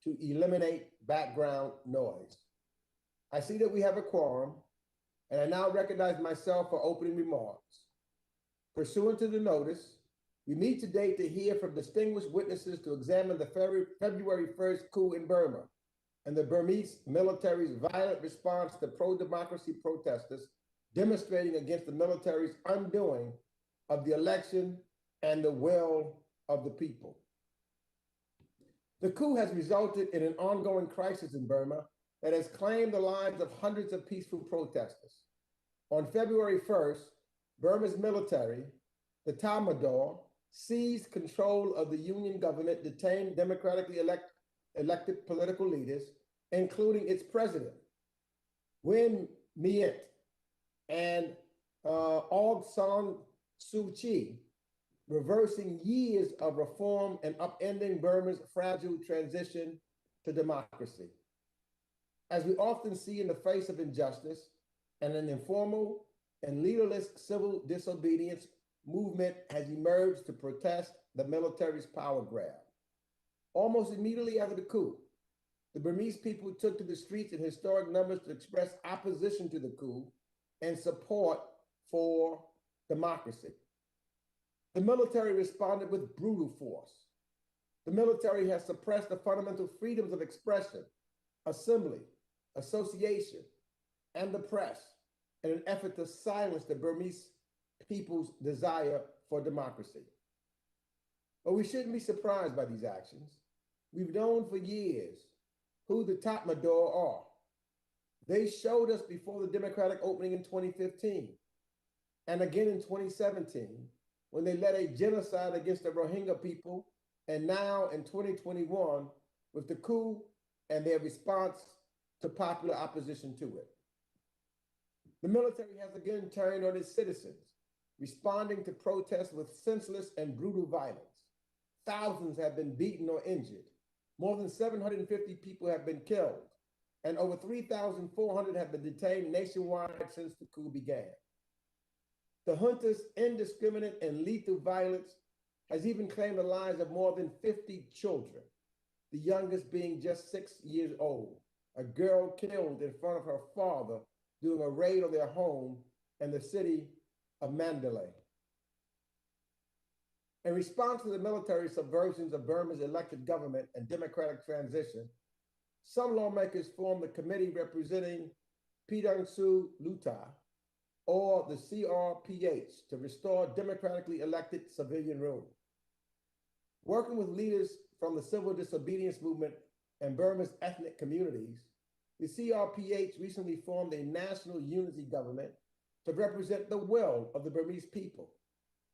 to eliminate background noise. I see that we have a quorum, and I now recognize myself for opening remarks. Pursuant to the notice, we meet today to hear from distinguished witnesses to examine the February 1st coup in Burma and the Burmese military's violent response to pro-democracy protesters demonstrating against the military's undoing of the election and the will of the people. The coup has resulted in an ongoing crisis in Burma that has claimed the lives of hundreds of peaceful protesters. On February 1st, Burma's military, the Tatmadaw, seized control of the union government, detained democratically elected political leaders, including its president, Win Myint, and Aung San Suu Kyi, reversing years of reform and upending Burma's fragile transition to democracy. As we often see in the face of injustice and an informal and leaderless civil disobedience movement has emerged to protest the military's power grab. Almost immediately after the coup, the Burmese people took to the streets in historic numbers to express opposition to the coup and support for democracy. The military responded with brutal force. The military has suppressed the fundamental freedoms of expression, assembly, association, and the press in an effort to silence the Burmese people's desire for democracy. But we shouldn't be surprised by these actions. We've known for years who the Tatmadaw are. They showed us before the democratic opening in 2015, and again in 2017, when they led a genocide against the Rohingya people, and now in 2021 with the coup and their response to popular opposition to it. The military has again turned on its citizens, responding to protests with senseless and brutal violence. Thousands have been beaten or injured. More than 750 people have been killed, and over 3,400 have been detained nationwide since the coup began. The junta's indiscriminate and lethal violence has even claimed the lives of more than 50 children, the youngest being just 6 years old, a girl killed in front of her father during a raid on their home in the city of Mandalay. In response to the military subversions of Burma's elected government and democratic transition, some lawmakers formed the committee representing Pidangsu Luta, or the CRPH, to restore democratically elected civilian rule. Working with leaders from the civil disobedience movement and Burma's ethnic communities, the CRPH recently formed a national unity government to represent the will of the Burmese people,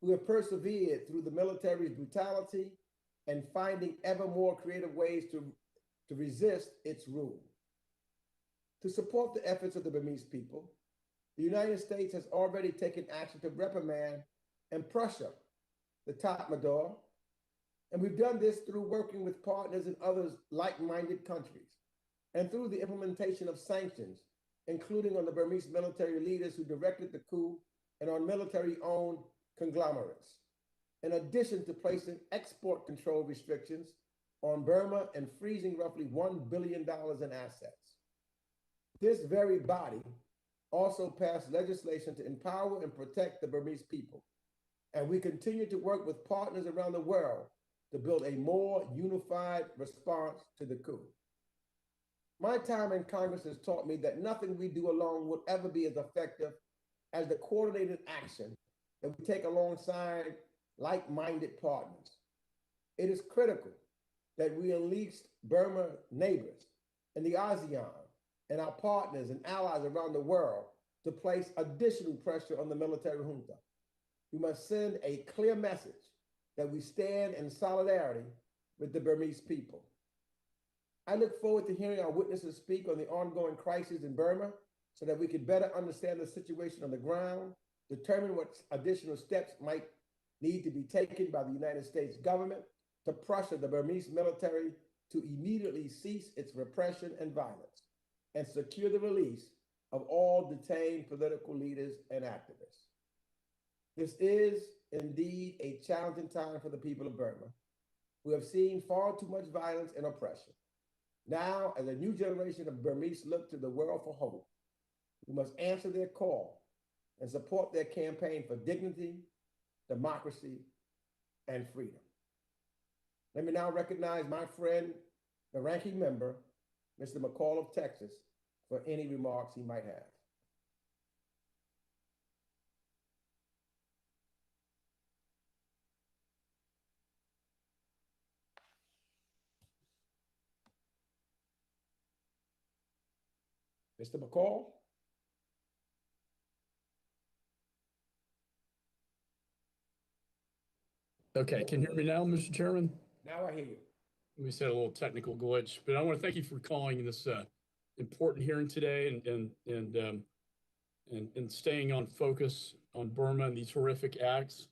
who have persevered through the military's brutality and finding ever more creative ways to resist its rule. To support the efforts of the Burmese people, the United States has already taken action to reprimand and pressure the Tatmadaw, and we've done this through working with partners in other like-minded countries, and through the implementation of sanctions, including on the Burmese military leaders who directed the coup and on military-owned conglomerates, in addition to placing export control restrictions on Burma and freezing roughly $1 billion in assets. This very body also passed legislation to empower and protect the Burmese people, and we continue to work with partners around the world to build a more unified response to the coup. My time in Congress has taught me that nothing we do alone will ever be as effective as the coordinated action that we take alongside like-minded partners. It is critical that we unleash Burma neighbors and the ASEAN and our partners and allies around the world to place additional pressure on the military junta. We must send a clear message that we stand in solidarity with the Burmese people. I look forward to hearing our witnesses speak on the ongoing crisis in Burma so that we can better understand the situation on the ground, determine what additional steps might need to be taken by the United States government to pressure the Burmese military to immediately cease its repression and violence and secure the release of all detained political leaders and activists. This is indeed a challenging time for the people of Burma, who have seen far too much violence and oppression. Now, as a new generation of Burmese look to the world for hope, we must answer their call and support their campaign for dignity, democracy, and freedom. Let me now recognize my friend, the ranking member, Mr. McCall of Texas, for any remarks he might have. Mr. McCall? Okay, can you hear me now, Mr. Chairman? Now I hear you. We just had a little technical glitch, but I want to thank you for calling this important hearing today and staying on focus on Burma and these horrific acts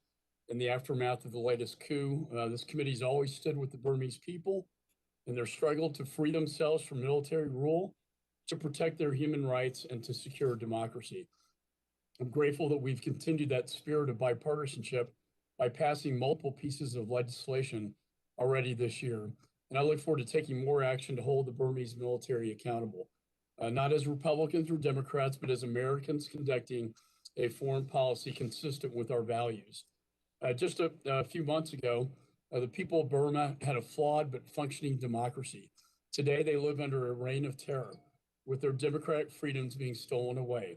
in the aftermath of the latest coup. This committee's always stood with the Burmese people in their struggle to free themselves from military rule, to protect their human rights, and to secure democracy. I'm grateful that we've continued that spirit of bipartisanship by passing multiple pieces of legislation already this year. And I look forward to taking more action to hold the Burmese military accountable, not as Republicans or Democrats, but as Americans conducting a foreign policy consistent with our values. Just a few months ago, the people of Burma had a flawed but functioning democracy. Today, they live under a reign of terror, with their democratic freedoms being stolen away.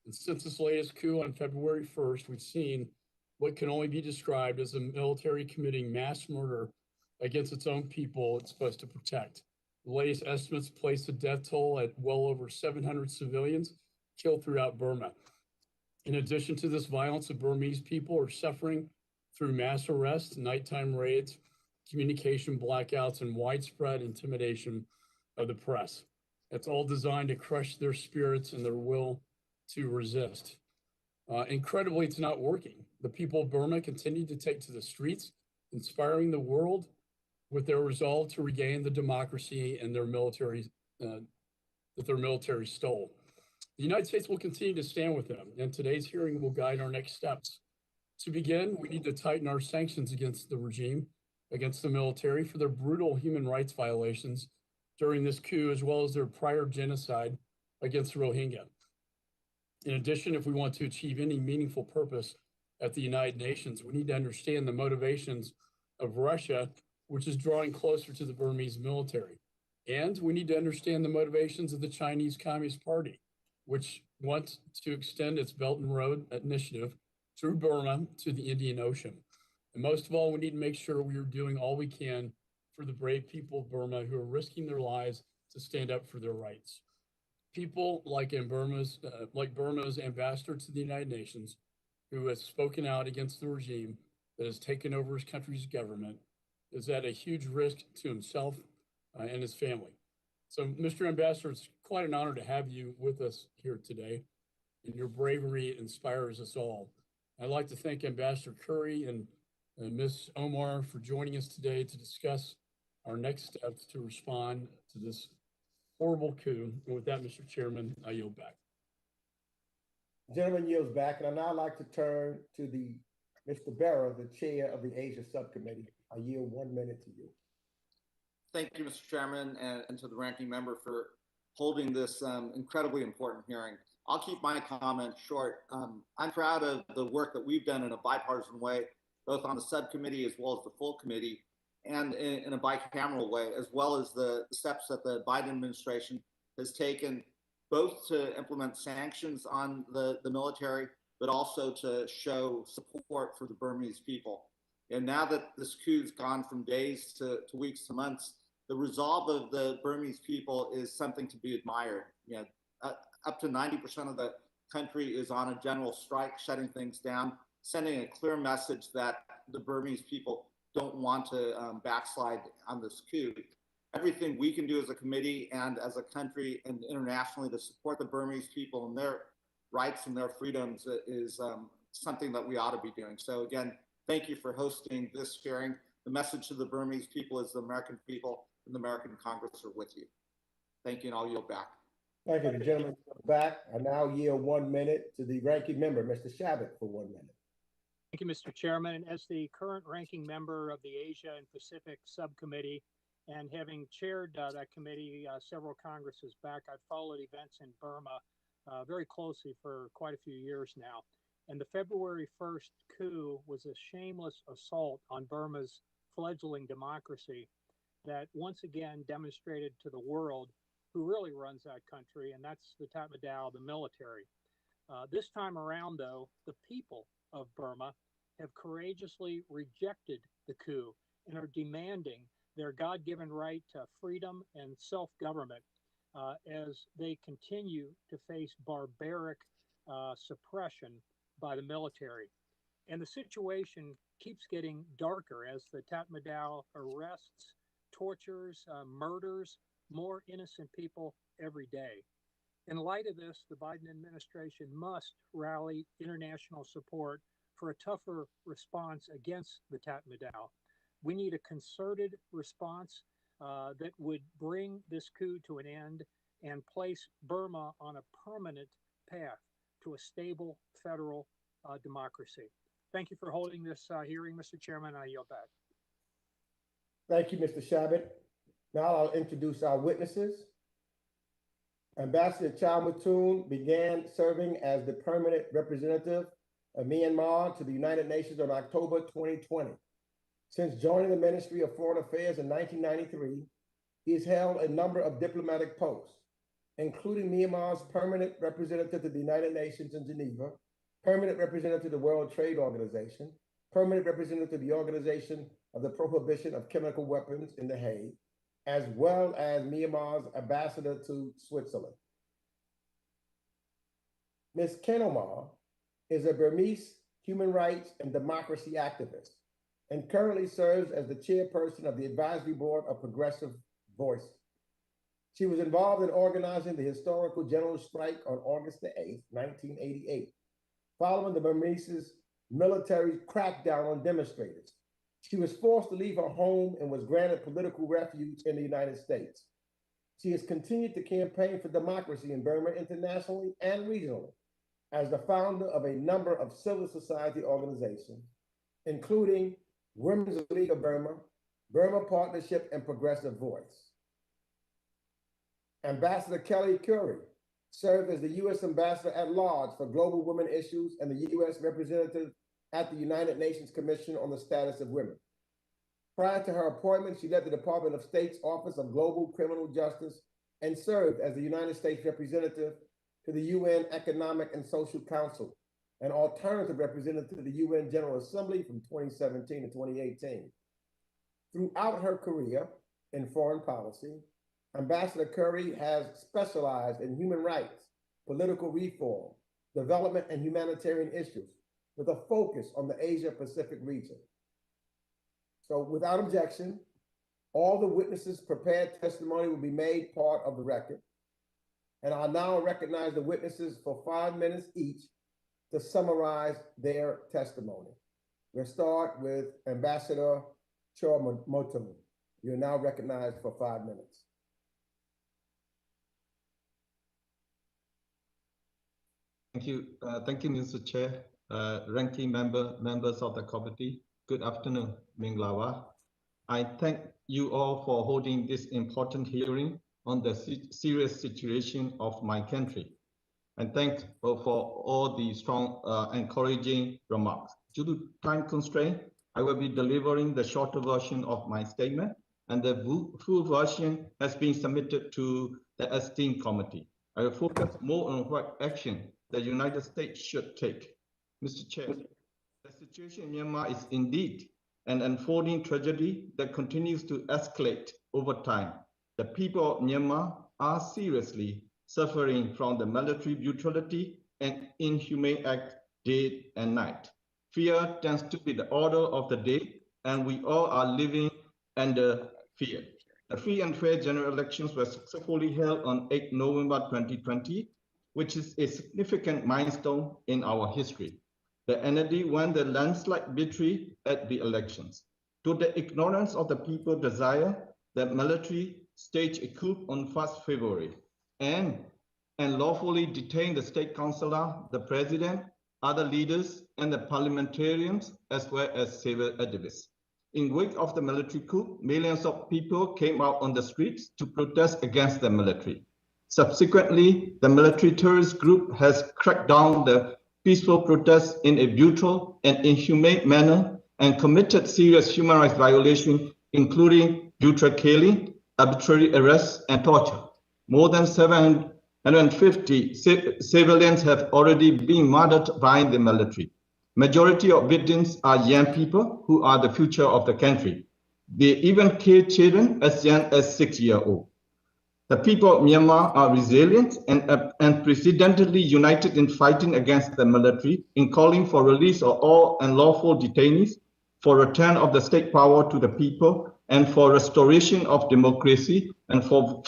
And since this latest coup on February 1st, we've seen what can only be described as a military committing mass murder against its own people it's supposed to protect. The latest estimates place the death toll at well over 700 civilians killed throughout Burma. In addition to this violence, the Burmese people are suffering through mass arrests, nighttime raids, communication blackouts, and widespread intimidation of the press. It's all designed to crush their spirits and their will to resist. Incredibly, it's not working. The people of Burma continue to take to the streets, inspiring the world with their resolve to regain the democracy and their military that their military stole. The United States will continue to stand with them, and today's hearing will guide our next steps. To begin, we need to tighten our sanctions against the regime, against the military for their brutal human rights violations during this coup, as well as their prior genocide against the Rohingya. In addition, if we want to achieve any meaningful purpose at the United Nations, we need to understand the motivations of Russia, which is drawing closer to the Burmese military. And we need to understand the motivations of the Chinese Communist Party, which wants to extend its Belt and Road Initiative through Burma to the Indian Ocean. And most of all, we need to make sure we are doing all we can for the brave people of Burma who are risking their lives to stand up for their rights. People like Burma's ambassador to the United Nations, who has spoken out against the regime that has taken over his country's government, is at a huge risk to himself and his family. So, Mr. Ambassador, it's quite an honor to have you with us here today, and your bravery inspires us all. I'd like to thank Ambassador Currie and Ms. Ohmar for joining us today to discuss our next steps to respond to this horrible coup. And with that, Mr. Chairman, I yield back. The gentleman yields back, and I'd now like to turn to Mr. Berra, the chair of the Asia Subcommittee. I yield 1 minute to you. Thank you, Mr. Chairman, and to the ranking member for holding this incredibly important hearing. I'll keep my comment short. I'm proud of the work that we've done in a bipartisan way, both on the subcommittee as well as the full committee, and in a bicameral way, as well as the steps that the Biden administration has taken, both to implement sanctions on the military, but also to show support for the Burmese people. And now that this coup's gone from days to weeks to months, the resolve of the Burmese people is something to be admired. You know, up to 90% of the country is on a general strike, shutting things down, sending a clear message that the Burmese people don't want to backslide on this coup. Everything we can do as a committee and as a country and internationally to support the Burmese people and their rights and their freedoms is something that we ought to be doing. So again, thank you for hosting this hearing. The message to the Burmese people is the American people and the American Congress are with you. Thank you, and I'll yield back. Thank you. The gentleman back. I now yield 1 minute to the ranking member, Mr. Shabbat, for 1 minute. Thank you, Mr. Chairman. And as the current ranking member of the Asia and Pacific Subcommittee And having chaired that committee several Congresses back, I've followed events in Burma very closely for quite a few years now. And the February 1st coup was a shameless assault on Burma's fledgling democracy that once again demonstrated to the world who really runs that country, and that's the Tatmadaw, the military. This time around, though, the people of Burma have courageously rejected the coup and are demanding their God-given right to freedom and self-government as they continue to face barbaric suppression by the military. And the situation keeps getting darker as the Tatmadaw arrests, tortures, murders more innocent people every day. In light of this, the Biden administration must rally international support for a tougher response against the Tatmadaw. We need a concerted response that would bring this coup to an end and place Burma on a permanent path to a stable federal democracy. Thank you for holding this hearing, Mr. Chairman. I yield back. Thank you, Mr. Shabbat. Now I'll introduce our witnesses. Ambassador Kyaw Moe Tun began serving as the permanent representative of Myanmar to the United Nations on October 2020. Since joining the Ministry of Foreign Affairs in 1993, he has held a number of diplomatic posts, including Myanmar's permanent representative to the United Nations in Geneva, permanent representative to the World Trade Organization, permanent representative to the Organization of the Prohibition of Chemical Weapons in The Hague, as well as Myanmar's ambassador to Switzerland. Ms. Khin Ohmar is a Burmese human rights and democracy activist and currently serves as the chairperson of the Advisory Board of Progressive Voice. She was involved in organizing the historical general strike on August the 8th, 1988, following the Burmese's military crackdown on demonstrators. She was forced to leave her home and was granted political refuge in the United States. She has continued to campaign for democracy in Burma internationally and regionally as the founder of a number of civil society organizations, including Women's League of Burma, Burma Partnership, and Progressive Voice. Ambassador Kelley Currie served as the U.S. Ambassador at Large for Global Women Issues and the U.S. Representative at the United Nations Commission on the Status of Women. Prior to her appointment, she led the Department of State's Office of Global Criminal Justice and served as the United States Representative to the UN Economic and Social Council, an alternative representative to the UN General Assembly from 2017 to 2018. Throughout her career in foreign policy, Ambassador Currie has specialized in human rights, political reform, development, and humanitarian issues, with a focus on the Asia-Pacific region. So without objection, all the witnesses' prepared testimony will be made part of the record. And I'll now recognize the witnesses for 5 minutes each to summarize their testimony. We'll start with Ambassador Kyaw Moe Tun. You're now recognized for 5 minutes. Thank you, Mr. Chair. Ranking members of the committee, good afternoon, Minglawa. I thank you all for holding this important hearing on the serious situation of my country. And thanks for all the strong, encouraging remarks. Due to time constraint, I will be delivering the shorter version of my statement, and the full version has been submitted to the esteemed committee. I will focus more on what action the United States should take. Mr. Chair, the situation in Myanmar is indeed an unfolding tragedy that continues to escalate over time. The people of Myanmar are seriously suffering from the military brutality and inhumane act day and night. Fear tends to be the order of the day, and we all are living under fear. The free and fair general elections were successfully held on 8 November 2020, which is a significant milestone in our history. The NLD won the landslide victory at the elections. To the ignorance of the people desire, the military staged a coup on 1st February and lawfully detained the state councillor, the president, other leaders, and the parliamentarians, as well as civil activists. In wake of the military coup, millions of people came out on the streets to protest against the military. Subsequently, the military terrorist group has cracked down the peaceful protests in a brutal and inhumane manner and committed serious human rights violations, including brutal killing, arbitrary arrests, and torture. More than 750 civilians have already been murdered by the military. Majority of victims are young people who are the future of the country. They even kill children as young as 6-year-olds. The people of Myanmar are resilient and unprecedentedly united in fighting against the military, in calling for release of all unlawful detainees, for return of the state power to the people, and for restoration of democracy, and for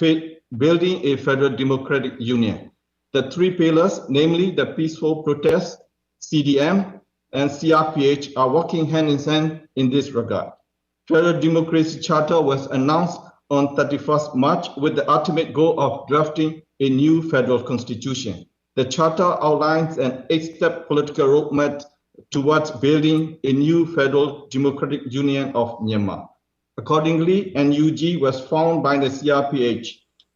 building a federal democratic union. The three pillars, namely the peaceful protest, CDM, and CRPH, are working hand in hand in this regard. Federal Democracy Charter was announced on 31st March with the ultimate goal of drafting a new federal constitution. The charter outlines an 8-step political roadmap towards building a new federal democratic union of Myanmar. Accordingly, NUG was formed by the CRPH.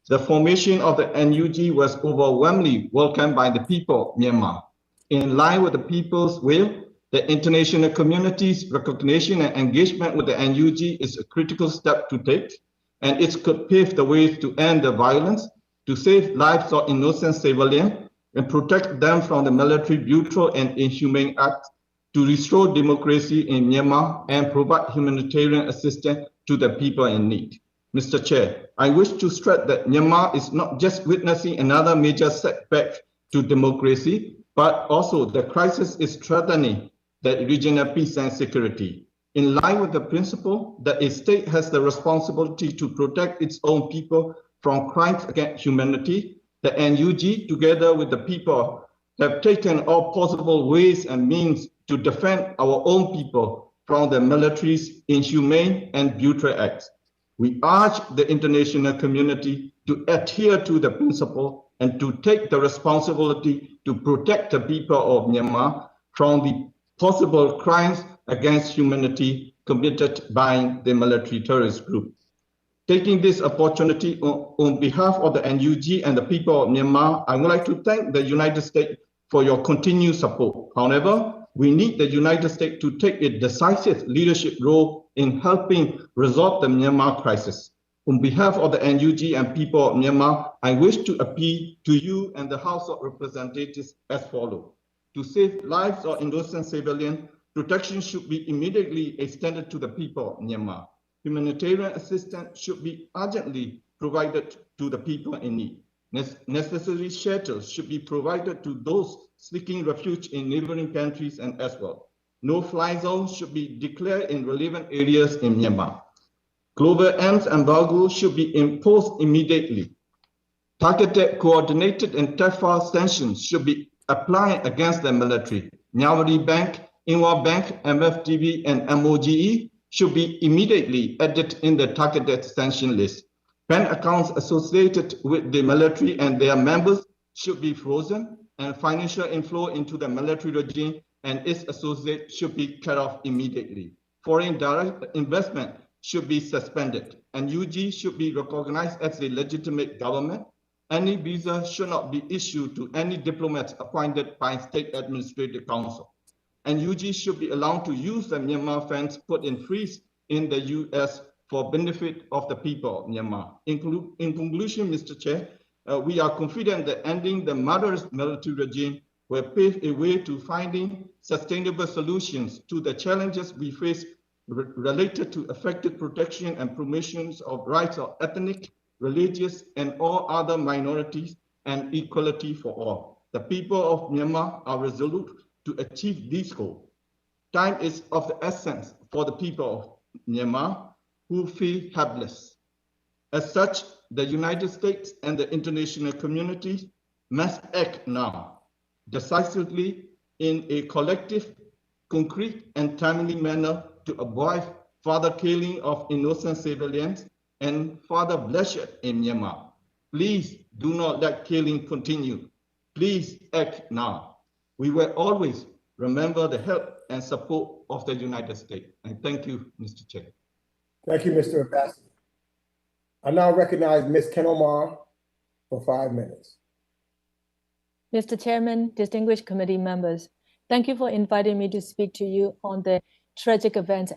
The formation of the NUG was overwhelmingly welcomed by the people of Myanmar. In line with the people's will, the international community's recognition and engagement with the NUG is a critical step to take, and it could pave the way to end the violence, to save lives of innocent civilians, and protect them from the military brutal and inhumane acts, to restore democracy in Myanmar and provide humanitarian assistance to the people in need. Mr. Chair, I wish to stress that Myanmar is not just witnessing another major setback to democracy, but also the crisis is threatening the regional peace and security. In line with the principle that a state has the responsibility to protect its own people from crimes against humanity, the NUG, together with the people, have taken all possible ways and means to defend our own people from the military's inhumane and brutal acts. We urge the international community to adhere to the principle and to take the responsibility to protect the people of Myanmar from the possible crimes against humanity committed by the military terrorist group. Taking this opportunity on behalf of the NUG and the people of Myanmar, I would like to thank the United States for your continued support. However, we need the United States to take a decisive leadership role in helping resolve the Myanmar crisis. On behalf of the NUG and people of Myanmar, I wish to appeal to you and the House of Representatives as follows. To save lives of innocent civilians, protection should be immediately extended to the people of Myanmar. Humanitarian assistance should be urgently provided to the people in need. Necessary shelters should be provided to those seeking refuge in neighboring countries and as well. No-fly zones should be declared in relevant areas in Myanmar. Global arms embargo should be imposed immediately. Targeted, coordinated, and tougher sanctions should be applied against the military. Nyawari Bank, Inwa Bank, MFTV, and MOGE should be immediately added in the targeted sanction list. Bank accounts associated with the military and their members should be frozen, and financial inflow into the military regime and its associates should be cut off immediately. Foreign direct investment should be suspended, and UG should be recognized as a legitimate government. Any visa should not be issued to any diplomats appointed by State Administrative Council. And UG should be allowed to use the Myanmar funds put in freeze in the US for benefit of the people of Myanmar. In conclusion, Mr. Chair, we are confident that ending the murderous military regime will pave a way to finding sustainable solutions to the challenges we face related to effective protection and promotions of rights of ethnic, religious, and all other minorities, and equality for all. The people of Myanmar are resolute to achieve these goals. Time is of the essence for the people of Myanmar who feel helpless. As such, the United States and the international community must act now, decisively in a collective, concrete, and timely manner to avoid further killing of innocent civilians and further bloodshed in Myanmar. Please do not let killing continue. Please act now. We will always remember the help and support of the United States. And thank you, Mr. Chair. Thank you, Mr. Ambassador. I now recognize Ms. Khin Ohmar for 5 minutes. Mr. Chairman, distinguished committee members, thank you for inviting me to speak to you on the tragic events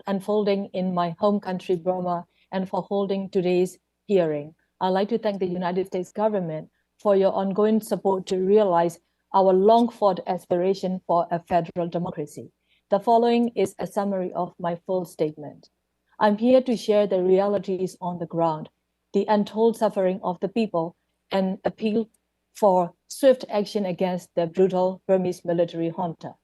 unfolding in my home country, Burma, and for holding today's hearing. I'd like to thank the United States government for your ongoing support to realize our long-fought aspiration for a federal democracy. The following is a summary of my full statement. I'm here to share the realities on the ground, the untold suffering of the people, and appeal for swift action against the brutal Burmese military junta.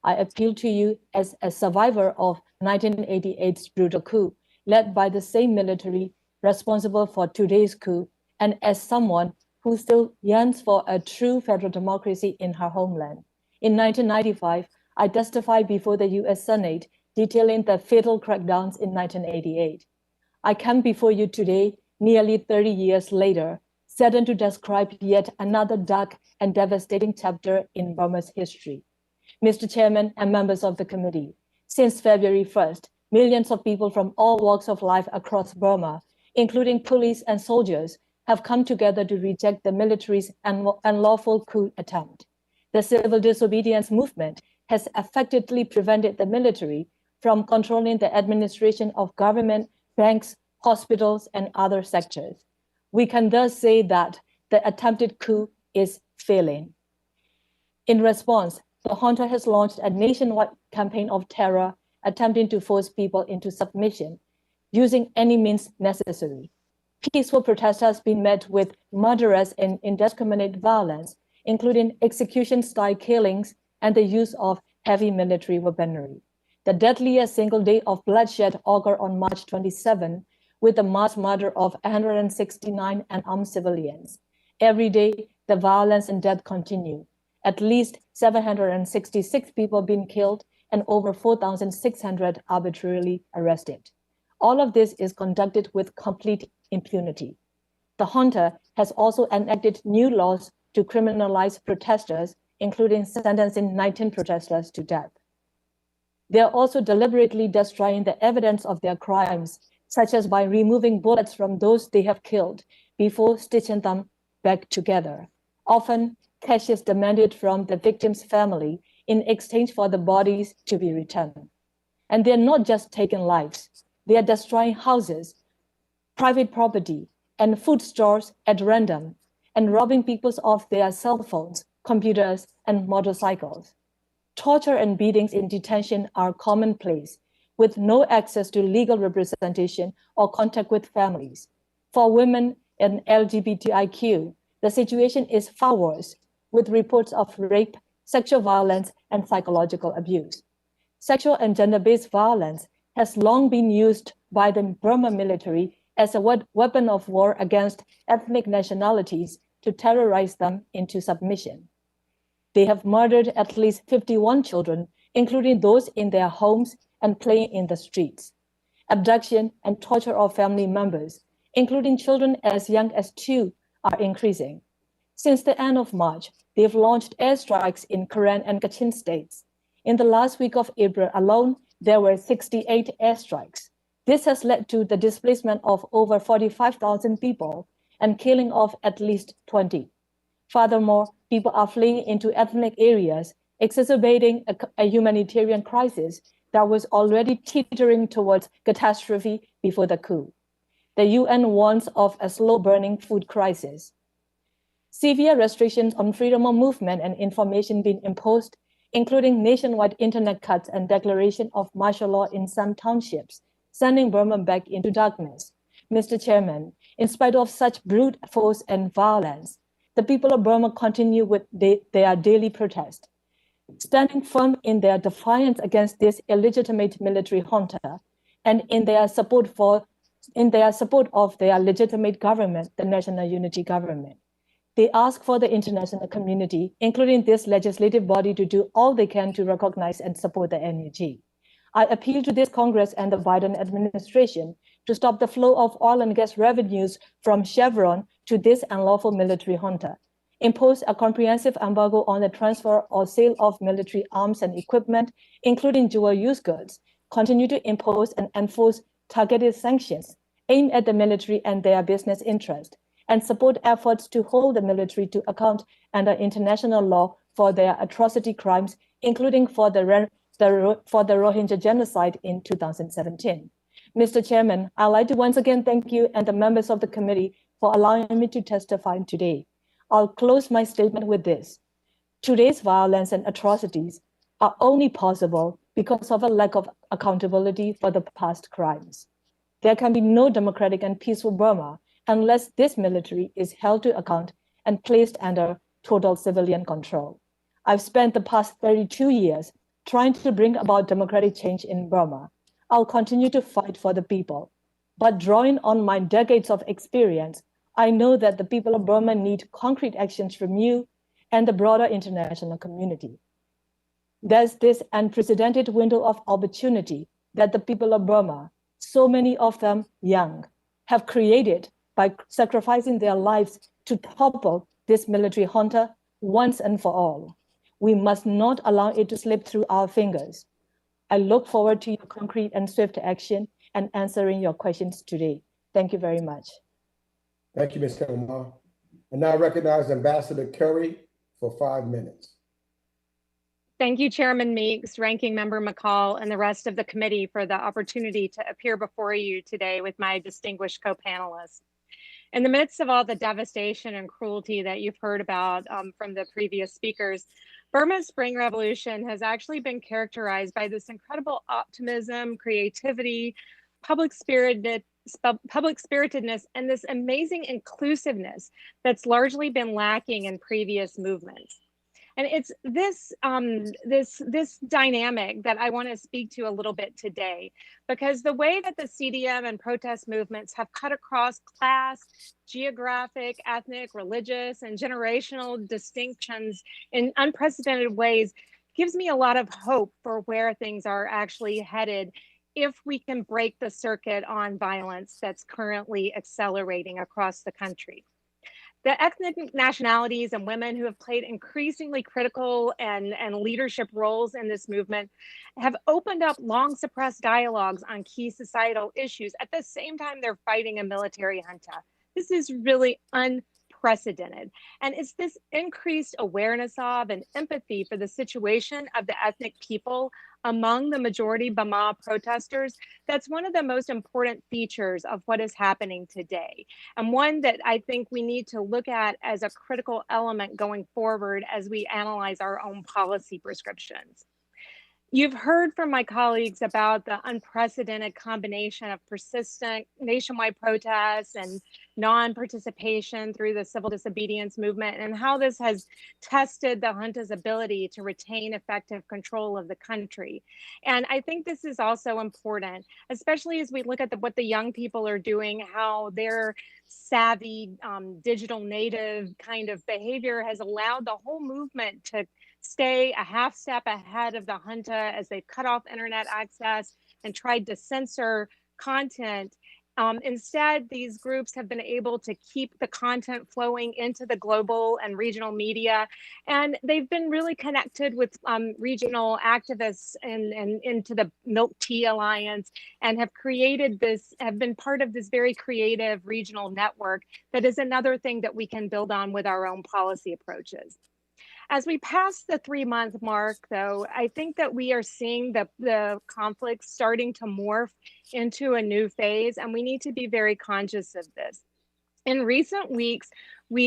I appeal to you as a survivor of 1988's brutal coup, led by the same military responsible for today's coup, and as someone who still yearns for a true federal democracy in her homeland. In 1995, I testified before the US Senate detailing the fatal crackdowns in 1988. I come before you today, nearly 30 years later, saddened to describe yet another dark and devastating chapter in Burma's history. Mr. Chairman and members of the committee, since February 1st, millions of people from all walks of life across Burma, including police and soldiers, have come together to reject the military's unlawful coup attempt. The civil disobedience movement has effectively prevented the military from controlling the administration of government, banks, hospitals, and other sectors. We can thus say that the attempted coup is failing. In response, the junta has launched a nationwide campaign of terror, attempting to force people into submission, using any means necessary. Peaceful protest has been met with murderous and indiscriminate violence, including execution-style killings and the use of heavy military weaponry. The deadliest single day of bloodshed occurred on March 27, with the mass murder of 169 unarmed civilians. Every day, the violence and death continue. At least 766 people been killed and over 4,600 arbitrarily arrested. All of this is conducted with complete impunity. The junta has also enacted new laws to criminalize protesters, including sentencing 19 protesters to death. They are also deliberately destroying the evidence of their crimes, such as by removing bullets from those they have killed before stitching them back together. Often, cash is demanded from the victim's family in exchange for the bodies to be returned. And they're not just taking lives, they are destroying houses, private property, and food stores at random, and robbing people of their cell phones, computers, and motorcycles. Torture and beatings in detention are commonplace, with no access to legal representation or contact with families. For women and LGBTIQ, the situation is far worse, with reports of rape, sexual violence, and psychological abuse. Sexual and gender-based violence has long been used by the Burma military as a weapon of war against ethnic nationalities to terrorize them into submission. They have murdered at least 51 children, including those in their homes and playing in the streets. Abduction and torture of family members, including children as young as 2, are increasing. Since the end of March, they've launched airstrikes in Karen and Kachin states. In the last week of April alone, there were 68 airstrikes. This has led to the displacement of over 45,000 people and killing of at least 20. Furthermore, people are fleeing into ethnic areas, exacerbating a humanitarian crisis that was already teetering towards catastrophe before the coup. The UN warns of a slow-burning food crisis. Severe restrictions on freedom of movement and information being imposed, including nationwide internet cuts and declaration of martial law in some townships, sending Burma back into darkness. Mr. Chairman, in spite of such brute force and violence, the people of Burma continue with their daily protest, standing firm in their defiance against this illegitimate military junta and in their support of their legitimate government, the National Unity Government. They ask for the international community, including this legislative body, to do all they can to recognize and support the NUG. I appeal to this Congress and the Biden administration to stop the flow of oil and gas revenues from Chevron to this unlawful military junta, impose a comprehensive embargo on the transfer or sale of military arms and equipment, including dual-use goods, continue to impose and enforce targeted sanctions aimed at the military and their business interest, and support efforts to hold the military to account under international law for their atrocity crimes, including for the Rohingya genocide in 2017. Mr. Chairman, I'd like to once again thank you and the members of the committee for allowing me to testify today. I'll close my statement with this. Today's violence and atrocities are only possible because of a lack of accountability for the past crimes. There can be no democratic and peaceful Burma unless this military is held to account and placed under total civilian control. I've spent the past 32 years trying to bring about democratic change in Burma. I'll continue to fight for the people. But drawing on my decades of experience, I know that the people of Burma need concrete actions from you and the broader international community. There's this unprecedented window of opportunity that the people of Burma, so many of them young, have created by sacrificing their lives to topple this military junta once and for all. We must not allow it to slip through our fingers. I look forward to your concrete and swift action and answering your questions today. Thank you very much. Thank you, Ms. Ohmar. I now recognize Ambassador Currie for 5 minutes. Thank you, Chairman Meeks, Ranking Member McCall, and the rest of the committee for the opportunity to appear before you today with my distinguished co-panelists. In the midst of all the devastation and cruelty that you've heard about from the previous speakers, Burma's Spring Revolution has actually been characterized by this incredible optimism, creativity, public spiritedness, and this amazing inclusiveness that's largely been lacking in previous movements. And it's this dynamic that I want to speak to a little bit today, because the way that the CDM and protest movements have cut across class, geographic, ethnic, religious, and generational distinctions in unprecedented ways gives me a lot of hope for where things are actually headed if we can break the circuit on violence that's currently accelerating across the country. The ethnic nationalities and women who have played increasingly critical and leadership roles in this movement have opened up long suppressed dialogues on key societal issues. At the same time, they're fighting a military junta. This is really unprecedented. And it's this increased awareness of and empathy for the situation of the ethnic people among the majority Bama protesters that's one of the most important features of what is happening today, and one that I think we need to look at as a critical element going forward as we analyze our own policy prescriptions. You've heard from my colleagues about the unprecedented combination of persistent nationwide protests and non-participation through the civil disobedience movement, and how this has tested the junta's ability to retain effective control of the country. And I think this is also important, especially as we look at what the young people are doing, how their savvy digital native kind of behavior has allowed the whole movement to stay a half step ahead of the junta as they've cut off internet access and tried to censor content. Instead, these groups have been able to keep the content flowing into the global and regional media, and they've been really connected with regional activists and into the Milk Tea Alliance, and have been part of this very creative regional network that is another thing that we can build on with our own policy approaches. As we pass the 3-month mark, though, I think that we are seeing the conflict starting to morph into a new phase, and we need to be very conscious of this. In recent weeks,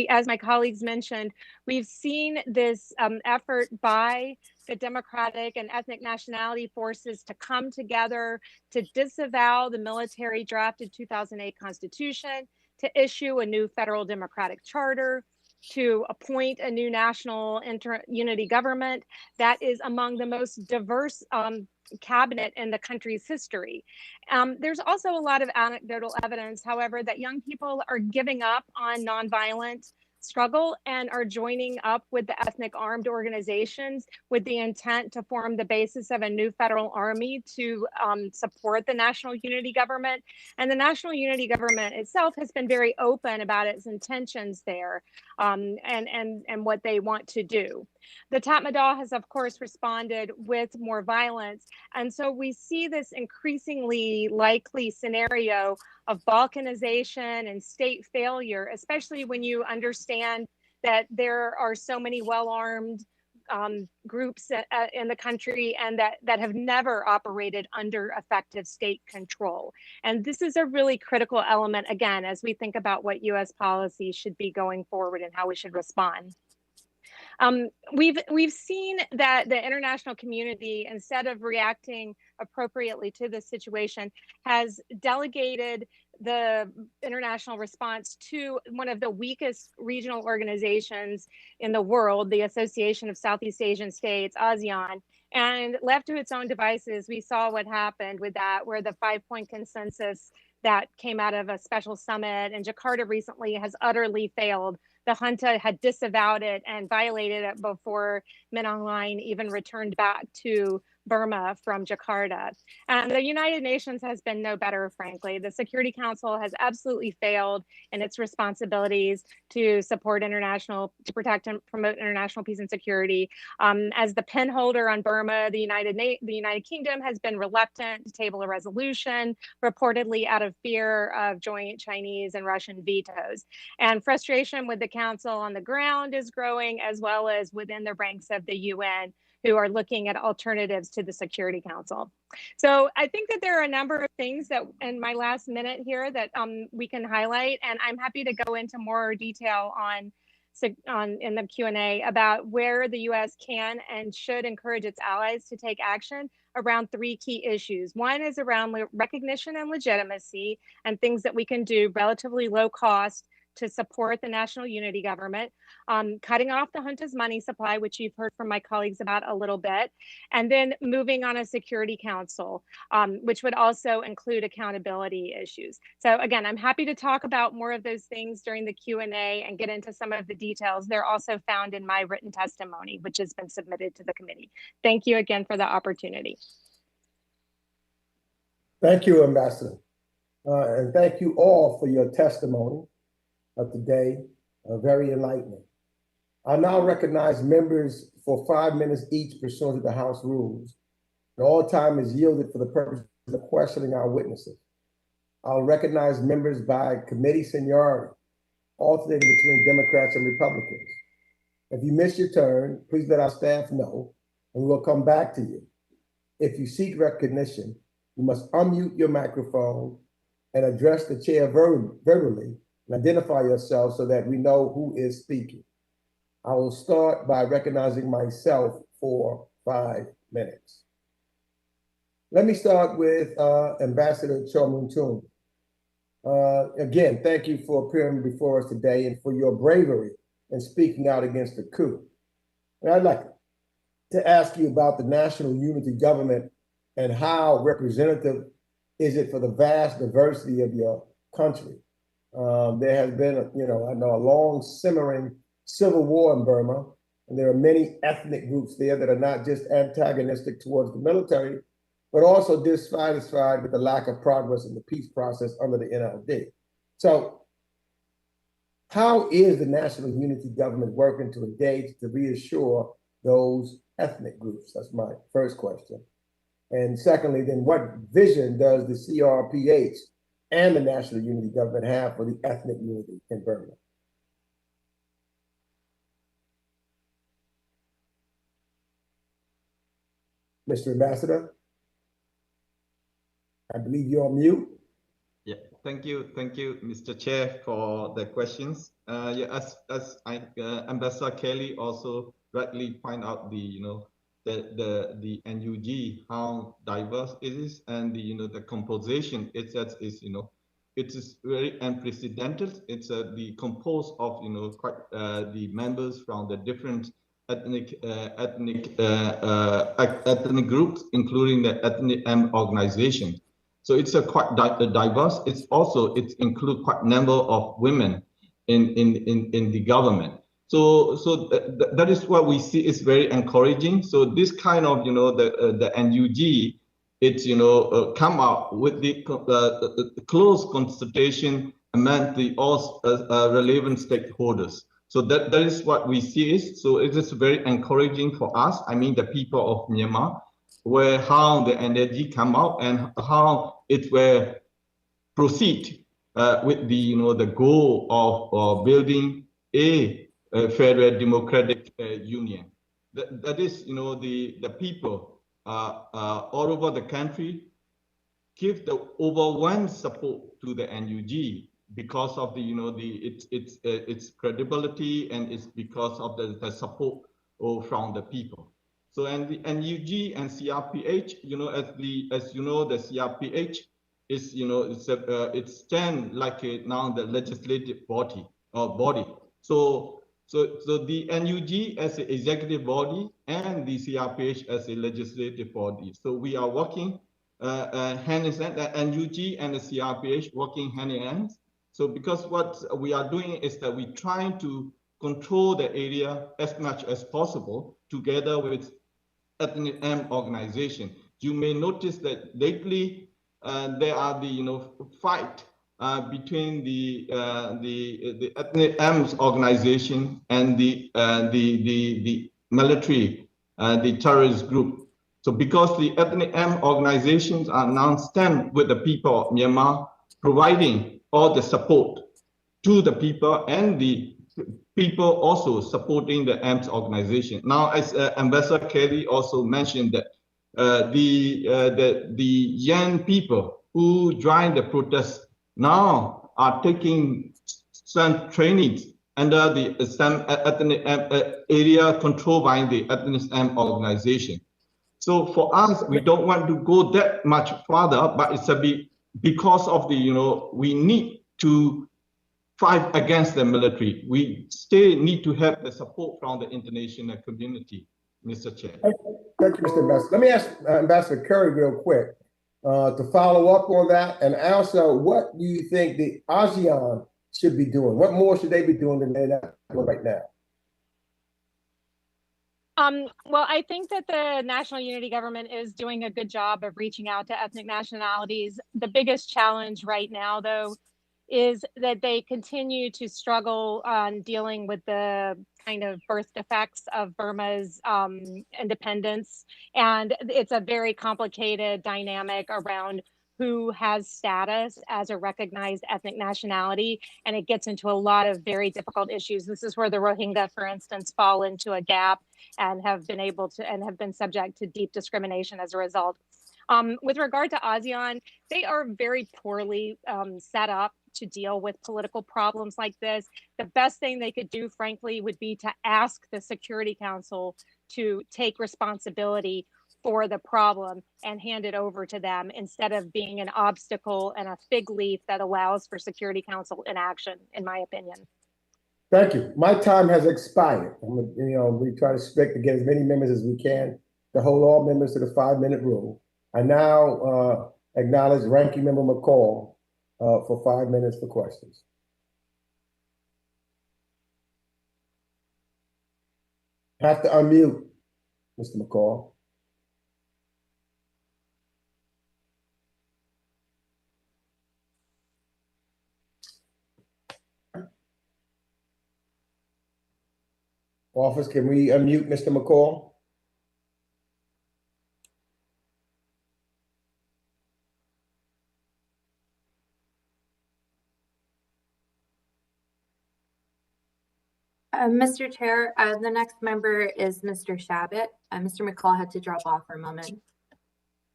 as my colleagues mentioned, we've seen this effort by the democratic and ethnic nationality forces to come together to disavow the military drafted 2008 Constitution, to issue a new federal democratic charter, to appoint a new national unity government that is among the most diverse cabinet in the country's history. There's also a lot of anecdotal evidence, however, that young people are giving up on nonviolent struggle and are joining up with the ethnic armed organizations with the intent to form the basis of a new federal army to support the national unity government. And the national unity government itself has been very open about its intentions there and what they want to do. The Tatmadaw has, of course, responded with more violence. And so we see this increasingly likely scenario of balkanization and state failure, especially when you understand that there are so many well-armed groups in the country and that have never operated under effective state control. And this is a really critical element, again, as we think about what US policy should be going forward and how we should respond. We've seen that the international community, instead of reacting appropriately to this situation, has delegated the international response to one of the weakest regional organizations in the world, the Association of Southeast Asian States, ASEAN, and left to its own devices. We saw what happened with that, where the 5-point consensus that came out of a special summit in Jakarta recently has utterly failed. The junta had disavowed it and violated it before Min Aung Hlaing even returned back to Burma from Jakarta. And the United Nations has been no better, frankly. The Security Council has absolutely failed in its responsibilities to support to protect and promote international peace and security. As the pen holder on Burma, the United Kingdom has been reluctant to table a resolution, reportedly out of fear of joint Chinese and Russian vetoes. And frustration with the Council on the ground is growing, as well as within the ranks of the UN, who are looking at alternatives to the Security Council. So I think that there are a number of things that in my last minute here that we can highlight, and I'm happy to go into more detail in the Q&A about where the US can and should encourage its allies to take action around 3 key issues. One is around recognition and legitimacy and things that we can do relatively low cost to support the national unity government, cutting off the junta's money supply, which you've heard from my colleagues about a little bit, and then moving on a Security Council, which would also include accountability issues. So again, I'm happy to talk about more of those things during the Q&A and get into some of the details. They're also found in my written testimony, which has been submitted to the committee. Thank you again for the opportunity. Thank you, Ambassador. And thank you all for your testimony of today, very enlightening. I now recognize members for 5 minutes each pursuant to the House rules. And all time is yielded for the purpose of questioning our witnesses. I'll recognize members by committee seniority, alternating between Democrats and Republicans. If you miss your turn, please let our staff know, and we'll come back to you. If you seek recognition, you must unmute your microphone and address the chair verbally, and identify yourself so that we know who is speaking. I will start by recognizing myself for 5 minutes. Let me start with Ambassador Kyaw Moe Tun. Again, thank you for appearing before us today and for your bravery in speaking out against the coup. And I'd like to ask you about the national unity government and how representative is it for the vast diversity of your country. There has been, I know a long simmering civil war in Burma, and there are many ethnic groups there that are not just antagonistic towards the military, but also dissatisfied with the lack of progress in the peace process under the NLD. So how is the national unity government working to engage to reassure those ethnic groups? That's my first question. And secondly, then what vision does the CRPH and the national unity government have for the ethnic unity in Burma? Mr. Ambassador, I believe you're on mute. Yeah, thank you, Mr. Chair, for the questions. As Ambassador Kelley also rightly point out the NUG, how diverse it is, and the composition itself is it is very unprecedented. It's the composed of the members from the different ethnic groups, including the ethnic organization. So it's a quite diverse. It includes quite a number of women in the government. So that is what we see is very encouraging. So this kind of, the NUG, it's, come out with the close consultation among the all relevant stakeholders. So that is what we see is, so it is very encouraging for us, I mean the people of Myanmar, where how the NUG come out and how it will proceed with the, the goal of building a federal democratic union. That is, the people all over the country give the overwhelming support to the NUG because of the, its credibility, and it's because of the support from the people. So, and the NUG and CRPH, as you know, the CRPH is, it stands like now the legislative body or body. So the NUG as an executive body and the CRPH as a legislative body. So we are working hand in hand, the NUG and the CRPH working hand in hand. So because what we are doing is that we're trying to control the area as much as possible together with ethnic organization. You may notice that lately there are the fight between the ethnic organization and the military, the terrorist group. So because the ethnic organizations are now stand with the people of Myanmar, providing all the support to the people, and the people also supporting the AMS organization. Now, as Ambassador Kelley also mentioned that the young people who joined the protest now are taking some trainings under the some ethnic area controlled by the ethnic organization. So for us, we don't want to go that much further, but it's a bit because of the, we need to fight against the military. We still need to have the support from the international community, Mr. Chair. Thank you, Mr. Ambassador. Let me ask Ambassador Currie real quick to follow up on that. And also, what do you think the ASEAN should be doing? What more should they be doing than they're not doing right now? Well, I think that the National Unity Government is doing a good job of reaching out to ethnic nationalities. The biggest challenge right now, though, is that they continue to struggle on dealing with the kind of birth defects of Burma's independence. And it's a very complicated dynamic around who has status as a recognized ethnic nationality. And it gets into a lot of very difficult issues. This is where the Rohingya, for instance, fall into a gap and have been subject to deep discrimination as a result. With regard to ASEAN, they are very poorly set up to deal with political problems like this. The best thing they could do, frankly, would be to ask the Security Council to take responsibility for the problem and hand it over to them, instead of being an obstacle and a fig leaf that allows for Security Council inaction, in my opinion. Thank you. My time has expired. We try to expect to get as many members as we can to hold all members to the 5-minute rule. I now acknowledge Ranking Member McCall for 5 minutes for questions. Have to unmute, Mr. McCall. Office, can we unmute Mr. McCall? Mr. Chair, the next member is Mr. Shabbat. Mr. McCall had to drop off for a moment.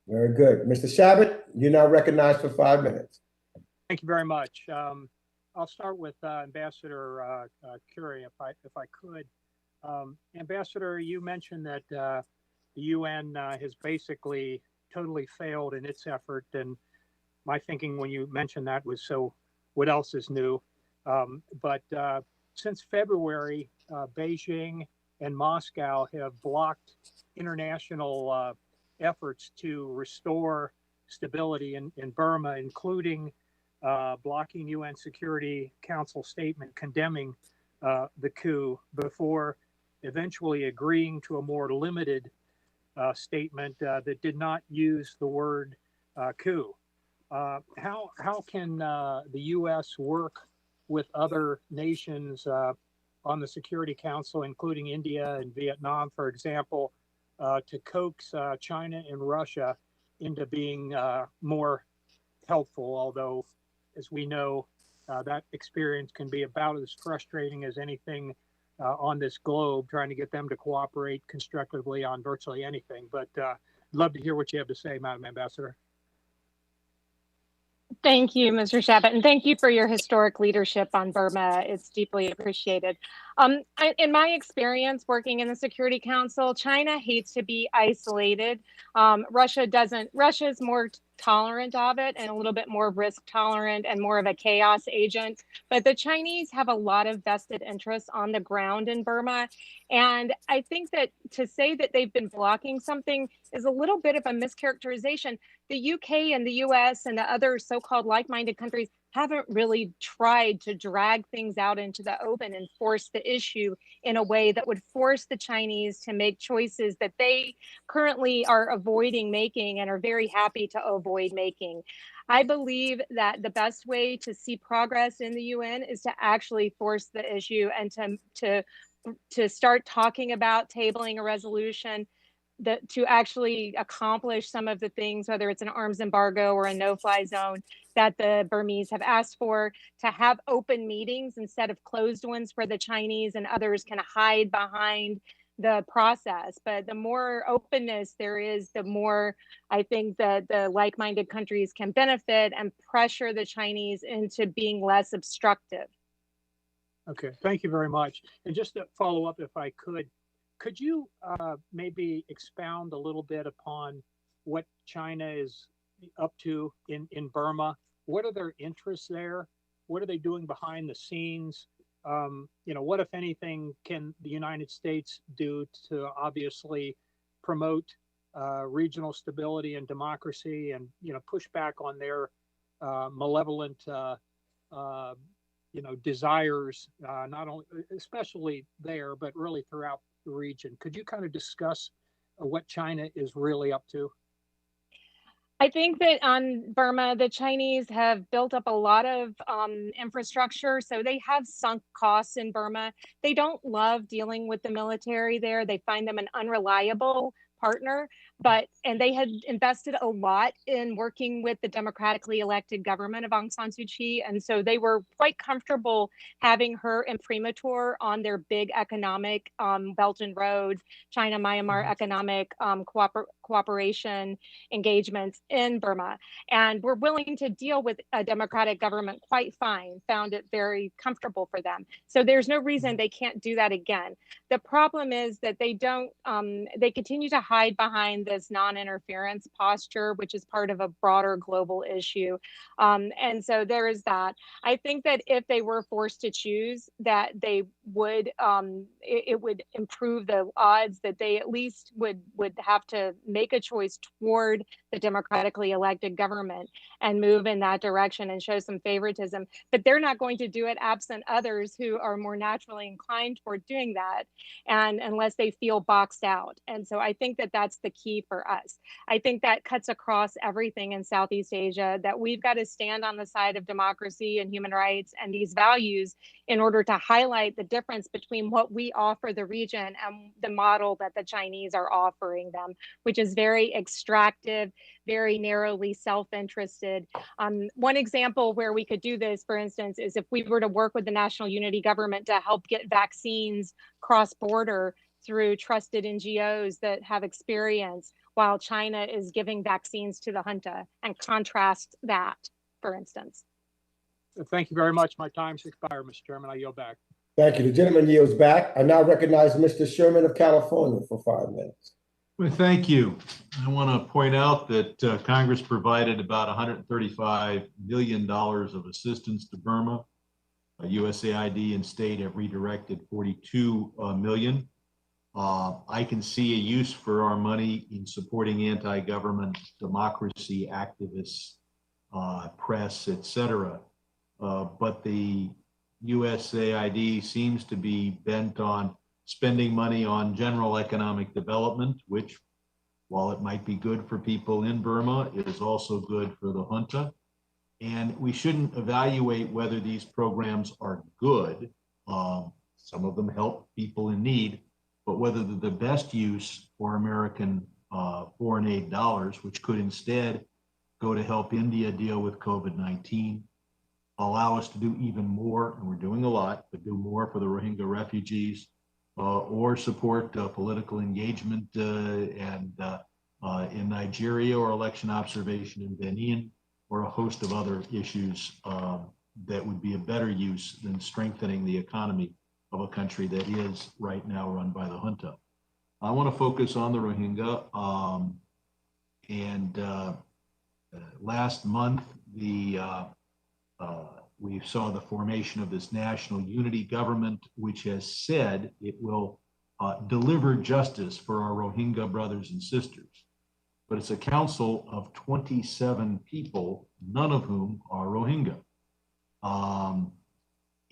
Very good. Mr. Shabbat, you're now recognized for 5 minutes. Thank you very much. I'll start with Ambassador Currie, if I could. Ambassador, you mentioned that the UN has basically totally failed in its effort, and my thinking when you mentioned that was, so what else is new? But since February, Beijing and Moscow have blocked international efforts to restore stability in Burma, including blocking UN Security Council statement condemning the coup before eventually agreeing to a more limited statement that did not use the word coup. How can the U.S. work with other nations on the Security Council, including India and Vietnam, for example, to coax China and Russia into being more helpful, although, as we know, that experience can be about as frustrating as anything on this globe, trying to get them to cooperate constructively on virtually anything. But I'd love to hear what you have to say, Madam Ambassador. Thank you, Mr. Shabbat, and thank you for your historic leadership on Burma. It's deeply appreciated. In my experience working in the Security Council, China hates to be isolated. Russia doesn't. Russia is more tolerant of it and a little bit more risk tolerant and more of a chaos agent. But the Chinese have a lot of vested interests on the ground in Burma. And I think that to say that they've been blocking something is a little bit of a mischaracterization. The UK and the US and the other so-called like-minded countries haven't really tried to drag things out into the open and force the issue in a way that would force the Chinese to make choices that they currently are avoiding making and are very happy to avoid making. I believe that the best way to see progress in the UN is to actually force the issue and to start talking about tabling a resolution that to actually accomplish some of the things, whether it's an arms embargo or a no-fly zone that the Burmese have asked for, to have open meetings instead of closed ones where the Chinese and others can hide behind the process. But the more openness there is, the more I think that the like-minded countries can benefit and pressure the Chinese into being less obstructive. Okay, thank you very much. And just to follow up, if I could you maybe expound a little bit upon what China is up to in Burma? What are their interests there? What are they doing behind the scenes? What, if anything, can the United States do to obviously promote regional stability and democracy and, push back on their malevolent, desires, not only, especially there, but really throughout the region? Could you kind of discuss what China is really up to? I think that on Burma, the Chinese have built up a lot of infrastructure. So they have sunk costs in Burma. They don't love dealing with the military there. They find them an unreliable partner, and they had invested a lot in working with the democratically elected government of Aung San Suu Kyi. And so they were quite comfortable having her imprimatur on their big economic Belt and Road, China-Myanmar economic cooperation engagements in Burma. And were willing to deal with a democratic government quite fine, found it very comfortable for them. So there's no reason they can't do that again. The problem is that they don't, they continue to hide behind this non-interference posture, which is part of a broader global issue. And so there is that. I think that if they were forced to choose, that they would, it would improve the odds that they at least would have to make a choice toward the democratically elected government and move in that direction and show some favoritism. But they're not going to do it absent others who are more naturally inclined toward doing that, and unless they feel boxed out. And so I think that that's the key for us. I think that cuts across everything in Southeast Asia, that we've got to stand on the side of democracy and human rights and these values in order to highlight the difference between what we offer the region and the model that the Chinese are offering them, which is very extractive, very narrowly self-interested. One example where we could do this, for instance, is if we were to work with the National Unity Government to help get vaccines cross-border through trusted NGOs that have experience, while China is giving vaccines to the junta, and contrast that, for instance. Thank you very much. My time's expired, Mr. Chairman. I yield back. Thank you. The gentleman yields back. I now recognize Mr. Sherman of California for 5 minutes. Well, thank you. I want to point out that Congress provided about $135 million of assistance to Burma. USAID and state have redirected $42 million. I can see a use for our money in supporting anti-government democracy activists press, etc. But the USAID seems to be bent on spending money on general economic development, which, while it might be good for people in Burma, it is also good for the junta. And we shouldn't evaluate whether these programs are good. Some of them help people in need, but whether they're the best use for American foreign aid dollars, which could instead go to help India deal with COVID-19, allow us to do even more, and we're doing a lot, but do more for the Rohingya refugees, or support political engagement in Nigeria, or election observation in Benin, or a host of other issues that would be a better use than strengthening the economy of a country that is right now run by the junta. I want to focus on the Rohingya. Last month, we saw the formation of this national unity government, which has said it will deliver justice for our Rohingya brothers and sisters. But it's a council of 27 people, none of whom are Rohingya.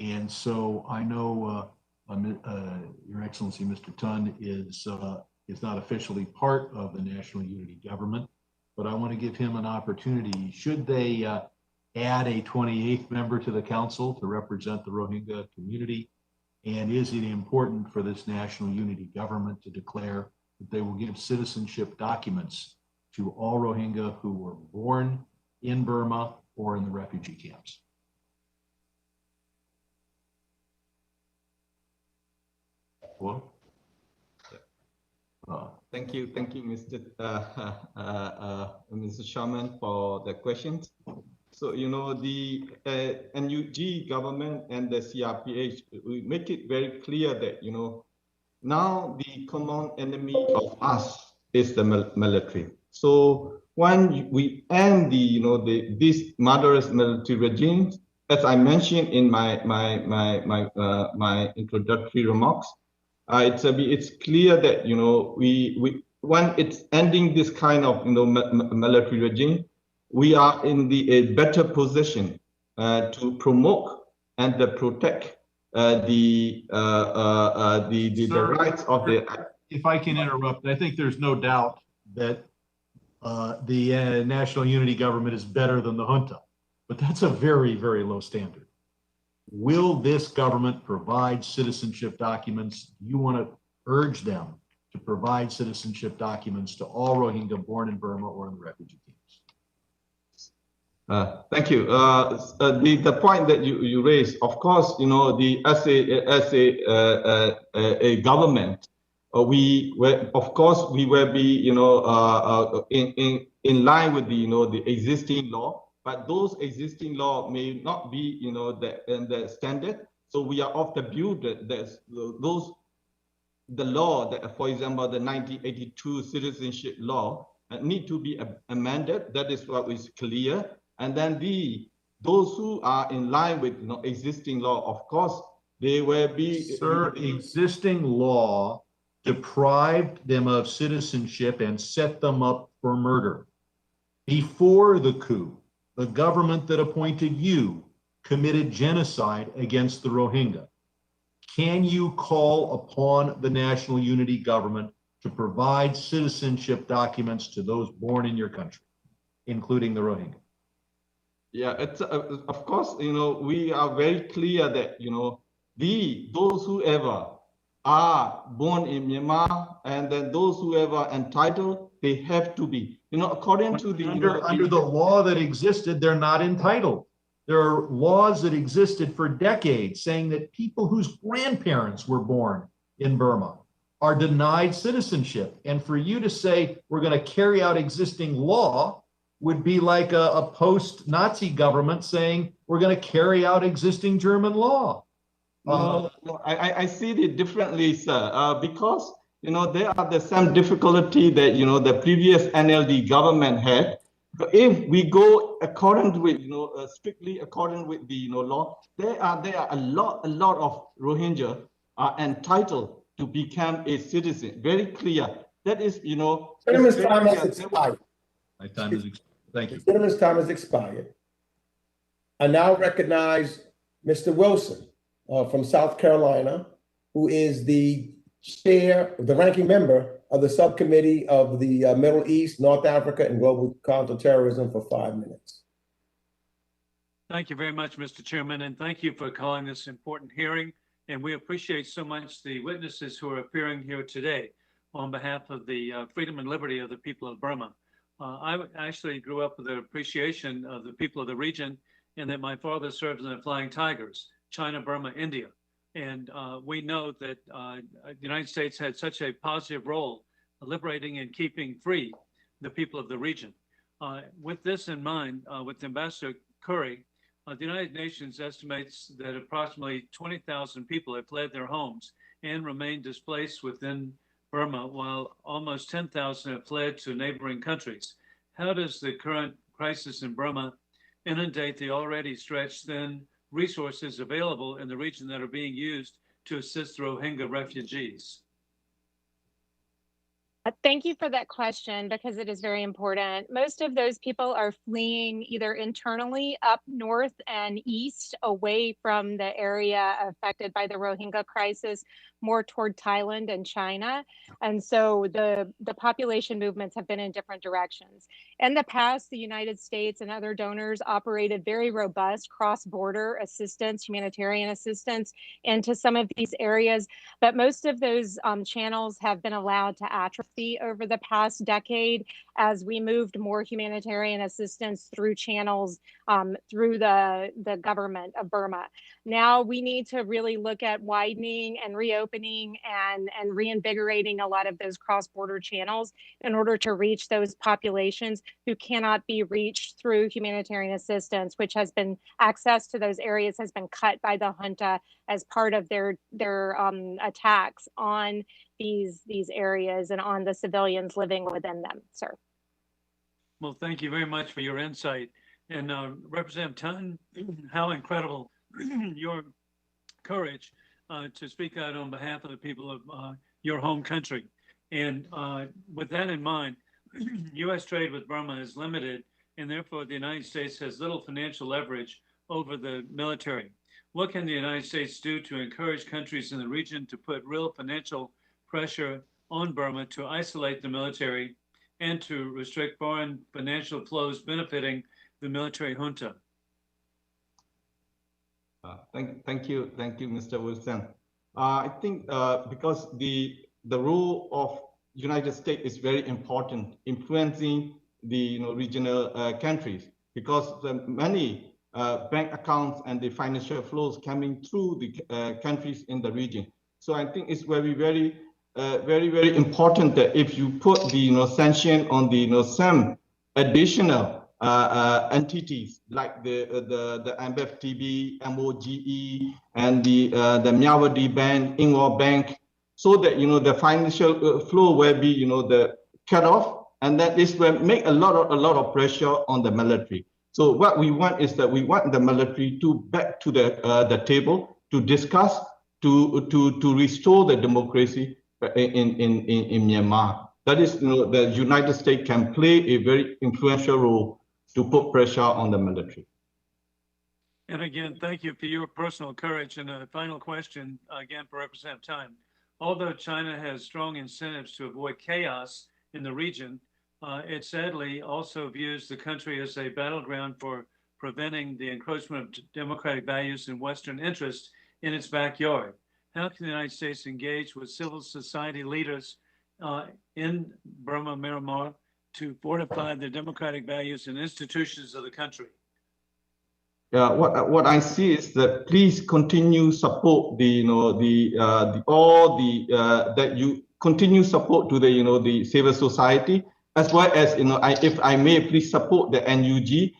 And so I know Your Excellency, Mr. Tun is not officially part of the national unity government, but I want to give him an opportunity. Should they add a 28th member to the council to represent the Rohingya community? And is it important for this national unity government to declare that they will give citizenship documents to all Rohingya who were born in Burma or in the refugee camps? Well, Thank you, Mr. Chairman, for the questions. So, the NUG government and the CRPH, we make it very clear that, now the common enemy of us is the military. So when we end this murderous military regime, as I mentioned in my introductory remarks, it's clear that when it's ending this kind of military regime, we are in a better position to promote and protect the rights of the. If I can interrupt, I think there's no doubt that the national unity government is better than the junta, but that's a very, very low standard. Will this government provide citizenship documents? Do you want to urge them to provide citizenship documents to all Rohingya born in Burma or in the refugee camps? Thank you. The point that you raised, of course, as a government, we will be in line with the existing law. But those existing law may not be, the standard. So we are of the view that the law that, for example, the 1982 citizenship law need to be amended. That is what is clear. And then those who are in line with existing law, of course, they will be. Sir, existing law deprived them of citizenship and set them up for murder. Before the coup, the government that appointed you committed genocide against the Rohingya. Can you call upon the national unity government to provide citizenship documents to those born in your country, including the Rohingya? Yeah, it's of course, we are very clear that, those who ever are born in Myanmar, and then those who ever entitled, they have to be, according to the under the law that existed, they're not entitled. There are laws that existed for decades saying that people whose grandparents were born in Burma are denied citizenship. And for you to say we're going to carry out existing law would be like a post-Nazi government saying we're going to carry out existing German law. No, I see it differently, sir, because there are some difficulty that the previous NLD government had. But if we go according with strictly according with the law, there are a lot of Rohingya are entitled to become a citizen. Very clear. That is Chairman's time has expired. My time is expired. Thank The you. gentleman's time has expired. I now recognize Mr. Wilson from South Carolina, who is the chair, the ranking member of the subcommittee of the Middle East, North Africa, and Global Counterterrorism for 5 minutes. Thank you very much, Mr. Chairman, and thank you for calling this important hearing. And we appreciate so much the witnesses who are appearing here today on behalf of the freedom and liberty of the people of Burma. I actually grew up with an appreciation of the people of the region, and that my father served in the Flying Tigers, China, Burma, India. And we know that the United States had such a positive role liberating and keeping free the people of the region. With this in mind, with Ambassador Currie, the United Nations estimates that approximately 20,000 people have fled their homes and remain displaced within Burma, while almost 10,000 have fled to neighboring countries. How does the current crisis in Burma inundate the already stretched thin resources available in the region that are being used to assist the Rohingya refugees? Thank you for that question, because it is very important. Most of those people are fleeing either internally up north and east away from the area affected by the Rohingya crisis, more toward Thailand and China. And so the population movements have been in different directions. In the past, the United States and other donors operated very robust cross-border assistance, humanitarian assistance into some of these areas, but most of those channels have been allowed to atrophy over the past decade as we moved more humanitarian assistance through channels through the government of Burma. Now we need to really look at widening and reopening and reinvigorating a lot of those cross-border channels in order to reach those populations who cannot be reached through humanitarian assistance, which has been, access to those areas has been cut by the junta as part of their attacks on these areas and on the civilians living within them, sir. Well, thank you very much for your insight. And Representative Tun, how incredible your courage to speak out on behalf of the people of your home country. And with that in mind, U.S. trade with Burma is limited, and therefore the United States has little financial leverage over the military. What can the United States do to encourage countries in the region to put real financial pressure on Burma to isolate the military and to restrict foreign financial flows benefiting the military junta? Thank you, Mr. Wilson. I think because the role of United States is very important, influencing the regional countries, because the many bank accounts and the financial flows coming through the countries in the region. So I think it's very important that if you put the sanction on the some additional entities like the MFTB, MOGE, and the Myanmar Bank, Ingwa Bank, so that the financial flow will be the cut off, and that this will make a lot of pressure on the military. So what we want is that we want the military to back to the table to discuss to restore the democracy in Myanmar. That is, the United States can play a very influential role to put pressure on the military. And again, thank you for your personal courage. And a final question, again, for Representative Tun. Although China has strong incentives to avoid chaos in the region, it sadly also views the country as a battleground for preventing the encroachment of democratic values and Western interests in its backyard. How can the United States engage with civil society leaders in Burma, Myanmar, to fortify the democratic values and institutions of the country? Yeah, what I see is that please continue support that you continue support to the civil society, as well as if I may please support the NUG,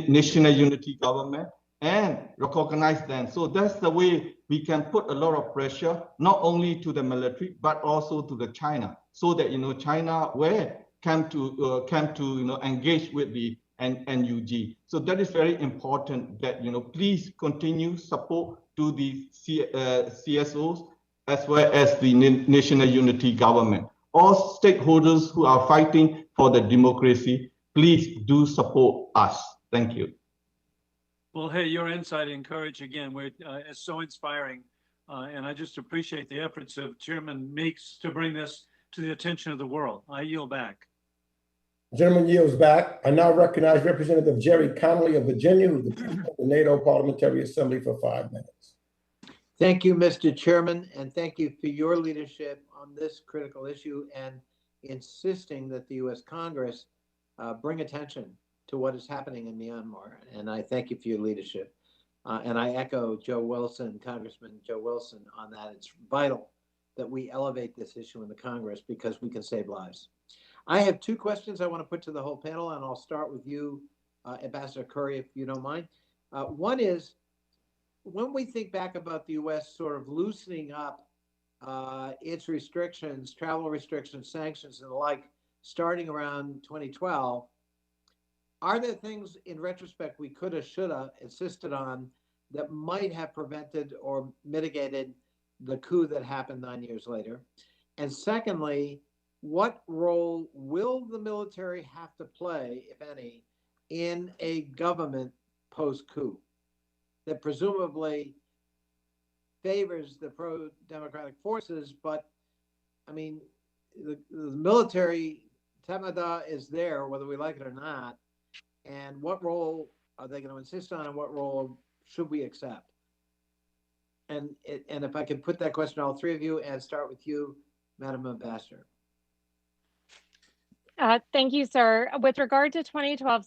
National Unity Government, and recognize them. So that's the way we can put a lot of pressure not only to the military but also to the China, so that China will come to engage with the NUG. So that is very important that please continue support to the CSOs as well as the National Unity Government. All stakeholders who are fighting for the democracy please do support us. Thank you. Well, hey, your insight and courage again, is so inspiring. And I just appreciate the efforts of Chairman Meeks to bring this to the attention of the world. I yield back. Gentleman yields back. I now recognize Representative Jerry Connolly of Virginia, who's the President of the NATO Parliamentary Assembly, for 5 minutes. Thank you, Mr. Chairman, and thank you for your leadership on this critical issue and insisting that the U.S. Congress bring attention to what is happening in Myanmar. And I thank you for your leadership. And I echo Congressman Joe Wilson on that. It's vital that we elevate this issue in the Congress because we can save lives. I have 2 questions I want to put to the whole panel, and I'll start with you, Ambassador Currie, if you don't mind. One is, when we think back about the U.S. sort of loosening up its restrictions, travel restrictions, sanctions, and the like, starting around 2012, are there things in retrospect we coulda, shoulda insisted on that might have prevented or mitigated the coup that happened 9 years later? And secondly, what role will the military have to play, if any, in a government post-coup that presumably favors the pro-democratic forces? But I mean, the military, Tamada, is there whether we like it or not. And what role are they going to insist on, and what role should we accept? And if I could put that question to all 3 of you, and start with you, Madam Ambassador. Thank you, sir. With regard to 2012,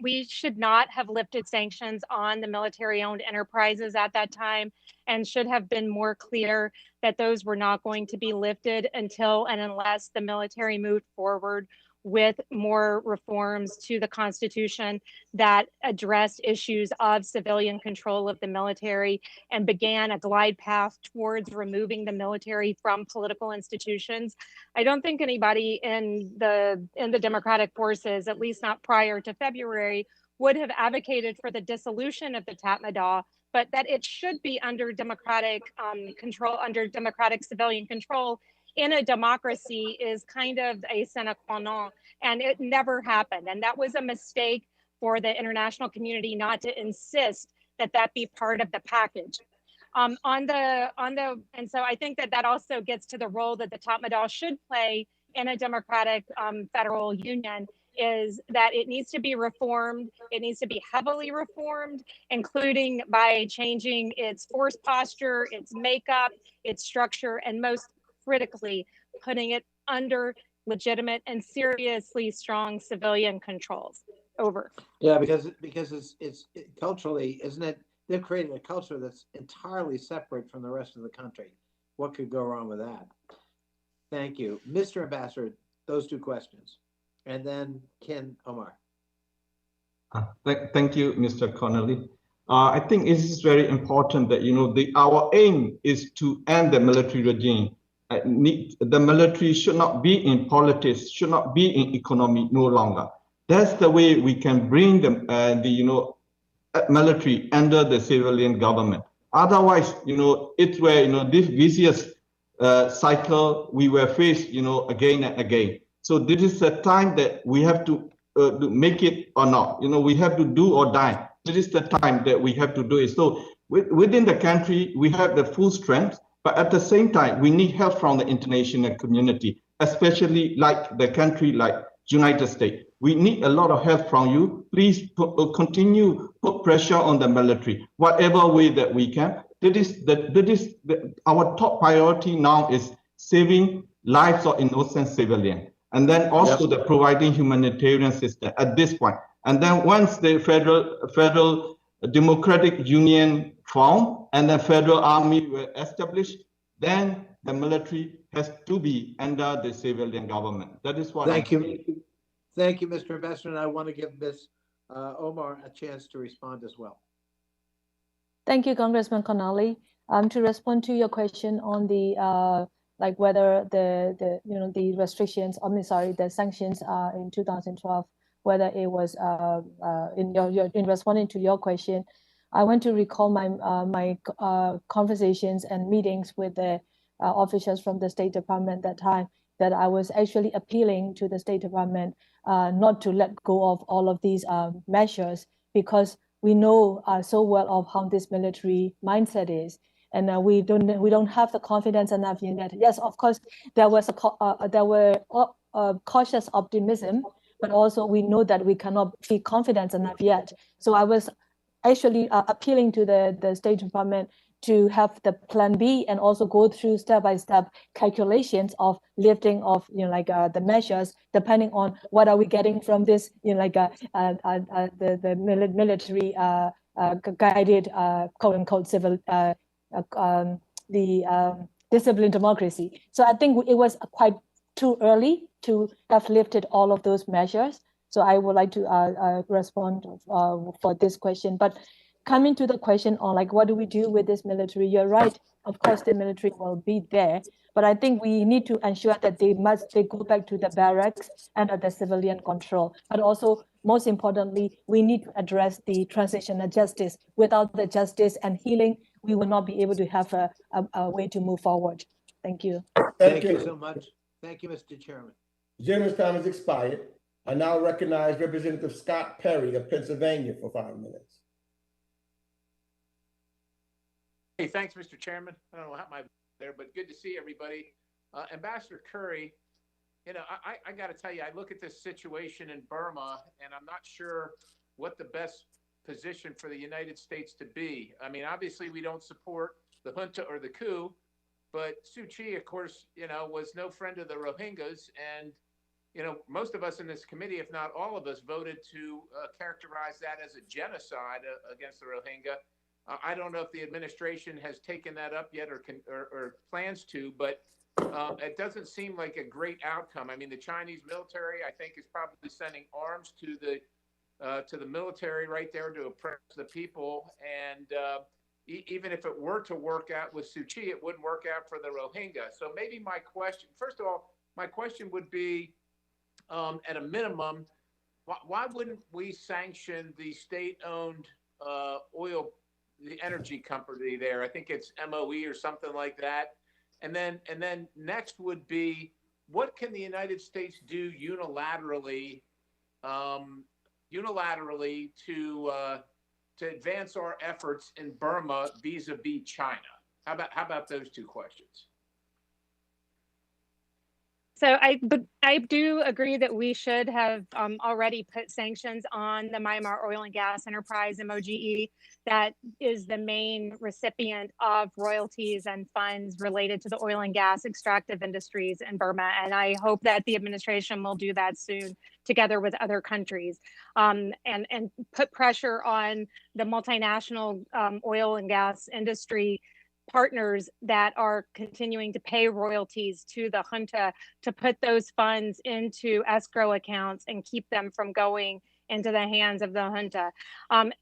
we should not have lifted sanctions on the military-owned enterprises at that time, and should have been more clear that those were not going to be lifted until and unless the military moved forward with more reforms to the Constitution that addressed issues of civilian control of the military and began a glide path towards removing the military from political institutions. I don't think anybody in the democratic forces, at least not prior to February, would have advocated for the dissolution of the Tatmadaw, but that it should be under democratic control, under democratic civilian control in a democracy is kind of a sine qua non, and it never happened. And that was a mistake for the international community not to insist that that be part of the package. And so I think that also gets to the role that the Tatmadaw should play in a democratic federal union, is that it needs to be reformed. It needs to be heavily reformed, including by changing its force posture, its makeup, its structure, and most critically, putting it under legitimate and seriously strong civilian controls. Over. Yeah, because it's culturally, isn't it? They've created a culture that's entirely separate from the rest of the country. What could go wrong with that? Thank you. Mr. Ambassador, those 2 questions. And then Khin Ohmar. Thank you, Mr. Connolly. I think it is very important that, our aim is to end the military regime. The military should not be in politics, should not be in economy no longer. That's the way we can bring the military under the civilian government. Otherwise, it's where, this vicious cycle we were faced, again and again. So this is the time that we have to make it or not. We have to do or die. This is the time that we have to do it. So within the country, we have the full strength. But at the same time, we need help from the international community, especially like the country like United States. We need a lot of help from you. Please continue put pressure on the military, whatever way that we can. Our top priority now is saving lives of innocent civilians, and then also the providing humanitarian system at this point. And then once the federal democratic union formed and the federal army were established, then the military has to be under the civilian government. That is what Thank you. Thank you, Mr. Ambassador. And I want to give Ms. Ohmar a chance to respond as well. Thank you, Congressman Connolly. To respond to your question on the whether the restrictions, the sanctions in 2012, whether it was in responding to your question, I want to recall my conversations and meetings with the officials from the State Department at that time, that I was actually appealing to the State Department not to let go of all of these measures, because we know so well of how this military mindset is. And we don't have the confidence enough in that. Yes, of course, there were cautious optimism, but also we know that we cannot be confident enough yet. So I was actually appealing to the State Department to have the plan B and also go through step-by-step calculations of lifting of the measures depending on what are we getting from this the military guided quote unquote civil disciplined democracy. So I think it was quite too early to have lifted all of those measures. So I would like to respond for this question. But coming to the question on what do we do with this military, you're right. Of course, the military will be there, but I think we need to ensure that they go back to the barracks and the civilian control. But also, most importantly, we need to address the transitional justice. Without the justice and healing, we will not be able to have a way to move forward. Thank you. Thank you so much. Thank you, Mr. Chairman. Gentleman's time has expired. I now recognize Representative Scott Perry of Pennsylvania for 5 minutes. Hey, thanks, Mr. Chairman. I don't know how my there, but good to see everybody. Ambassador Currie, I got to tell you, I look at this situation in Burma, and I'm not sure what the best position for the United States to be. I mean, obviously, we don't support the junta or the coup, but Suu Kyi, of course, was no friend of the Rohingyas, and most of us in this committee, if not all of us, voted to characterize that as a genocide against the Rohingya. I don't know if the administration has taken that up yet or plans to, but it doesn't seem like a great outcome. I mean, the Chinese military, I think, is probably sending arms to the military right there to oppress the people. And even if it were to work out with Suu Kyi, it wouldn't work out for the Rohingya. So maybe my question, first of all, my question would be, at a minimum, why wouldn't we sanction the state-owned the energy company there? I think it's MOE or something like that. And then next would be, what can the United States do unilaterally to advance our efforts in Burma vis-a-vis China? How about those two questions? So I do agree that we should have already put sanctions on the Myanmar Oil and Gas Enterprise, MOGE, that is the main recipient of royalties and funds related to the oil and gas extractive industries in Burma. And I hope that the administration will do that soon, together with other countries, and put pressure on the multinational oil and gas industry partners that are continuing to pay royalties to the junta to put those funds into escrow accounts and keep them from going into the hands of the junta.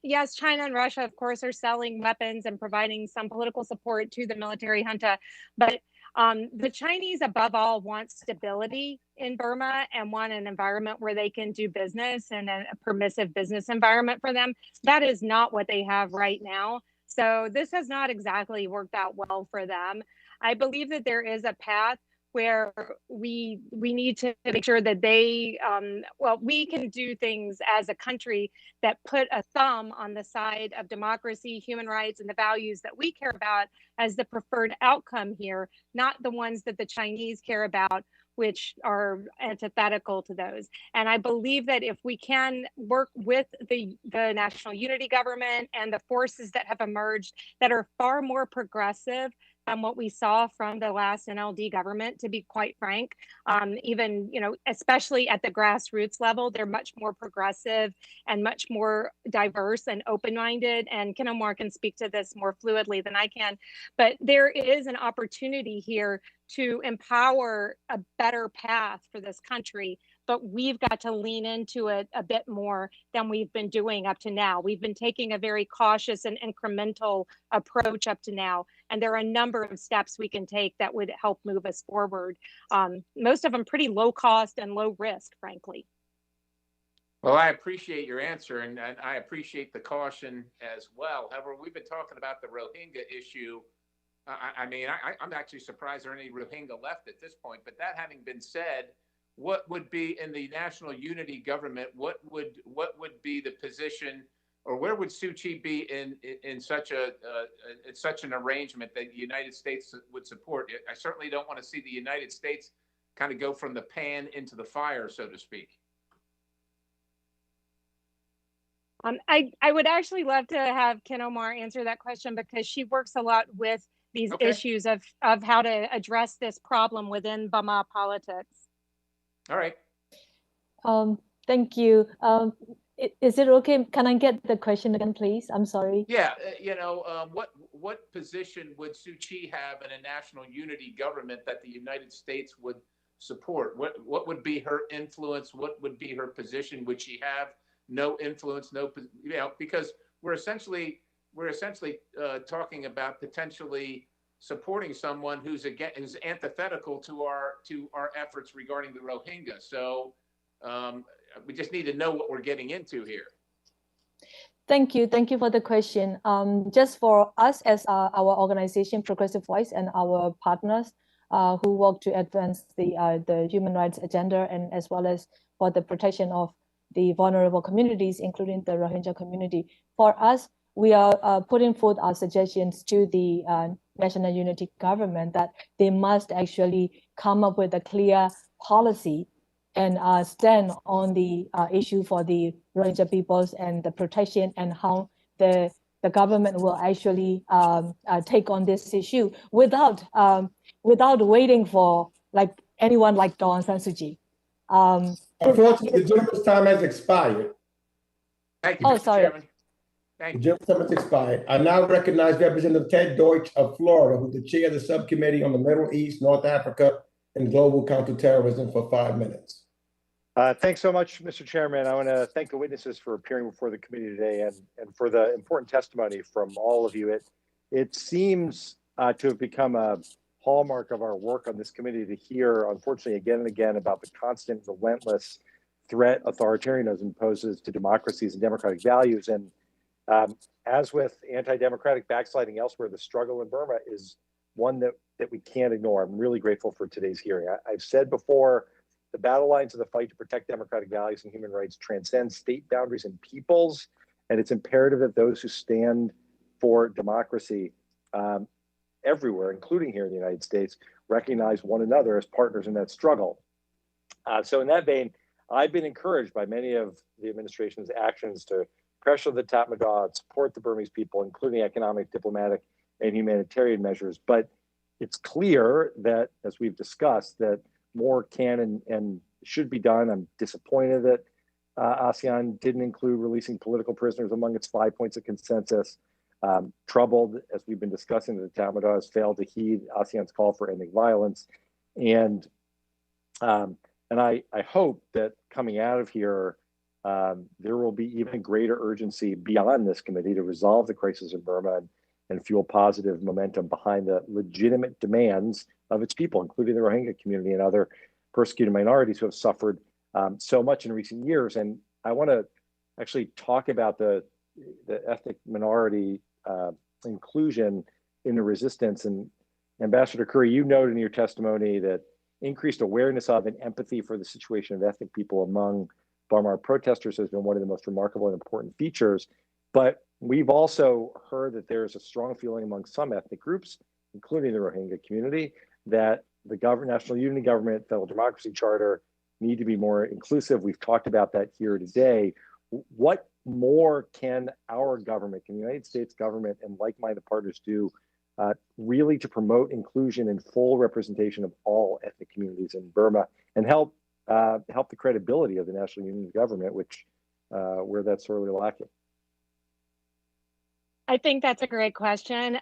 Yes, China and Russia, of course, are selling weapons and providing some political support to the military junta, but the Chinese, above all, want stability in Burma and want an environment where they can do business and a permissive business environment for them. That is not what they have right now. So this has not exactly worked out well for them. I believe that there is a path where we need to make sure that they, we can do things as a country that put a thumb on the side of democracy, human rights, and the values that we care about as the preferred outcome here, not the ones that the Chinese care about, which are antithetical to those. And I believe that if we can work with the national unity government and the forces that have emerged that are far more progressive than what we saw from the last NLD government, to be quite frank, even, especially at the grassroots level, they're much more progressive and much more diverse and open-minded. And Khin Ohmar can speak to this more fluidly than I can, but there is an opportunity here to empower a better path for this country, but we've got to lean into it a bit more than we've been doing up to now. We've been taking a very cautious and incremental approach up to now, and there are a number of steps we can take that would help move us forward. Most of them pretty low cost and low risk, frankly. Well, I appreciate your answer, and I appreciate the caution as well. However, we've been talking about the Rohingya issue. I'm actually surprised there are any Rohingya left at this point. But that having been said, what would be in the national unity government? What would be the position, or where would Suu Kyi be in such an arrangement that the United States would support? I certainly don't want to see the United States kind of go from the pan into the fire, so to speak. I would actually love to have Khin Ohmar answer that question, because she works a lot with these issues of how to address this problem within Burma politics. All right. Thank you. Is it okay? Can I get the question again, please? I'm sorry. Yeah, what position would Suu Kyi have in a national unity government that the United States would support? What would be her influence? What would be her position? Would she have no influence? Because we're essentially talking about potentially supporting someone who's antithetical to our efforts regarding the Rohingya. So we just need to know what we're getting into here. Thank you for the question. Just for us as our organization, Progressive Voice, and our partners who work to advance the human rights agenda, and as well as for the protection of the vulnerable communities, including the Rohingya community. For us, we are putting forth our suggestions to the National Unity Government that they must actually come up with a clear policy and stand on the issue for the Rohingya peoples and the protection, and how the government will actually take on this issue without waiting for anyone like Daw Aung San Suu Kyi. Unfortunately, the gentleman's time has expired. Thank you, Mr. Chairman. Thank you. The gentleman's time has expired. I now recognize Representative Ted Deutsch of Florida, who's the chair of the subcommittee on the Middle East, North Africa, and Global Counterterrorism, for 5 minutes. Thanks so much, Mr. Chairman. I want to thank the witnesses for appearing before the committee today, and for the important testimony from all of you. It seems to have become a hallmark of our work on this committee to hear, unfortunately, again and again, about the constant, relentless threat authoritarianism poses to democracies and democratic values. And as with anti-democratic backsliding elsewhere, the struggle in Burma is one that we can't ignore. I'm really grateful for today's hearing. I've said before, the battle lines of the fight to protect democratic values and human rights transcend state boundaries and peoples, and it's imperative that those who stand for democracy everywhere, including here in the United States, recognize one another as partners in that struggle. So in that vein, I've been encouraged by many of the administration's actions to pressure the Tatmadaw, support the Burmese people, including economic, diplomatic, and humanitarian measures. But it's clear that, as we've discussed, that more can and should be done. I'm disappointed that ASEAN didn't include releasing political prisoners among its 5 points of consensus. Troubled, as we've been discussing, that the Tatmadaw has failed to heed ASEAN's call for ending violence. And I hope that coming out of here, there will be even greater urgency beyond this committee to resolve the crisis in Burma and fuel positive momentum behind the legitimate demands of its people, including the Rohingya community and other persecuted minorities who have suffered so much in recent years. And I want to actually talk about the ethnic minority inclusion in the resistance. And Ambassador Currie, you noted in your testimony that increased awareness of and empathy for the situation of ethnic people among Burma protesters has been one of the most remarkable and important features. But we've also heard that there's a strong feeling among some ethnic groups, including the Rohingya community, that the National Unity Government, Federal Democracy Charter need to be more inclusive. We've talked about that here today. What more can our government, can the United States government and like-minded partners do really to promote inclusion and full representation of all ethnic communities in Burma, and help the credibility of the National Unity Government, which where that's sorely lacking? I think that's a great question.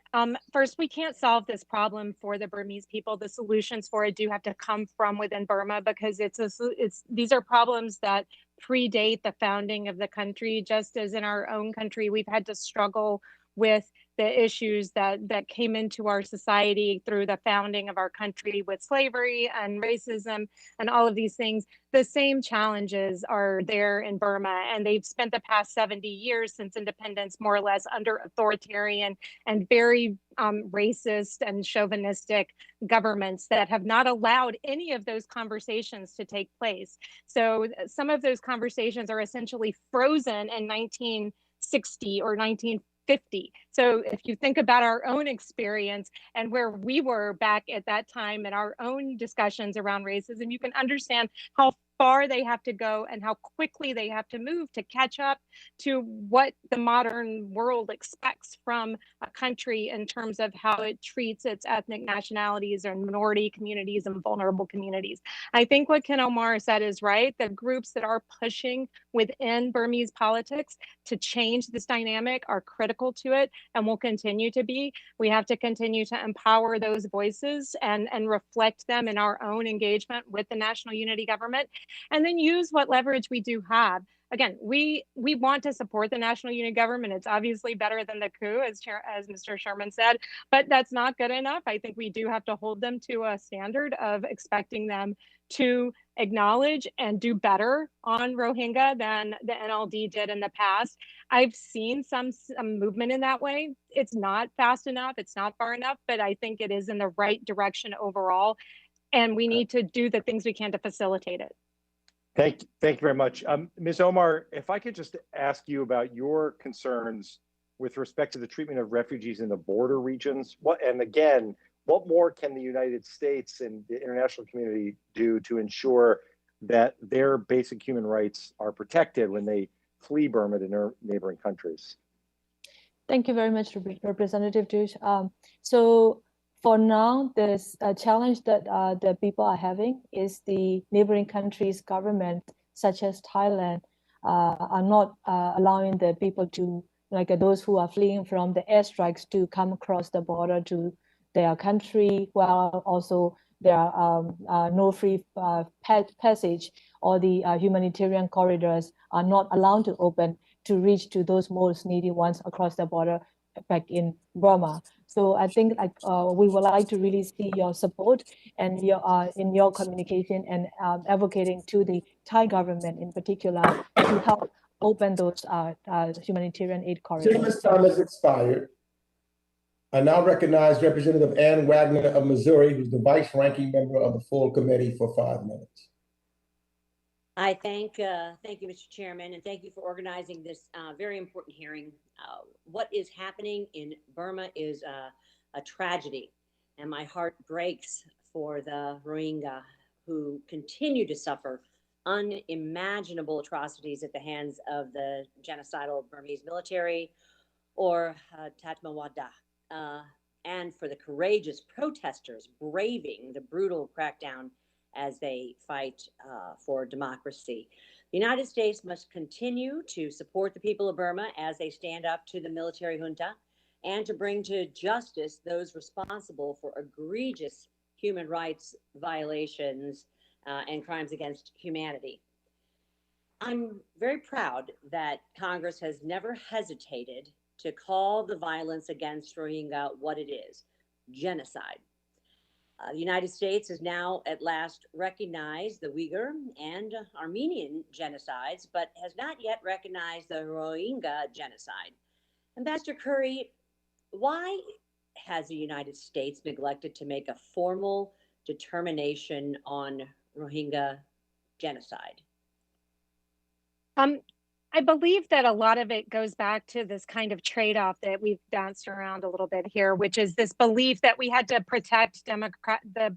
First, we can't solve this problem for the Burmese people. The solutions for it do have to come from within Burma, because these are problems that predate the founding of the country. Just as in our own country, we've had to struggle with the issues that came into our society through the founding of our country with slavery and racism and all of these things, the same challenges are there in Burma. And they've spent the past 70 years since independence more or less under authoritarian and very racist and chauvinistic governments that have not allowed any of those conversations to take place. So some of those conversations are essentially frozen in 1960 or 1950. So if you think about our own experience and where we were back at that time in our own discussions around racism, you can understand how far they have to go and how quickly they have to move to catch up to what the modern world expects from a country in terms of how it treats its ethnic nationalities and minority communities and vulnerable communities. I think what Khin Ohmar said is right. The groups that are pushing within Burmese politics to change this dynamic are critical to it and will continue to be. We have to continue to empower those voices and reflect them in our own engagement with the national unity government, and then use what leverage we do have. Again, we want to support the national unity government. It's obviously better than the coup, as Mr. Sherman said, but that's not good enough. I think we do have to hold them to a standard of expecting them to acknowledge and do better on Rohingya than the NLD did in the past. I've seen some movement in that way. It's not fast enough, it's not far enough, but I think it is in the right direction overall. And we need to do the things we can to facilitate it. Thank you very much. Ms. Ohmar, if I could just ask you about your concerns with respect to the treatment of refugees in the border regions. What more can the United States and the international community do to ensure that their basic human rights are protected when they flee Burma to neighboring countries? Thank you very much, Representative Duch. So for now, there's a challenge that the people are having is the neighboring countries' government, such as Thailand, are not allowing the people to, like those who are fleeing from the airstrikes, to come across the border to their country, while also there are no free passage, or the humanitarian corridors are not allowed to open to reach to those most needy ones across the border back in Burma. So I think we would like to really see your support and in your communication and advocating to the Thai government in particular to help open those humanitarian aid corridors. Gentleman's time has expired. I now recognize Representative Ann Wagner of Missouri, who's the vice ranking member of the full committee, for 5 minutes. I thank you, Mr. Chairman, and thank you for organizing this very important hearing. What is happening in Burma is a tragedy, and my heart breaks for the Rohingya who continue to suffer unimaginable atrocities at the hands of the genocidal Burmese military or Tatmadaw, and for the courageous protesters braving the brutal crackdown as they fight for democracy. The United States must continue to support the people of Burma as they stand up to the military junta and to bring to justice those responsible for egregious human rights violations and crimes against humanity. I'm very proud that Congress has never hesitated to call the violence against Rohingya what it is: genocide. The United States has now at last recognized the Uyghur and Armenian genocides, but has not yet recognized the Rohingya genocide. Ambassador Currie, why has the United States neglected to make a formal determination on Rohingya genocide? I believe that a lot of it goes back to this kind of trade-off that we've bounced around a little bit here, which is this belief that we had to protect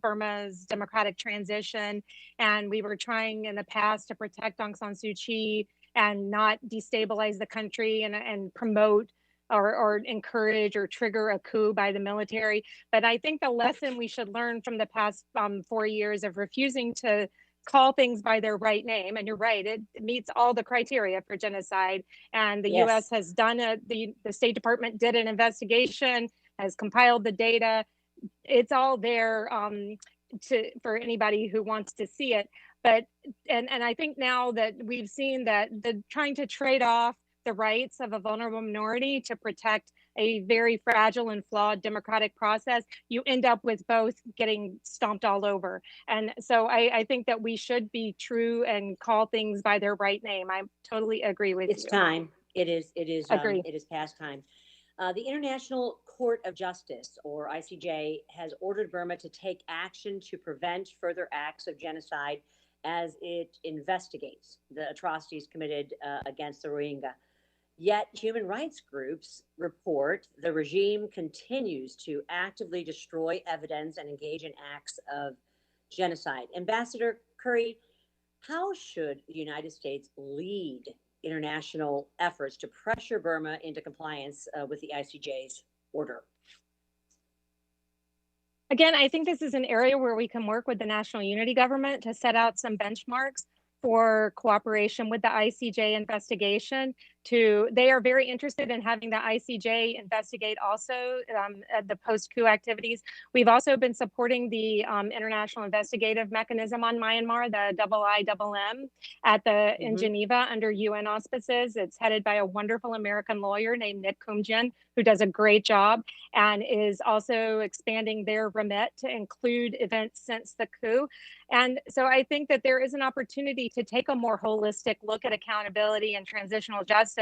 Burma's democratic transition. And we were trying in the past to protect Aung San Suu Kyi and not destabilize the country and promote or encourage or trigger a coup by the military. But I think the lesson we should learn from the past 4 years of refusing to call things by their right name, and you're right, it meets all the criteria for genocide, and the Yes. U.S. has done the State Department did an investigation, has compiled the data. It's all there for anybody who wants to see it. But and I think now that we've seen that trying to trade off the rights of a vulnerable minority to protect a very fragile and flawed democratic process, you end up with both getting stomped all over. And so I think that we should be true and call things by their right name. I totally agree with you. It's time. It is Agree. it is past time. The International Court of Justice, or ICJ, has ordered Burma to take action to prevent further acts of genocide as it investigates the atrocities committed against the Rohingya. Yet human rights groups report the regime continues to actively destroy evidence and engage in acts of genocide. Ambassador Currie, how should the United States lead international efforts to pressure Burma into compliance with the ICJ's order? Again, I think this is an area where we can work with the National Unity Government to set out some benchmarks for cooperation with the ICJ investigation. They are very interested in having the ICJ investigate also the post-coup activities. We've also been supporting the International Investigative Mechanism on Myanmar, the IIMM, in Geneva under UN auspices. It's headed by a wonderful American lawyer named Nick Kumjian, who does a great job and is also expanding their remit to include events since the coup. And so I think that there is an opportunity to take a more holistic look at accountability and transitional justice,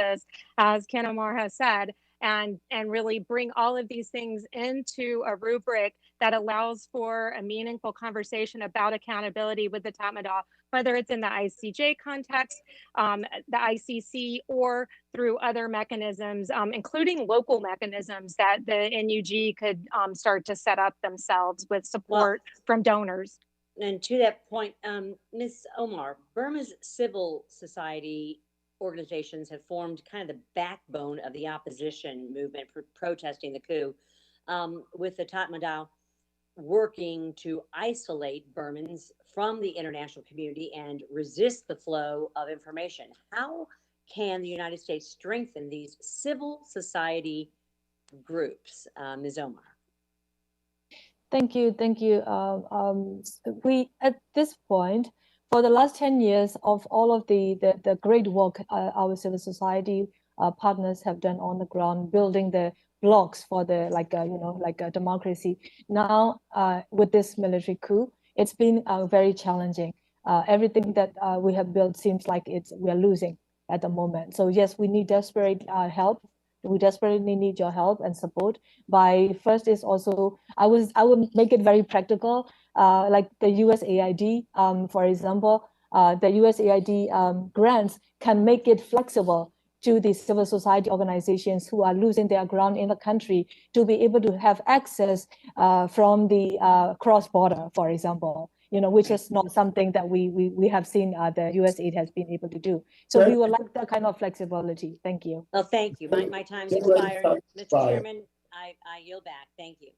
as Khin Ohmar has said, and really bring all of these things into a rubric that allows for a meaningful conversation about accountability with the Tatmadaw, whether it's in the ICJ context, the ICC, or through other mechanisms, including local mechanisms that the NUG could start to set up themselves with support from donors. And to that point, Ms. Ohmar, Burma's civil society organizations have formed kind of the backbone of the opposition movement for protesting the coup, with the Tatmadaw working to isolate Burmans from the international community and resist the flow of information. How can the United States strengthen these civil society groups, Ms. Ohmar? Thank you. We, at this point, for the last 10 years of all of the great work our civil society partners have done on the ground, building the blocks for the a democracy. Now, with this military coup, it's been very challenging. Everything that we have built seems like we're losing at the moment. So yes, we need desperate help. We desperately need your help and support. First is also, I would make it very practical, like the USAID, for example. The USAID grants can make it flexible to the civil society organizations who are losing their ground in the country to be able to have access from the cross-border, for example, which is not something that we have seen the USAID has been able to do. So we would like that kind of flexibility. Thank you. Well, thank you. My time's expired. Mr. Chairman, I yield back. Thank you.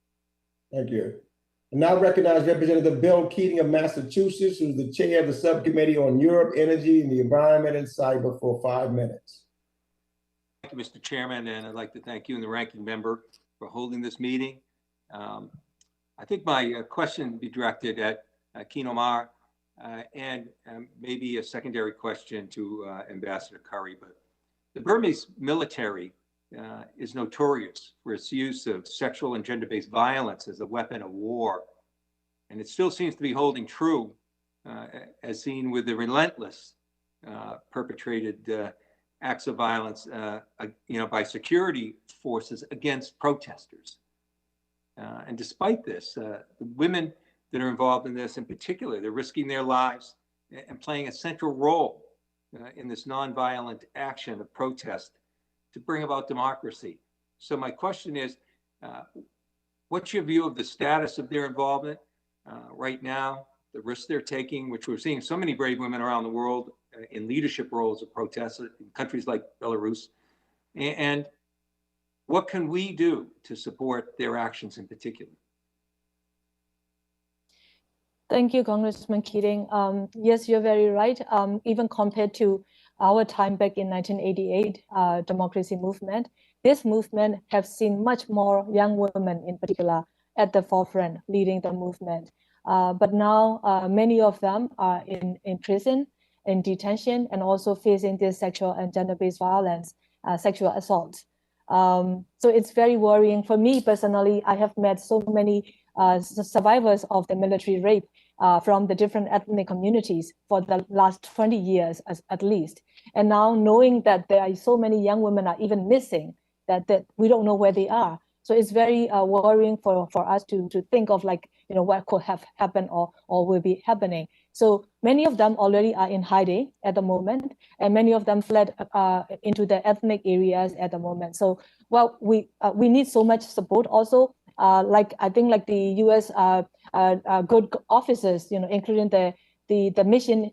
Thank you. And now recognize Representative Bill Keating of Massachusetts, who's the chair of the Subcommittee on Europe, Energy, and the Environment and Cyber, for 5 minutes. Thank you, Mr. Chairman, and I'd like to thank you and the ranking member for holding this meeting. I think my question would be directed at Khin Ohmar and maybe a secondary question to Ambassador Currie. But the Burmese military is notorious for its use of sexual and gender-based violence as a weapon of war. And it still seems to be holding true, as seen with the relentless perpetrated acts of violence, by security forces against protesters. And despite this, the women that are involved in this in particular, they're risking their lives and playing a central role in this nonviolent action of protest to bring about democracy. So my question is, what's your view of the status of their involvement right now, the risks they're taking, which we're seeing so many brave women around the world in leadership roles of protests in countries like Belarus, and what can we do to support their actions in particular? Thank you, Congressman Keating. Yes, you're very right. Even compared to our time back in 1988 democracy movement, this movement have seen much more young women in particular at the forefront leading the movement. But now many of them are in prison, in detention, and also facing this sexual and gender-based violence, sexual assault. So it's very worrying for me personally. I have met so many survivors of the military rape from the different ethnic communities for the last 20 years at least. And now knowing that there are so many young women are even missing, that we don't know where they are. So it's very worrying for us to think of, like, you know, what could have happened or will be happening. So many of them already are in hiding at the moment, and many of them fled into the ethnic areas at the moment. So, well, we need so much support also. Like I think, like the U.S. Good officers, you know, including the mission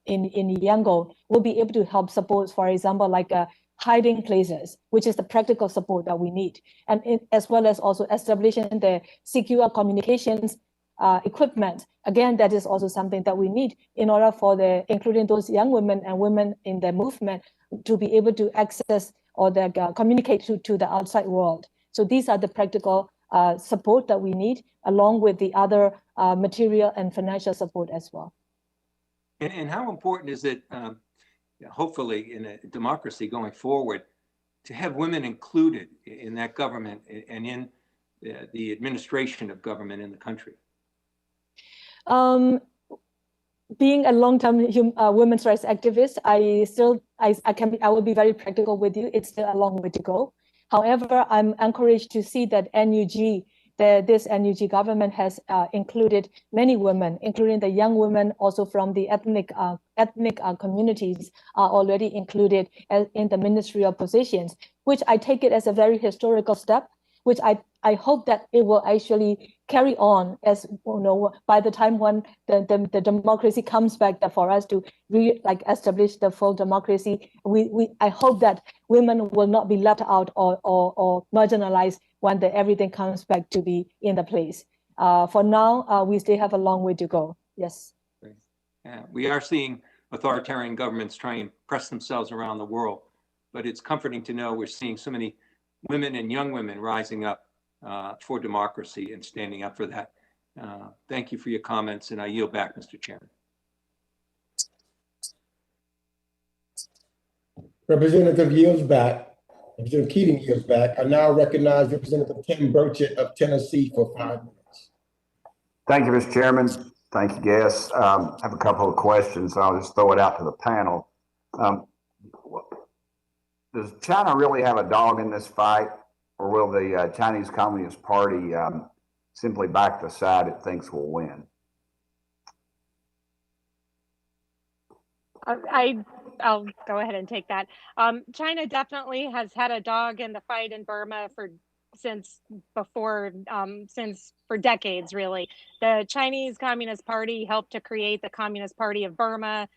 in Yangon, will be able to help support, for example, like hiding places, which is the practical support that we need, and as well as also establishing the secure communications equipment. Again, that is also something that we need in order for including those young women and women in the movement to be able to access or communicate to the outside world. So these are the practical support that we need, along with the other material and financial support as well. And how important is it, hopefully in a democracy going forward, to have women included in that government and in the administration of government in the country? Being a long-term women's rights activist, I will be very practical with you. It's still a long way to go. However, I'm encouraged to see that this NUG government has included many women, including the young women, also from the ethnic communities, are already included in the ministerial positions, which I take it as a very historical step, which I hope that it will actually carry on, as you know, by the time when the democracy comes back, that for us to really establish the full democracy, I hope that women will not be left out or marginalized when everything comes back to be in the place. For now, we still have a long way to go. Yes. We are seeing authoritarian governments try and press themselves around the world, but it's comforting to know we're seeing so many women and young women rising up for democracy and standing up for that. Thank you for your comments, and I yield back, Mr. Chairman. Representative yields back. Representative Keating yields back. I now recognize Representative Tim Burchett of Tennessee for 5 minutes. Thank you, Mr. Chairman. Thank you, guests. I have a couple of questions. I'll just throw it out to the panel. Does China really have a dog in this fight, or will the Chinese Communist Party simply back the side it thinks will win? I'll go ahead and take that. China definitely has had a dog in the fight in Burma since for decades, really. The Chinese Communist Party helped to create the Communist Party of Burma,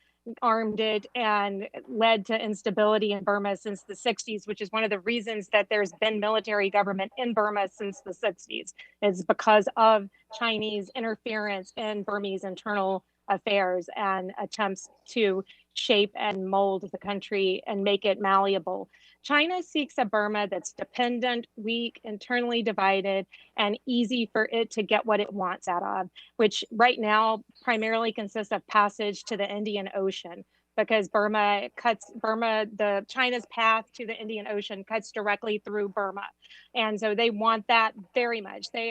armed it, and led to instability in Burma since the 60s, which is one of the reasons that there's been military government in Burma since the 60s, is because of Chinese interference in Burmese internal affairs and attempts to shape and mold the country and make it malleable. China seeks a Burma that's dependent, weak, internally divided, and easy for it to get what it wants out of, which right now primarily consists of passage to the Indian Ocean, because China's path to the Indian Ocean cuts directly through Burma. And so they want that very much. They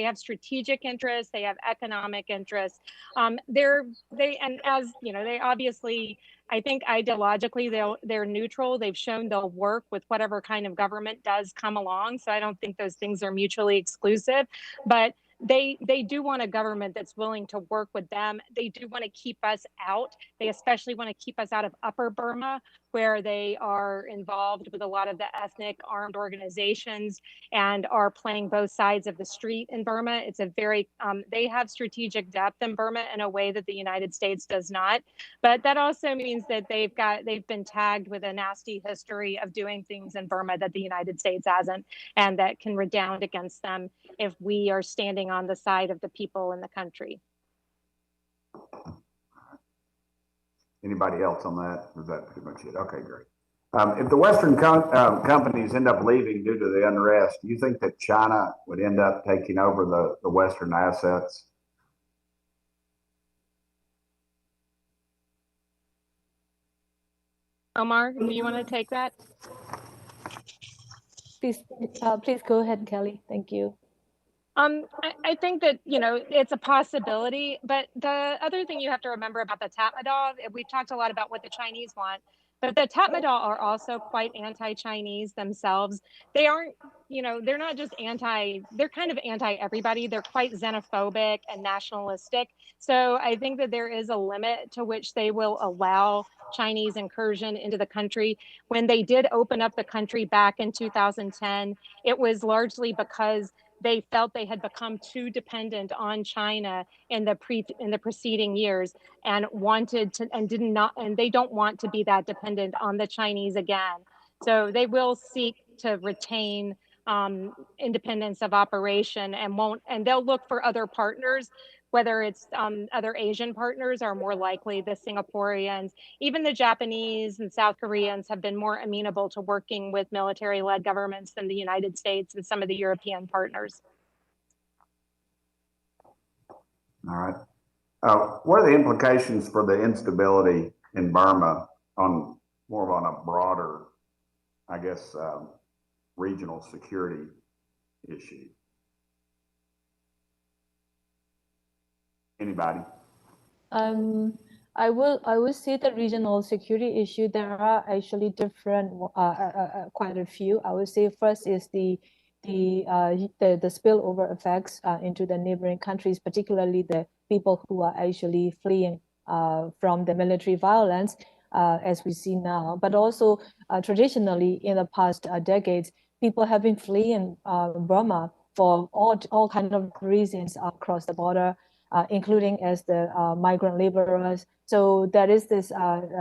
have strategic interests, they have economic interests. And as you know, they obviously, I think ideologically they're neutral. They've shown they'll work with whatever kind of government does come along. So I don't think those things are mutually exclusive, but they do want a government that's willing to work with them. They do want to keep us out. They especially want to keep us out of Upper Burma, where they are involved with a lot of the ethnic armed organizations and are playing both sides of the street in Burma. It's a very, they have strategic depth in Burma in a way that the United States does not. But that also means that they've been tagged with a nasty history of doing things in Burma that the United States hasn't, and that can redound against them if we are standing on the side of the people in the country. Anybody else on that? Or is that pretty much it? Okay, great. If the Western companies end up leaving due to the unrest, do you think that China would end up taking over the Western assets? Omar, do you want to take that? Please go ahead, Kelley. Thank you. I think that, it's a possibility, but the other thing you have to remember about the Tatmadaw, we've talked a lot about what the Chinese want, but the Tatmadaw are also quite anti-Chinese themselves. They aren't, they're not just they're kind of anti-everybody. They're quite xenophobic and nationalistic. So I think that there is a limit to which they will allow Chinese incursion into the country. When they did open up the country back in 2010, it was largely because they felt they had become too dependent on China in the preceding years and they don't want to be that dependent on the Chinese again. So they will seek to retain independence of operation and they'll look for other partners, whether it's other Asian partners are more likely the Singaporeans. Even the Japanese and South Koreans have been more amenable to working with military-led governments than the United States and some of the European partners. All right. What are the implications for the instability in Burma on a broader, I guess, regional security issue? Anybody? I will say the regional security issue. There are actually different, quite a few. I would say first is the spillover effects into the neighboring countries, particularly the people who are actually fleeing from the military violence, as we see now. But also traditionally in the past decades, people have been fleeing Burma for all kinds of reasons across the border. Including as the migrant laborers. So there is this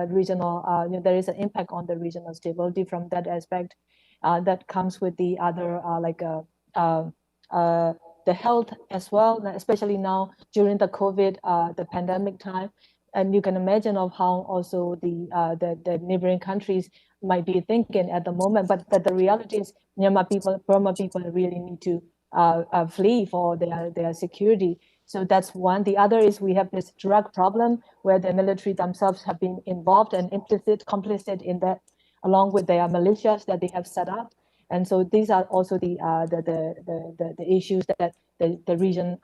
regional, there is an impact on the regional stability from that aspect that comes with the other, the health as well, especially now during the COVID, the pandemic time. And you can imagine of how also the neighboring countries might be thinking at the moment, but the reality is Myanmar people, Burma people really need to flee for their security. So that's one. The other is we have this drug problem where the military themselves have been involved and complicit in that, along with their militias that they have set up. And so these are also the issues that the region,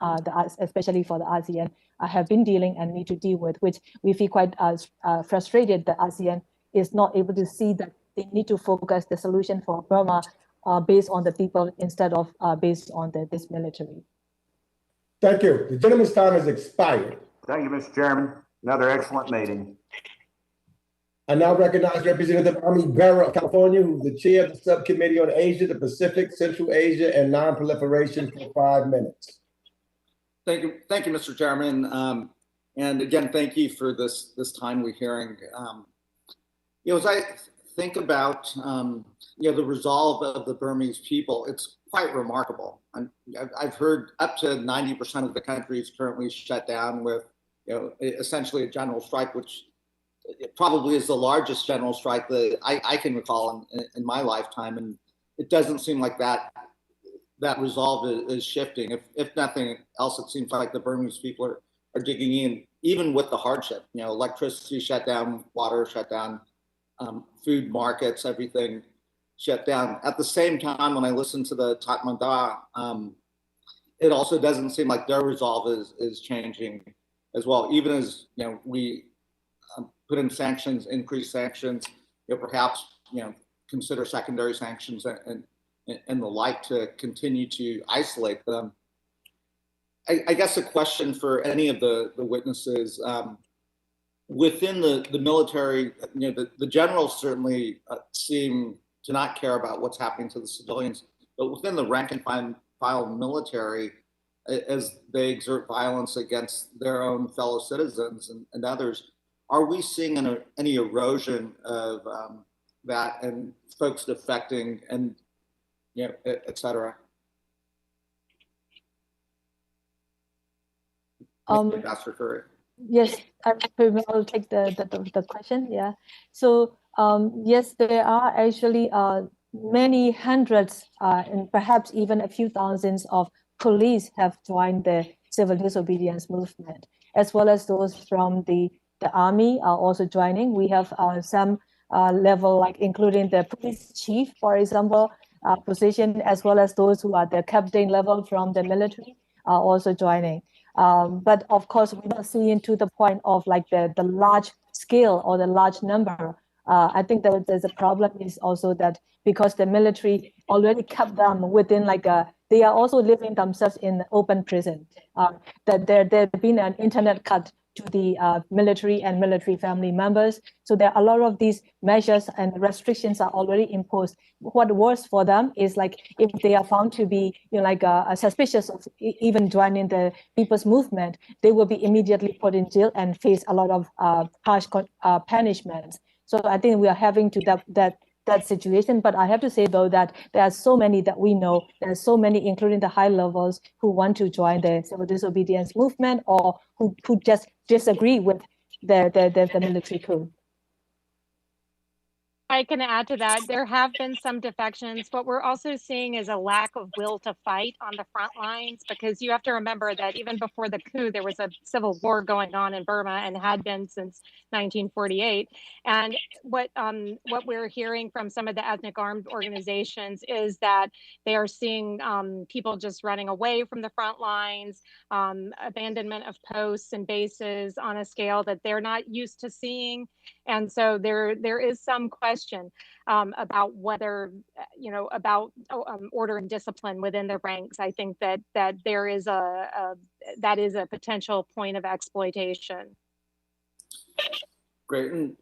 especially for the ASEAN, have been dealing and need to deal with, which we feel quite frustrated that ASEAN is not able to see that they need to focus the solution for Burma based on the people instead of based on this military. Thank you. The gentleman's time has expired. Thank you, Mr. Chairman. Another excellent meeting. I now recognize Representative Ami Bera of California, who's the chair of the Subcommittee on Asia, the Pacific, Central Asia, and Non-Proliferation for 5 minutes. Thank you, Mr. Chairman. And again, thank you for this timely hearing. As I think about the resolve of the Burmese people, it's quite remarkable. I've heard up to 90% of the country is currently shut down with, essentially a general strike, which probably is the largest general strike that I can recall in my lifetime. And it doesn't seem like that resolve is shifting. If nothing else, it seems like the Burmese people are digging in, even with the hardship. Electricity shut down, water shut down, food markets, everything shut down. At the same time, when I listen to the Tatmadaw, it also doesn't seem like their resolve is changing as well. Even as we put in sanctions, increase sanctions, perhaps consider secondary sanctions and the like to continue to isolate them. I guess a question for any of the witnesses. Within the military, the generals certainly seem to not care about what's happening to the civilians, but within the rank and file military, as they exert violence against their own fellow citizens and others, are we seeing any erosion of that and folks defecting and et cetera? Ambassador Currie. Yes, I'll take the question. Yeah. So yes, there are actually many hundreds and perhaps even a few thousands of police have joined the civil disobedience movement, as well as those from the army are also joining. We have some level, like including the police chief, for example, position, as well as those who are the captain level from the military are also joining. But of course, we're not seeing to the point of like the large scale or the large number. I think that there's a problem is also that because the military already kept them within like they are also living themselves in open prison. That there been an internet cut to the military and military family members. So there are a lot of these measures and restrictions are already imposed. What worse for them is like if they are found to be suspicious of even joining the people's movement, they will be immediately put in jail and face a lot of harsh punishments. So I think we are having to that situation. But I have to say, though, that there are so many that we know, there are so many, including the high levels, who want to join the civil disobedience movement or who just disagree with the military coup. I can add to that. There have been some defections. What we're also seeing is a lack of will to fight on the front lines, because you have to remember that even before the coup, there was a civil war going on in Burma and had been since 1948. And what we're hearing from some of the ethnic armed organizations is that they are seeing people just running away from the front lines, abandonment of posts and bases on a scale that they're not used to seeing. And so there is some question about whether, about order and discipline within the ranks. I think that there is a potential point of exploitation. Great. And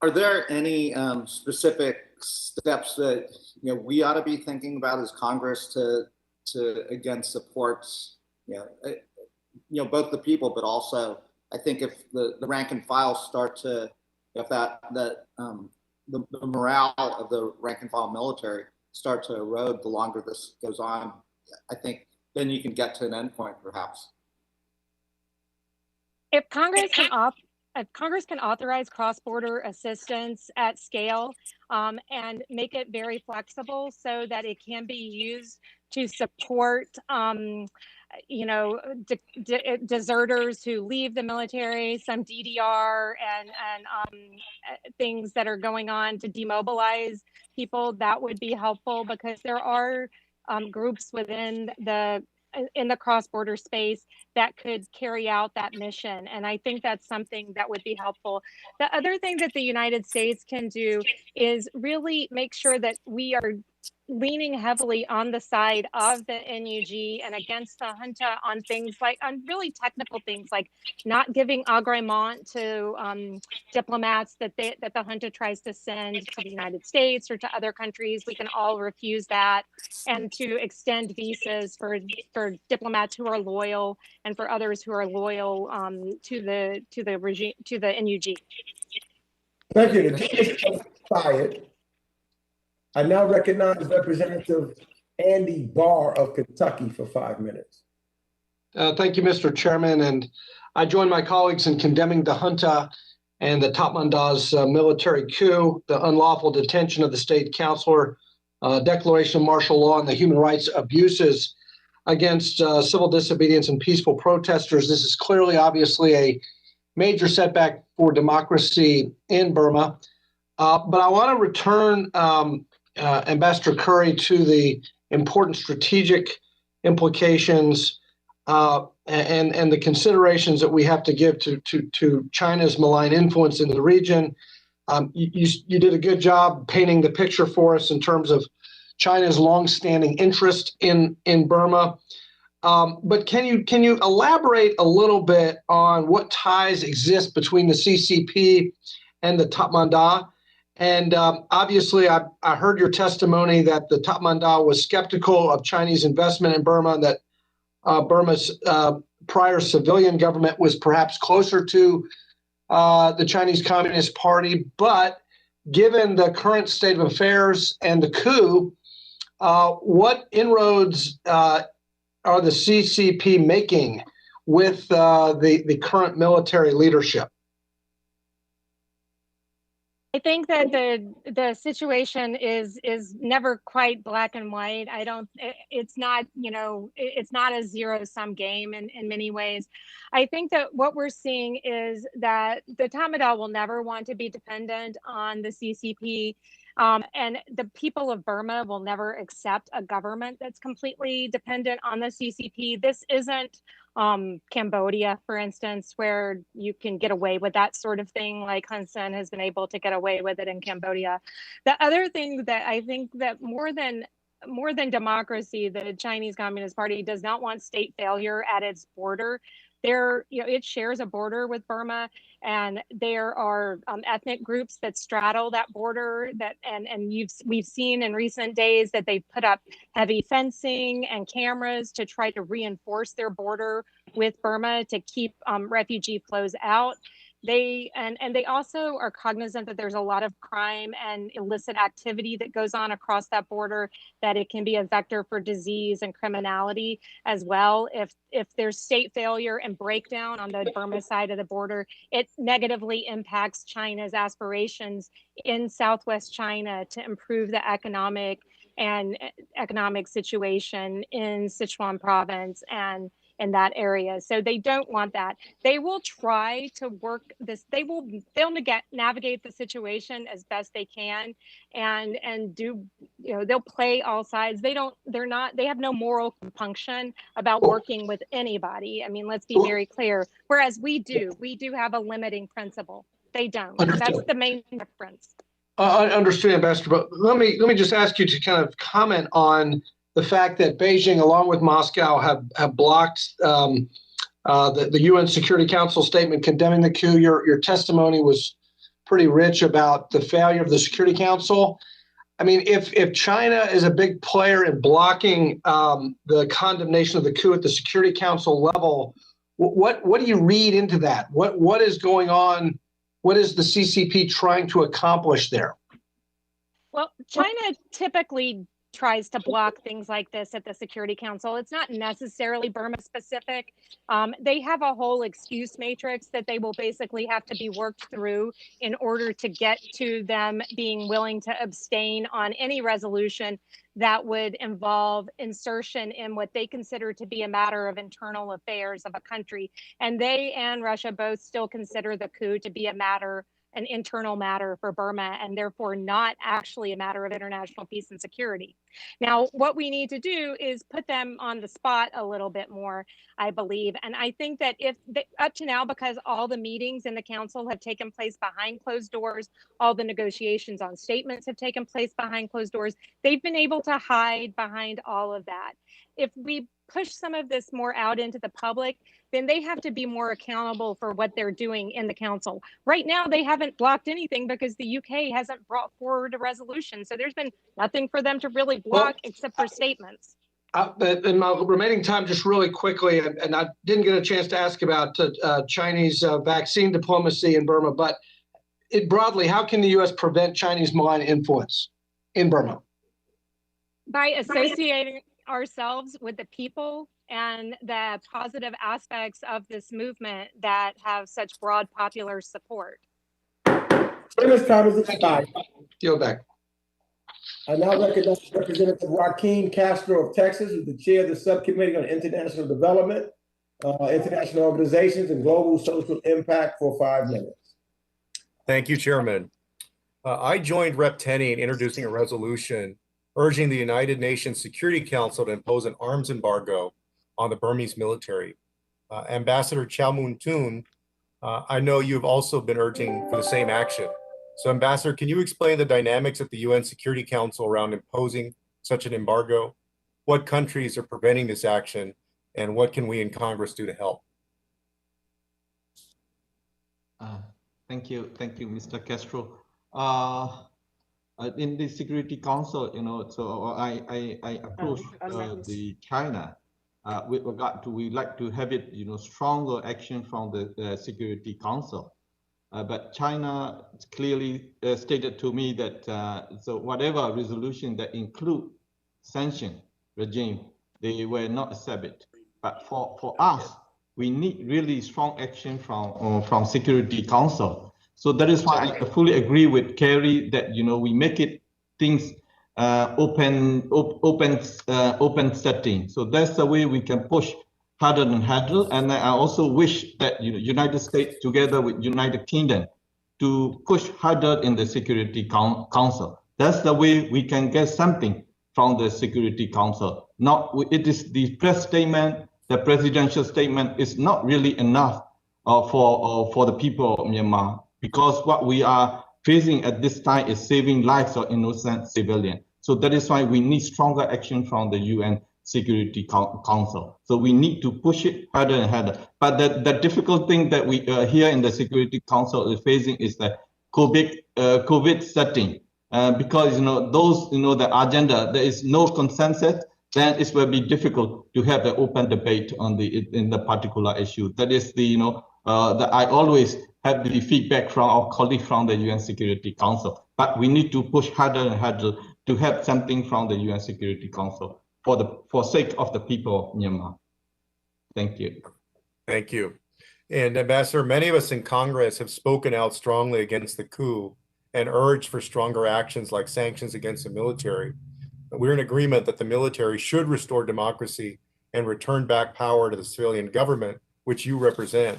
are there any specific steps that we ought to be thinking about as Congress to again support both the people, but also I think if the rank and file start to, if the morale of the rank and file military start to erode the longer this goes on, I think then you can get to an endpoint perhaps. If Congress can authorize cross-border assistance at scale and make it very flexible so that it can be used to support deserters who leave the military, some DDR and things that are going on to demobilize people, that would be helpful, because there are groups within in the cross-border space that could carry out that mission. And I think that's something that would be helpful. The other thing that the United States can do is really make sure that we are leaning heavily on the side of the NUG and against the junta on things like, on really technical things like not giving agrément to diplomats that the junta tries to send to the United States or to other countries. We can all refuse that, and to extend visas for diplomats who are loyal and for others who are loyal to the regime, to the NUG. Thank you. The team is expired. I now recognize Representative Andy Barr of Kentucky for 5 minutes. Thank you, Mr. Chairman. And I join my colleagues in condemning the junta and the Tatmanda's military coup, the unlawful detention of the state councilor, declaration of martial law, and the human rights abuses against civil disobedience and peaceful protesters. This is clearly, obviously, a major setback for democracy in Burma. But I want to return Ambassador Currie to the important strategic implications and the considerations that we have to give to China's malign influence in the region. You did a good job painting the picture for us in terms of China's longstanding interest in Burma. But can you elaborate a little bit on what ties exist between the CCP and the Tatmadaw? And obviously, I heard your testimony that the Tatmadaw was skeptical of Chinese investment in Burma, and that Burma's prior civilian government was perhaps closer to the Chinese Communist Party. But given the current state of affairs and the coup, what inroads are the CCP making with the current military leadership? I think that the situation is never quite black and white. It's not a zero-sum game in many ways. I think that what we're seeing is that the Tatmadaw will never want to be dependent on the CCP. And the people of Burma will never accept a government that's completely dependent on the CCP. This isn't Cambodia, for instance, where you can get away with that sort of thing, like Hun Sen has been able to get away with it in Cambodia. The other thing that I think that more than democracy, the Chinese Communist Party does not want state failure at its border. It shares a border with Burma, and there are ethnic groups that straddle that border. We've seen in recent days that they've put up heavy fencing and cameras to try to reinforce their border with Burma to keep refugee flows out. They also are cognizant that there's a lot of crime and illicit activity that goes on across that border, that it can be a vector for disease and criminality as well. If there's state failure and breakdown on the Burma side of the border, it negatively impacts China's aspirations in Southwest China to improve the economic situation in Sichuan province and in that area. So they don't want that. They will try to work this. They'll navigate the situation as best they can, and do, they'll play all sides. They have no moral compunction about working with anybody. I mean, let's be very clear. Whereas we do have a limiting principle. They don't. Understood. That's the main difference. I understand, Ambassador, but let me just ask you to kind of comment on the fact that Beijing, along with Moscow, have blocked the UN Security Council statement condemning the coup. Your testimony was pretty rich about the failure of the Security Council. I mean, if China is a big player in blocking the condemnation of the coup at the Security Council level, what do you read into that? What is going on? What is the CCP trying to accomplish there? Well, China typically tries to block things like this at the Security Council. It's not necessarily Burma specific. They have a whole excuse matrix that they will basically have to be worked through in order to get to them being willing to abstain on any resolution that would involve insertion in what they consider to be a matter of internal affairs of a country. And they and Russia both still consider the coup to be an internal matter for Burma, and therefore not actually a matter of international peace and security. Now, what we need to do is put them on the spot a little bit more, I believe. And I think that up to now, because all the meetings in the council have taken place behind closed doors, all the negotiations on statements have taken place behind closed doors, they've been able to hide behind all of that. If we push some of this more out into the public, then they have to be more accountable for what they're doing in the council. Right now, they haven't blocked anything because the UK hasn't brought forward a resolution. So there's been nothing for them to really block except for statements. In my remaining time, just really quickly, and I didn't get a chance to ask about Chinese vaccine diplomacy in Burma, but broadly, how can the U.S. prevent Chinese malign influence in Burma? By associating ourselves with the people and the positive aspects of this movement that have such broad popular support. Burma's time is expired. Yield back. I now recognize Representative Joaquin Castro of Texas, who's the chair of the Subcommittee on International Development, International Organizations, and Global Social Impact for 5 minutes. Thank you, Chairman. I joined Rep. Tenney in introducing a resolution urging the United Nations Security Council to impose an arms embargo on the Burmese military. Ambassador Kyaw Moe Tun, I know you've also been urging for the same action. So Ambassador, can you explain the dynamics at the UN Security Council around imposing such an embargo? What countries are preventing this action, and what can we in Congress do to help? Thank you, Mr. Castro. In the Security Council, so I approached the China with regard to we'd like to have it, stronger action from the Security Council. But China clearly stated to me that so whatever resolution that include sanction regime, they will not accept it. But for us, we need really strong action from Security Council. So that is why I fully agree with Currie that we make it things open setting. So that's the way we can push harder and harder. And I also wish that United States together with United Kingdom to push harder in the Security Council. That's the way we can get something from the Security Council. Not, it is the press statement, the presidential statement is not really enough for the people of Myanmar, because what we are facing at this time is saving lives of innocent civilians. So that is why we need stronger action from the UN Security Council. So we need to push it harder and harder. But the difficult thing that we here in the Security Council is facing is the COVID setting. Because those the agenda, there is no consensus, then it will be difficult to have an open debate on the particular issue. That is that I always have the feedback from our colleagues from the UN Security Council. But we need to push harder and harder to have something from the UN Security Council for sake of the people of Myanmar. Thank you. Thank you. And Ambassador, many of us in Congress have spoken out strongly against the coup and urged for stronger actions like sanctions against the military. We're in agreement that the military should restore democracy and return back power to the civilian government, which you represent.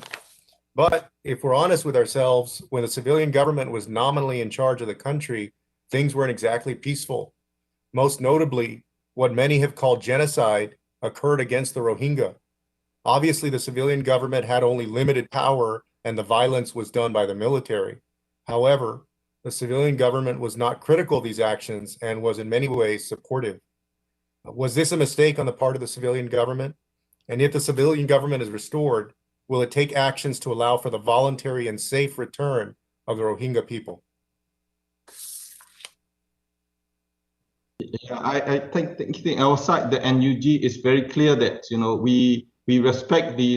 But if we're honest with ourselves, when the civilian government was nominally in charge of the country, things weren't exactly peaceful. Most notably, what many have called genocide occurred against the Rohingya. Obviously, the civilian government had only limited power and the violence was done by the military. However, the civilian government was not critical of these actions and was in many ways supportive. Was this a mistake on the part of the civilian government? And if the civilian government is restored, will it take actions to allow for the voluntary and safe return of the Rohingya people? Yeah, I think our side, the NUG, is very clear that we respect the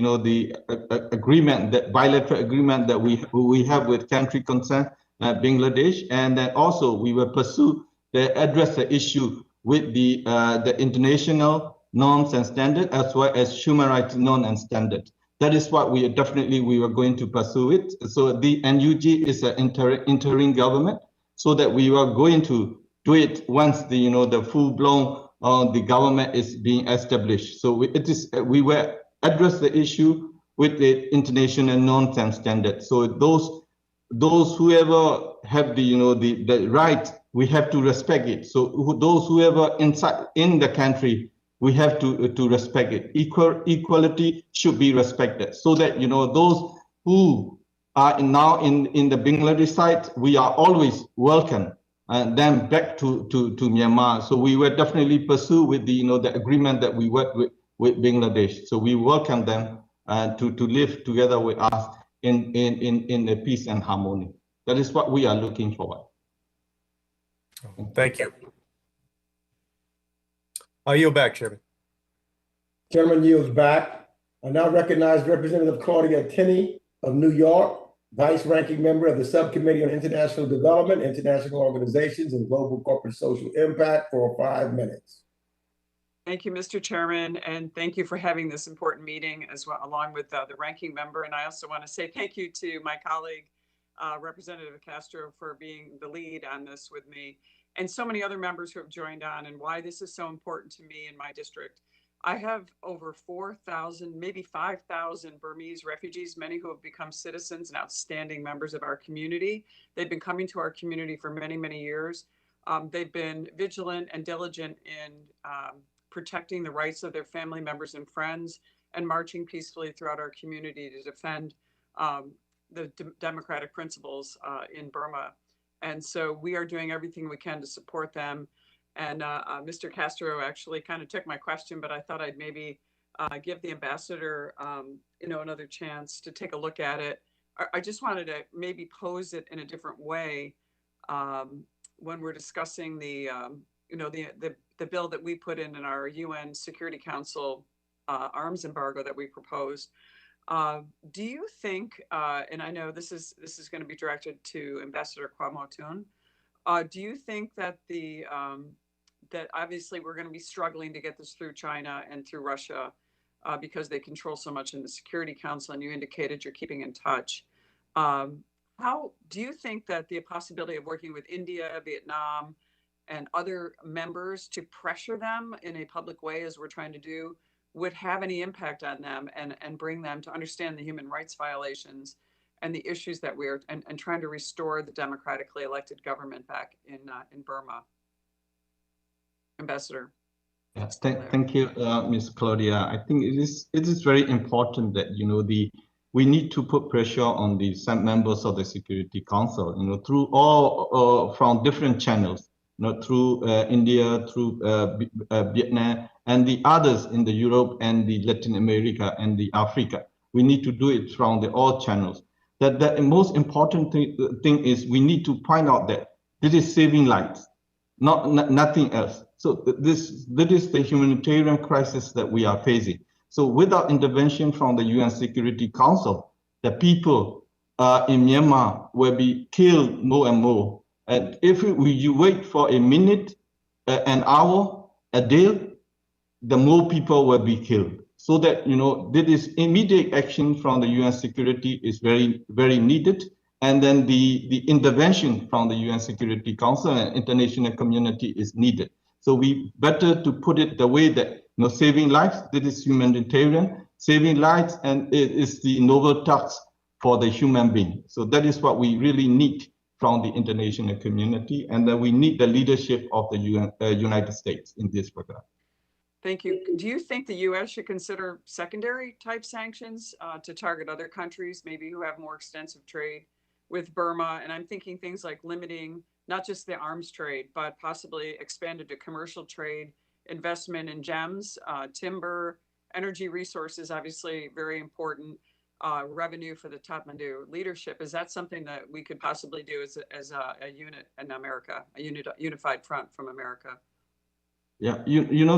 agreement, that bilateral agreement that we have with country concerned, Bangladesh, and then also we will pursue address the issue with the international norms and standards as well as human rights norms and standards. That is what we were going to pursue it. So the NUG is an interim government, so that we were going to do it once the full-blown the government is being established. So we will address the issue with the international norms and standards. So those whoever have the right, we have to respect it. So those whoever inside in the country, we have to respect it. Equality should be respected, so that those who are now in the Bangladesh side, we are always welcome them back to Myanmar. So we will definitely pursue with the agreement that we work with Bangladesh. So we welcome them to live together with us in the peace and harmony. That is what we are looking for. Thank you. I yield back, Chairman. Chairman yields back. I now recognize Representative Claudia Tenney of New York, Vice Ranking Member of the Subcommittee on International Development, International Organizations, and Global Corporate Social Impact, for 5 minutes. Thank you, Mr. Chairman, and thank you for having this important meeting as well, along with the ranking member. And I also want to say thank you to my colleague, Representative Castro, for being the lead on this with me, and so many other members who have joined on, and why this is so important to me in my district. I have over 4,000, maybe 5,000 Burmese refugees, many who have become citizens and outstanding members of our community. They've been coming to our community for many, many years. They've been vigilant and diligent in protecting the rights of their family members and friends, and marching peacefully throughout our community to defend the democratic principles in Burma. And so we are doing everything we can to support them. And Mr. Castro actually kind of took my question, but I thought I'd maybe give the ambassador, another chance to take a look at it. I just wanted to maybe pose it in a different way when we're discussing the bill that we put in our UN Security Council arms embargo that we proposed. Do you think, and I know this is going to be directed to Ambassador Kyaw Moe Tun, do you think that that obviously we're going to be struggling to get this through China and through Russia because they control so much in the Security Council, and you indicated you're keeping in touch. How do you think that the possibility of working with India, Vietnam, and other members to pressure them in a public way, as we're trying to do, would have any impact on them and bring them to understand the human rights violations and the issues that we're and trying to restore the democratically elected government back in Burma. Ambassador. Yes, thank you, Ms. Claudia. I think it is very important that we need to put pressure on the members of the Security Council, through all from different channels, through India, through Vietnam, and the others in the Europe and the Latin America and the Africa. We need to do it from all channels. That the most important thing is we need to point out that this is saving lives, nothing else. So this is the humanitarian crisis that we are facing. So without intervention from the UN Security Council, the people in Myanmar will be killed more and more. And if you wait for a minute, an hour, a day, the more people will be killed. So that, this immediate action from the UN security is very, very needed. And then the intervention from the UN Security Council and international community is needed. So we better to put it the way that saving lives, that is humanitarian, saving lives, and it is the noble task for the human being. So that is what we really need from the international community, and then we need the leadership of the United States in this regard. Thank you. Do you think the U.S. should consider secondary type sanctions to target other countries, maybe who have more extensive trade with Burma? And I'm thinking things like limiting not just the arms trade, but possibly expanded to commercial trade, investment in gems, timber, energy resources, obviously very important, revenue for the Kathmandu leadership. Is that something that we could possibly do as a unit in America, a unified front from America? Yeah,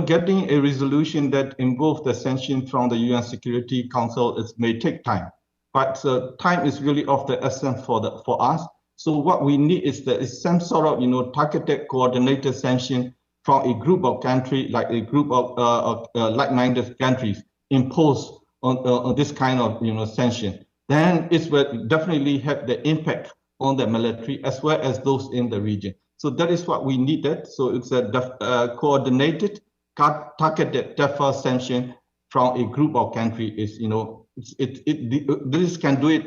getting a resolution that involves the sanction from the UN Security Council may take time, but time is really of the essence for us. So what we need is some sort of targeted, coordinated sanction from a group of countries, like a group of like-minded countries, imposed on this kind of sanction. Then it will definitely have the impact on the military as well as those in the region. So that is what we needed. So it's a coordinated, targeted, deferred sanction from a group of countries. This can do it,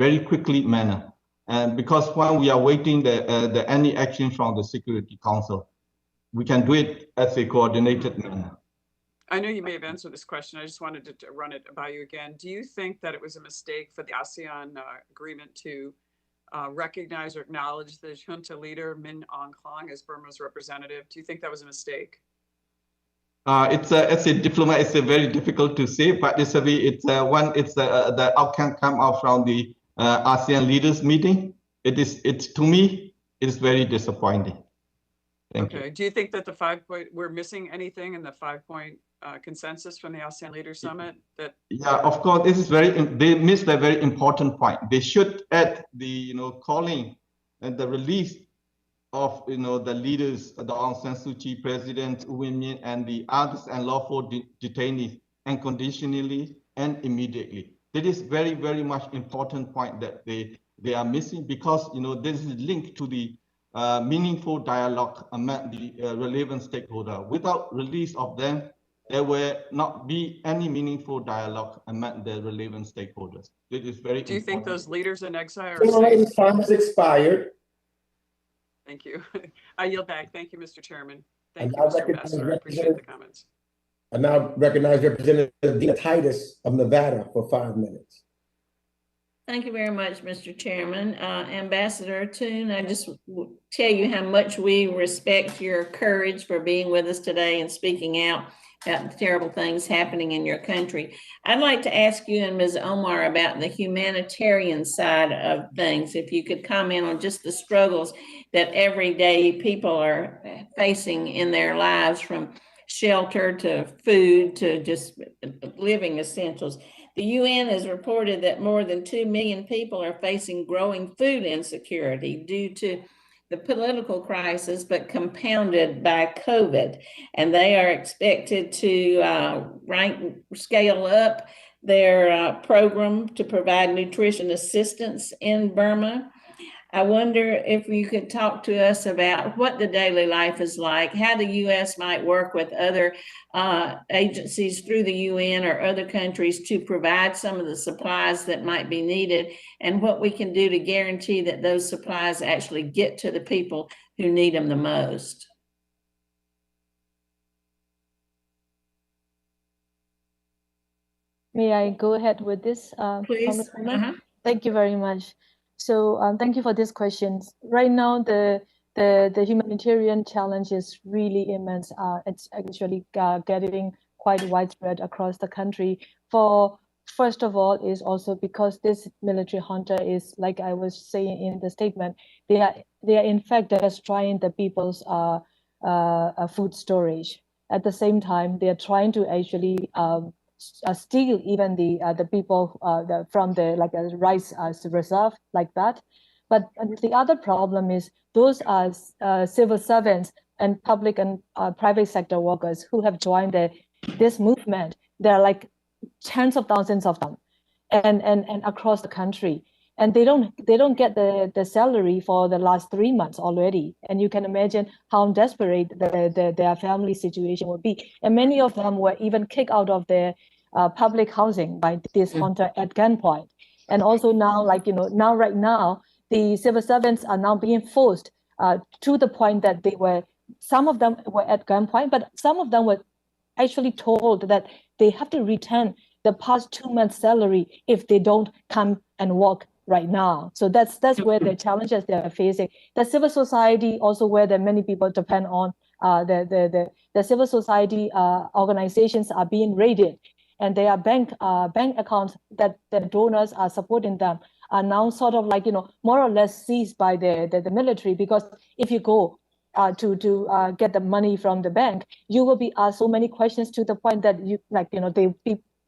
very quickly manner. And because when we are waiting any action from the Security Council, we can do it as a coordinated manner. I know you may have answered this question. I just wanted to run it by you again. Do you think that it was a mistake for the ASEAN agreement to recognize or acknowledge the junta leader Min Aung Hlaing as Burma's representative? Do you think that was a mistake? As a diplomat, it's very difficult to say, but the outcome come out from the ASEAN leaders meeting. To me, it is very disappointing. Thank you. Do you think that we're missing anything in the 5-point consensus from the ASEAN Leaders Summit? Yeah, of course, they missed a very important point. They should add the, calling and the release of, the leaders, the Aung San Suu Kyi, President Win Myint, and the others unlawful detainees unconditionally and immediately. That is very, very much important point that they are missing, because, this is linked to the meaningful dialogue among the relevant stakeholders. Without release of them, there will not be any meaningful dialogue among the relevant stakeholders. It is very important. Do you think those leaders in exile are safe? Time has expired. Thank you. I yield back. Thank you, Mr. Chairman. Thank you, Mr. Ambassador. I appreciate the comments. I now recognize Representative Dina Titus of Nevada for 5 minutes. Thank you very much, Mr. Chairman. Ambassador Tun, I just tell you how much we respect your courage for being with us today and speaking out about the terrible things happening in your country. I'd like to ask you and Ms. Ohmar about the humanitarian side of things. If you could comment on just the struggles that everyday people are facing in their lives, from shelter to food to just living essentials. The UN has reported that more than 2 million people are facing growing food insecurity due to the political crisis, but compounded by COVID. And they are expected to scale up their program to provide nutrition assistance in Burma. I wonder if you could talk to us about what the daily life is like, how the U.S. might work with other agencies through the UN or other countries to provide some of the supplies that might be needed, and what we can do to guarantee that those supplies actually get to the people who need them the most. May I go ahead with this, Please. Congresswoman? Thank you very much. So thank you for these questions. Right now, the humanitarian challenge is really immense. It's actually getting quite widespread across the country. First of all, is also because this military junta is, like I was saying in the statement, they are in fact destroying the people's food storage. At the same time, they are trying to actually steal even the people from the rice reserve like that. But the other problem is those are civil servants and public and private sector workers who have joined this movement. There are like tens of thousands of them, and across the country, and they don't get the salary for the last 3 months already. And you can imagine how desperate their family situation would be. And many of them were even kicked out of their public housing by this junta at gunpoint. And also now, right now, the civil servants are now being forced to the point that some of them were at gunpoint, but some of them were actually told that they have to return the past 2 months' salary if they don't come and work right now. So that's where the challenges they are facing. The civil society also, where there many people depend on, the civil society organizations are being raided, and there are bank accounts that the donors are supporting them are now sort of more or less seized by the military, because if you go to get the money from the bank, you will be asked so many questions to the point that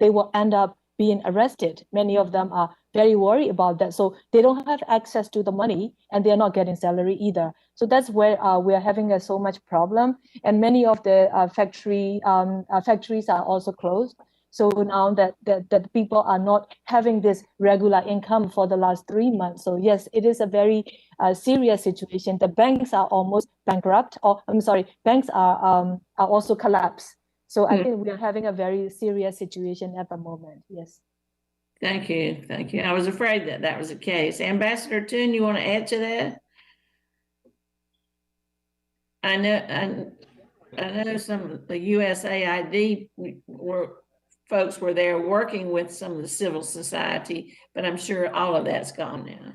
they will end up being arrested. Many of them are very worried about that. So they don't have access to the money, and they're not getting salary either. So that's where we are having so much problem. And many of the factories are also closed. So now that people are not having this regular income for the last 3 months. So yes, it is a very serious situation. The banks are almost bankrupt, banks are also collapsed. So I think we are having a very serious situation at the moment. Yes. Thank you. Thank you. I was afraid that was the case. Ambassador Tun, you want to add to that? I know some of the USAID folks were there working with some of the civil society, but I'm sure all of that's gone now.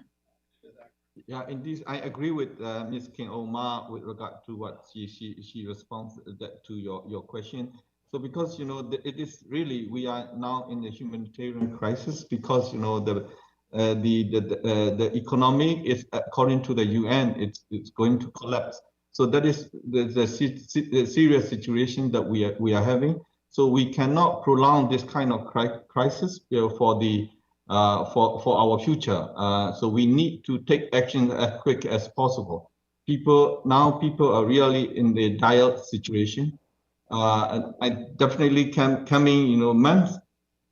Yeah, indeed, I agree with Ms. Khin Ohmar with regard to what she responds to your question. So because it is really, we are now in a humanitarian crisis, because the economy is, according to the UN, it's going to collapse. So that is the serious situation that we are having. So we cannot prolong this kind of crisis for our future. So we need to take action as quick as possible. People are really in the dire situation. I definitely coming months,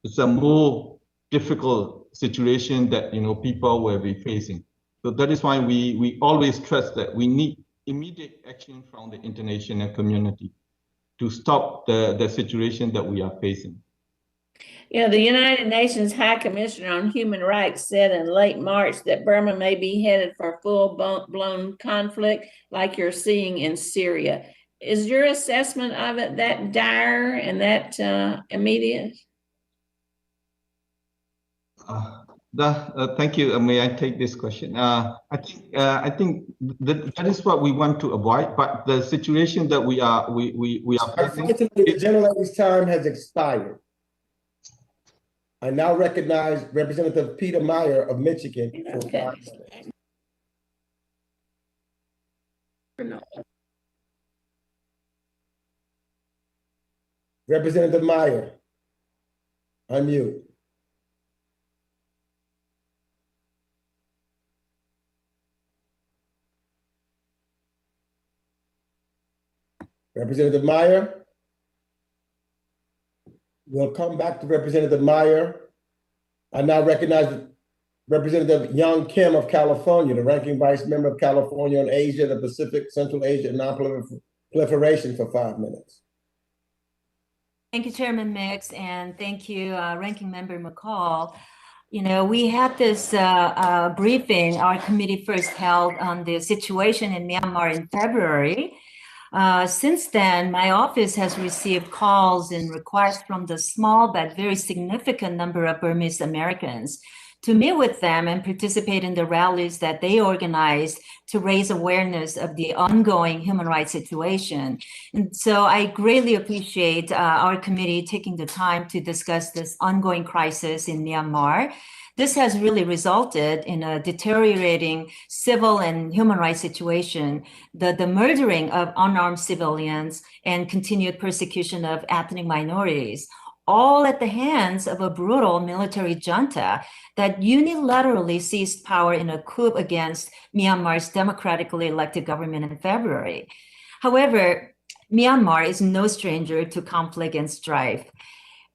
it's a more difficult situation that people will be facing. So that is why we always stress that we need immediate action from the international community to stop the situation that we are facing. The United Nations High Commissioner on Human Rights said in late March that Burma may be headed for full-blown conflict like you're seeing in Syria. Is your assessment of it that dire and that immediate? Thank you. May I take this question? I think that is what we want to avoid. But the situation that we are facing. The generator's time has expired. I now recognize Representative Peter Meyer of Michigan. Okay. Representative Meyer, unmute. Representative Meyer. We'll come back to Representative Meyer. I now recognize Representative Young Kim of California, the ranking vice member of California on Asia, the Pacific, Central Asia, and non-proliferation for 5 minutes. Thank you, Chairman Mix, and thank you, Ranking Member McCall. You know, we had this briefing our committee first held on the situation in Myanmar in February. Since then, my office has received calls and requests from the small but very significant number of Burmese Americans to meet with them and participate in the rallies that they organized to raise awareness of the ongoing human rights situation. And so I greatly appreciate our committee taking the time to discuss this ongoing crisis in Myanmar. This has really resulted in a deteriorating civil and human rights situation, the murdering of unarmed civilians and continued persecution of ethnic minorities, all at the hands of a brutal military junta that unilaterally seized power in a coup against Myanmar's democratically elected government in February. However, Myanmar is no stranger to conflict and strife.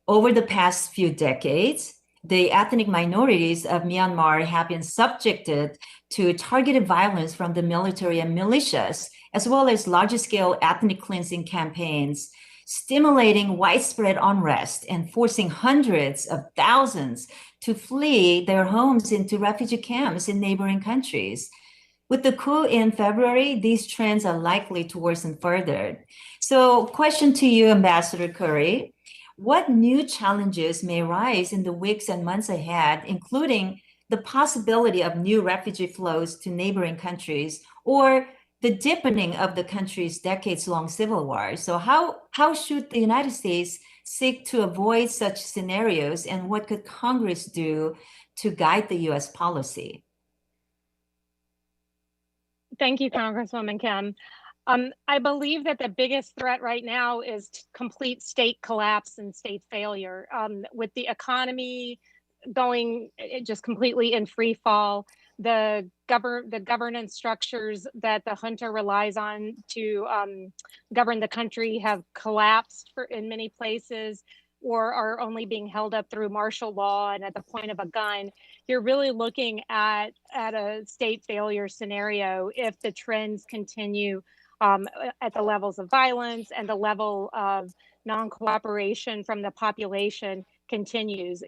Over the past few decades, the ethnic minorities of Myanmar have been subjected to targeted violence from the military and militias, as well as large-scale ethnic cleansing campaigns, stimulating widespread unrest and forcing hundreds of thousands to flee their homes into refugee camps in neighboring countries. With the coup in February, these trends are likely to worsen further. So, question to you, Ambassador Currie. What new challenges may arise in the weeks and months ahead, including the possibility of new refugee flows to neighboring countries or the deepening of the country's decades-long civil war? So how should the United States seek to avoid such scenarios, and what could Congress do to guide the U.S. policy? Thank you, Congresswoman Kim. I believe that the biggest threat right now is complete state collapse and state failure. With the economy going just completely in free fall, the governance structures that the junta relies on to govern the country have collapsed in many places, or are only being held up through martial law and at the point of a gun. You're really looking at a state failure scenario if the trends continue at the levels of violence and the level of non-cooperation from the population continues.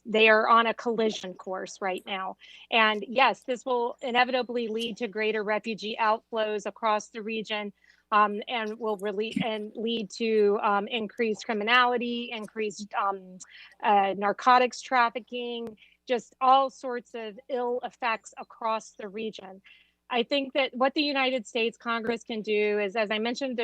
They are on a collision course right now. And yes, this will inevitably lead to greater refugee outflows across the region, and will lead to increased criminality, increased narcotics trafficking, just all sorts of ill effects across the region. I think that what the United States Congress can do is, as I mentioned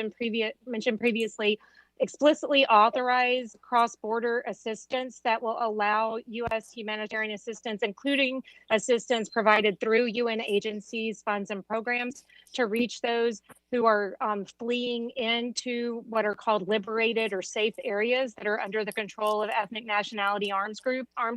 previously, explicitly authorize cross-border assistance that will allow U.S. humanitarian assistance, including assistance provided through UN agencies, funds, and programs, to reach those who are fleeing into what are called liberated or safe areas that are under the control of ethnic nationality armed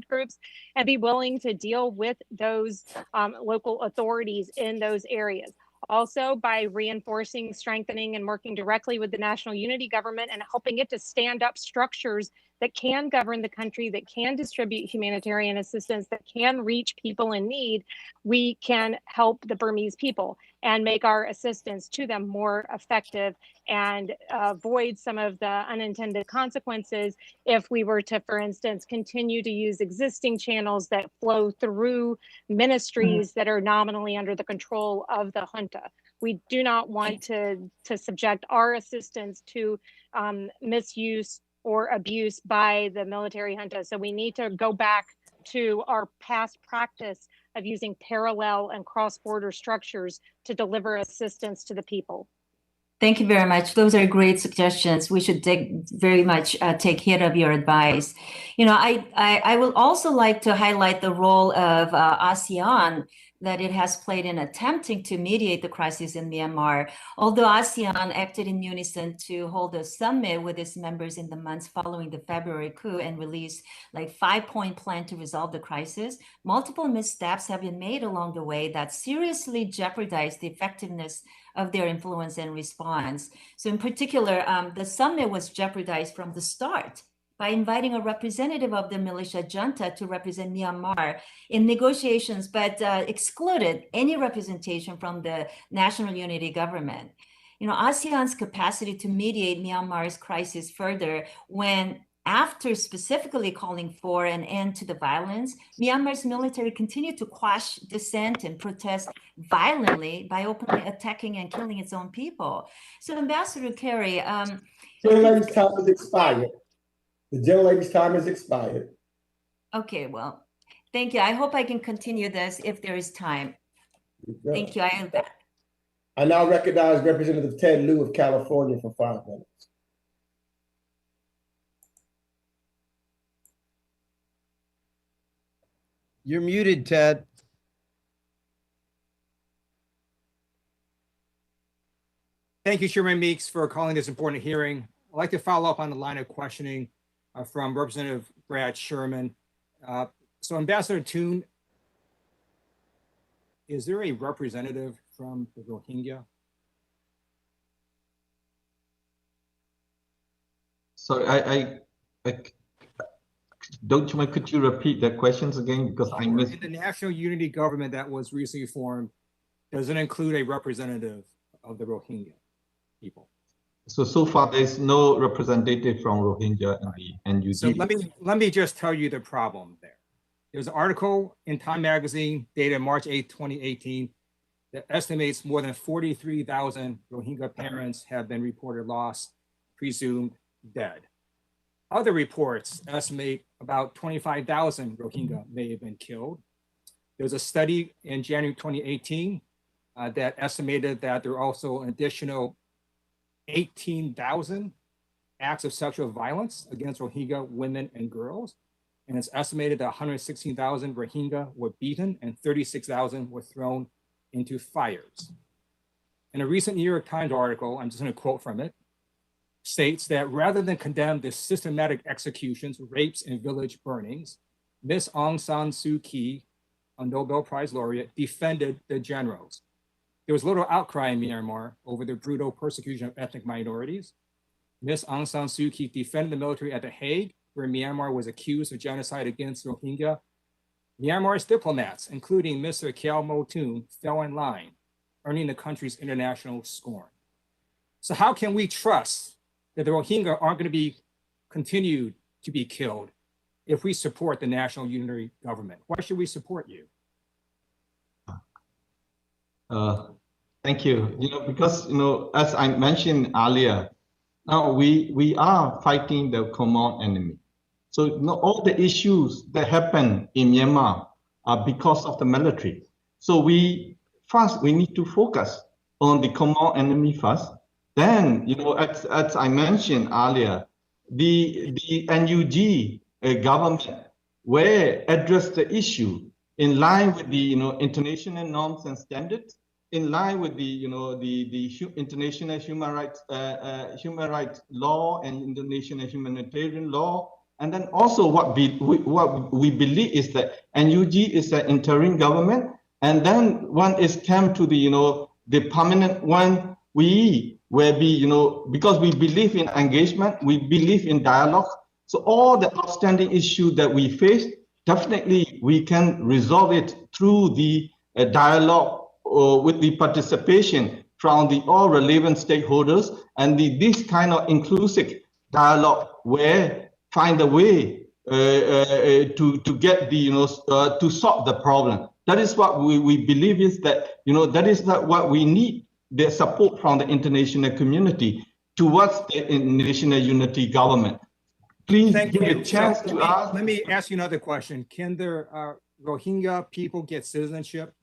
groups, and be willing to deal with those local authorities in those areas. Also, by reinforcing, strengthening, and working directly with the national unity government and helping it to stand up structures that can govern the country, that can distribute humanitarian assistance, that can reach people in need, we can help the Burmese people and make our assistance to them more effective and avoid some of the unintended consequences if we were to, for instance, continue to use existing channels that flow through ministries that are nominally under the control of the junta. We do not want to subject our assistance to misuse or abuse by the military junta. So we need to go back to our past practice of using parallel and cross-border structures to deliver assistance to the people. Thank you very much. Those are great suggestions. We should very much take heed of your advice. You know, I will also like to highlight the role of ASEAN that it has played in attempting to mediate the crisis in Myanmar. Although ASEAN acted in unison to hold a summit with its members in the months following the February coup and released like 5-point plan to resolve the crisis, multiple missteps have been made along the way that seriously jeopardized the effectiveness of their influence and response. So in particular, the summit was jeopardized from the start by inviting a representative of the militia junta to represent Myanmar in negotiations, but excluded any representation from the national unity government. You know, ASEAN's capacity to mediate Myanmar's crisis further when, after specifically calling for an end to the violence, Myanmar's military continued to quash dissent and protest violently by openly attacking and killing its own people. So, Ambassador Kerry, Gentlelady's time has expired. The gentlelady's time has expired. Okay, well, thank you. I hope I can continue this if there is time. Thank you. I am back. I now recognize Representative Ted Lieu of California for 5 minutes. You're muted, Ted. Thank you, Chairman Meeks, for calling this important hearing. I'd like to follow up on the line of questioning from Representative Brad Sherman. So Ambassador Tun, is there a representative from the Rohingya? Sorry, I don't you mind, could you repeat the questions again? Because I missed. In the national unity government that was recently formed, does it include a representative of the Rohingya people? So far, there's no representative from Rohingya in the NUG. So let me just tell you the problem there. There's an article in Time magazine dated March 8, 2018 that estimates more than 43,000 Rohingya parents have been reported lost, presumed dead. Other reports estimate about 25,000 Rohingya may have been killed. There's a study in January 2018 that estimated that there are also an additional 18,000 acts of sexual violence against Rohingya women and girls. And it's estimated that 116,000 Rohingya were beaten and 36,000 were thrown into fires. In a recent New York Times article, I'm just going to quote from it, states that rather than condemn the systematic executions, rapes, and village burnings, Ms. Aung San Suu Kyi, a Nobel Prize laureate, defended the generals. There was little outcry in Myanmar over the brutal persecution of ethnic minorities. Ms. Aung San Suu Kyi defended the military at The Hague, where Myanmar was accused of genocide against Rohingya. Myanmar's diplomats, including Mr. Kyaw Moe Tun, fell in line, earning the country's international scorn. So how can we trust that the Rohingya aren't going to be continued to be killed if we support the national unity government? Why should we support you? Thank you. Because as I mentioned earlier, now we are fighting the common enemy. So all the issues that happen in Myanmar are because of the military. So we need to focus on the common enemy first. Then, as I mentioned earlier, the NUG government will address the issue in line with the international norms and standards, in line with the international human rights law and international humanitarian law. And then also what we believe is that NUG is an interim government, and then when it's come to the permanent one, we will be because we believe in engagement, we believe in dialogue. So all the outstanding issues that we face, definitely we can resolve it through the dialogue with the participation from all relevant stakeholders, and this kind of inclusive dialogue where find a way to get to solve the problem. That is what we believe is that that is what we need, the support from the international community towards the national unity government. Please give me a chance to ask. Let me ask you another question. Can the Rohingya people get citizenship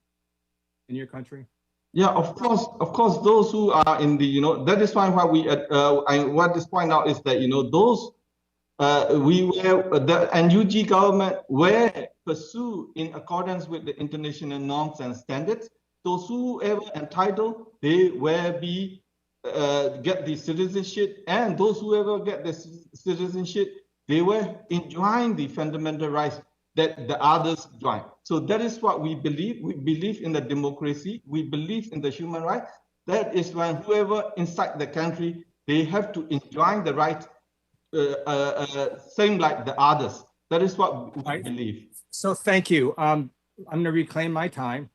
in your country? Yeah, of course, those who are in the, that is why I want to point out is that, those the NUG government will pursue in accordance with the international norms and standards. Those who ever entitled, they will be get the citizenship, and those who ever get the citizenship, they were enjoying the fundamental rights that the others join. So that is what we believe. We believe in the democracy. We believe in the human rights. That is when whoever inside the country, they have to enjoy the right same like the others. That is what we believe. So thank you. I'm going to reclaim my time.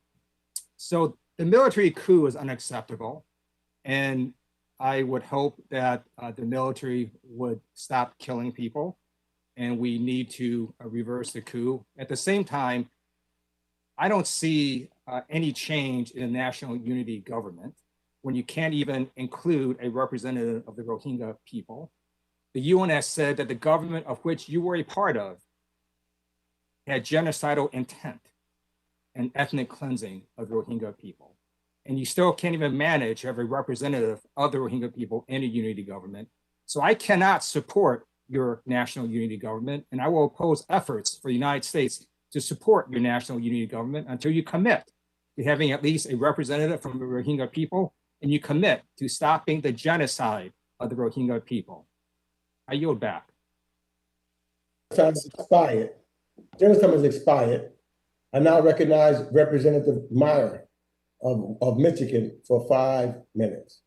So the military coup is unacceptable. And I would hope that the military would stop killing people. And we need to reverse the coup. At the same time, I don't see any change in the national unity government when you can't even include a representative of the Rohingya people. The UN has said that the government of which you were a part of had genocidal intent and ethnic cleansing of Rohingya people. And you still can't even manage to have a representative of the Rohingya people in a unity government. So I cannot support your national unity government, and I will oppose efforts for the United States to support your national unity government until you commit to having at least a representative from the Rohingya people, and you commit to stopping the genocide of the Rohingya people. I yield back. Time has expired. Gentleman's time has expired. I now recognize Representative Meyer of Michigan for 5 minutes.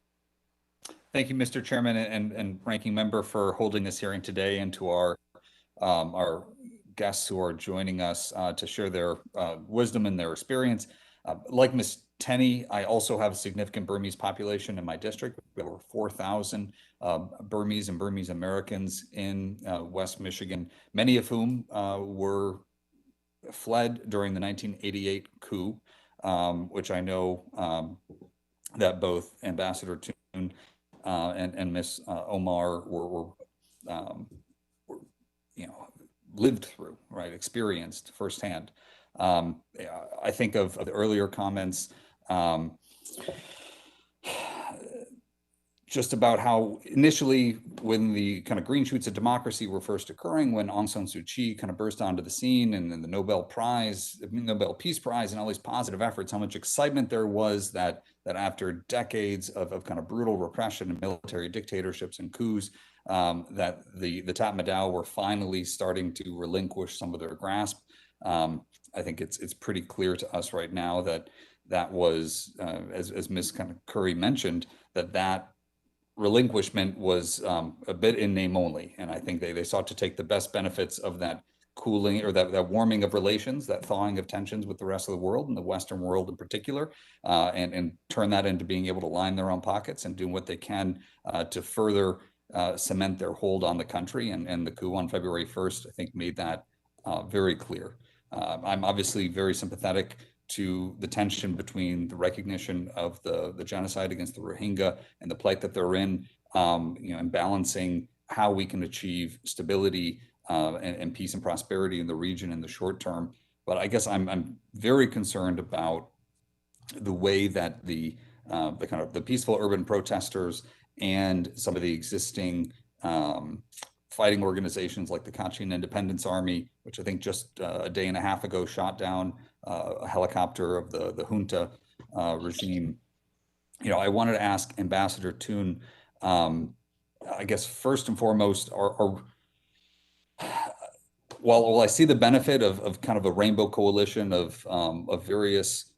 Thank you, Mr. Chairman and Ranking Member, for holding this hearing today, and to our guests who are joining us to share their wisdom and their experience. Like Ms. Tenney, I also have a significant Burmese population in my district. We have over 4,000 Burmese and Burmese Americans in West Michigan, many of whom were fled during the 1988 coup, which I know that both Ambassador Tun and Ms. Ohmar were lived through, right, experienced firsthand. I think of the earlier comments just about how initially, when the kind of green shoots of democracy were first occurring, when Aung San Suu Kyi kind of burst onto the scene, and then the Nobel Peace Prize, and all these positive efforts, how much excitement there was that after decades of kind of brutal repression and military dictatorships and coups, that the Tatmadaw were finally starting to relinquish some of their grasp. I think it's pretty clear to us right now that was, as Ms. kind of Currie mentioned, that relinquishment was a bit in name only. And I think they sought to take the best benefits of that cooling, or that warming of relations, that thawing of tensions with the rest of the world, and the Western world in particular, and turn that into being able to line their own pockets and do what they can to further cement their hold on the country. And the coup on February 1st, I think, made that very clear. I'm obviously very sympathetic to the tension between the recognition of the genocide against the Rohingya and the plight that they're in, and balancing how we can achieve stability and peace and prosperity in the region in the short term. But I guess I'm very concerned about the way that the kind of the peaceful urban protesters and some of the existing fighting organizations like the Kachin Independence Army, which I think just a day and a half ago shot down a helicopter of the junta regime. I wanted to ask Ambassador Tun, I guess first and foremost, while I see the benefit of kind of a rainbow coalition of various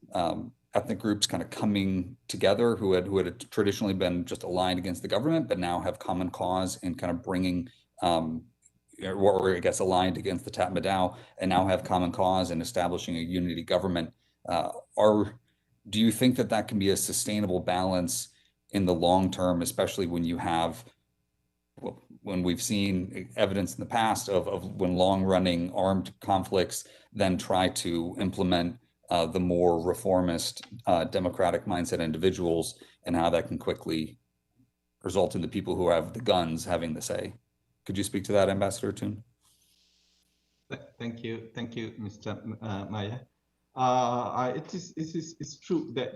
ethnic groups kind of coming together who had traditionally been just aligned against the government, but now have common cause in kind of bringing, or I guess aligned against the Tatmadaw, and now have common cause in establishing a unity government. Do you think that can be a sustainable balance in the long term, especially when you have, when we've seen evidence in the past of when long-running armed conflicts then try to implement the more reformist, democratic mindset individuals, and how that can quickly result in the people who have the guns having the say? Could you speak to that, Ambassador Tun? Thank you, Mr. Maya. It's true that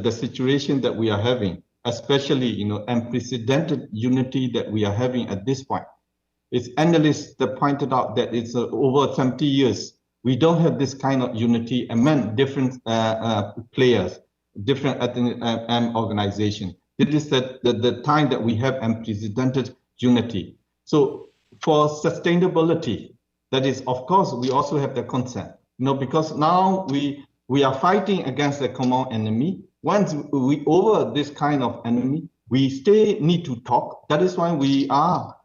the situation that we are having, especially unprecedented unity that we are having at this point. It's analysts that pointed out that it's over 70 years we don't have this kind of unity among different players, different ethnic organizations. It is the time that we have unprecedented unity. So for sustainability, that is, of course, we also have the consent. Because now we are fighting against a common enemy. Once we over this kind of enemy, we still need to talk. That is why we are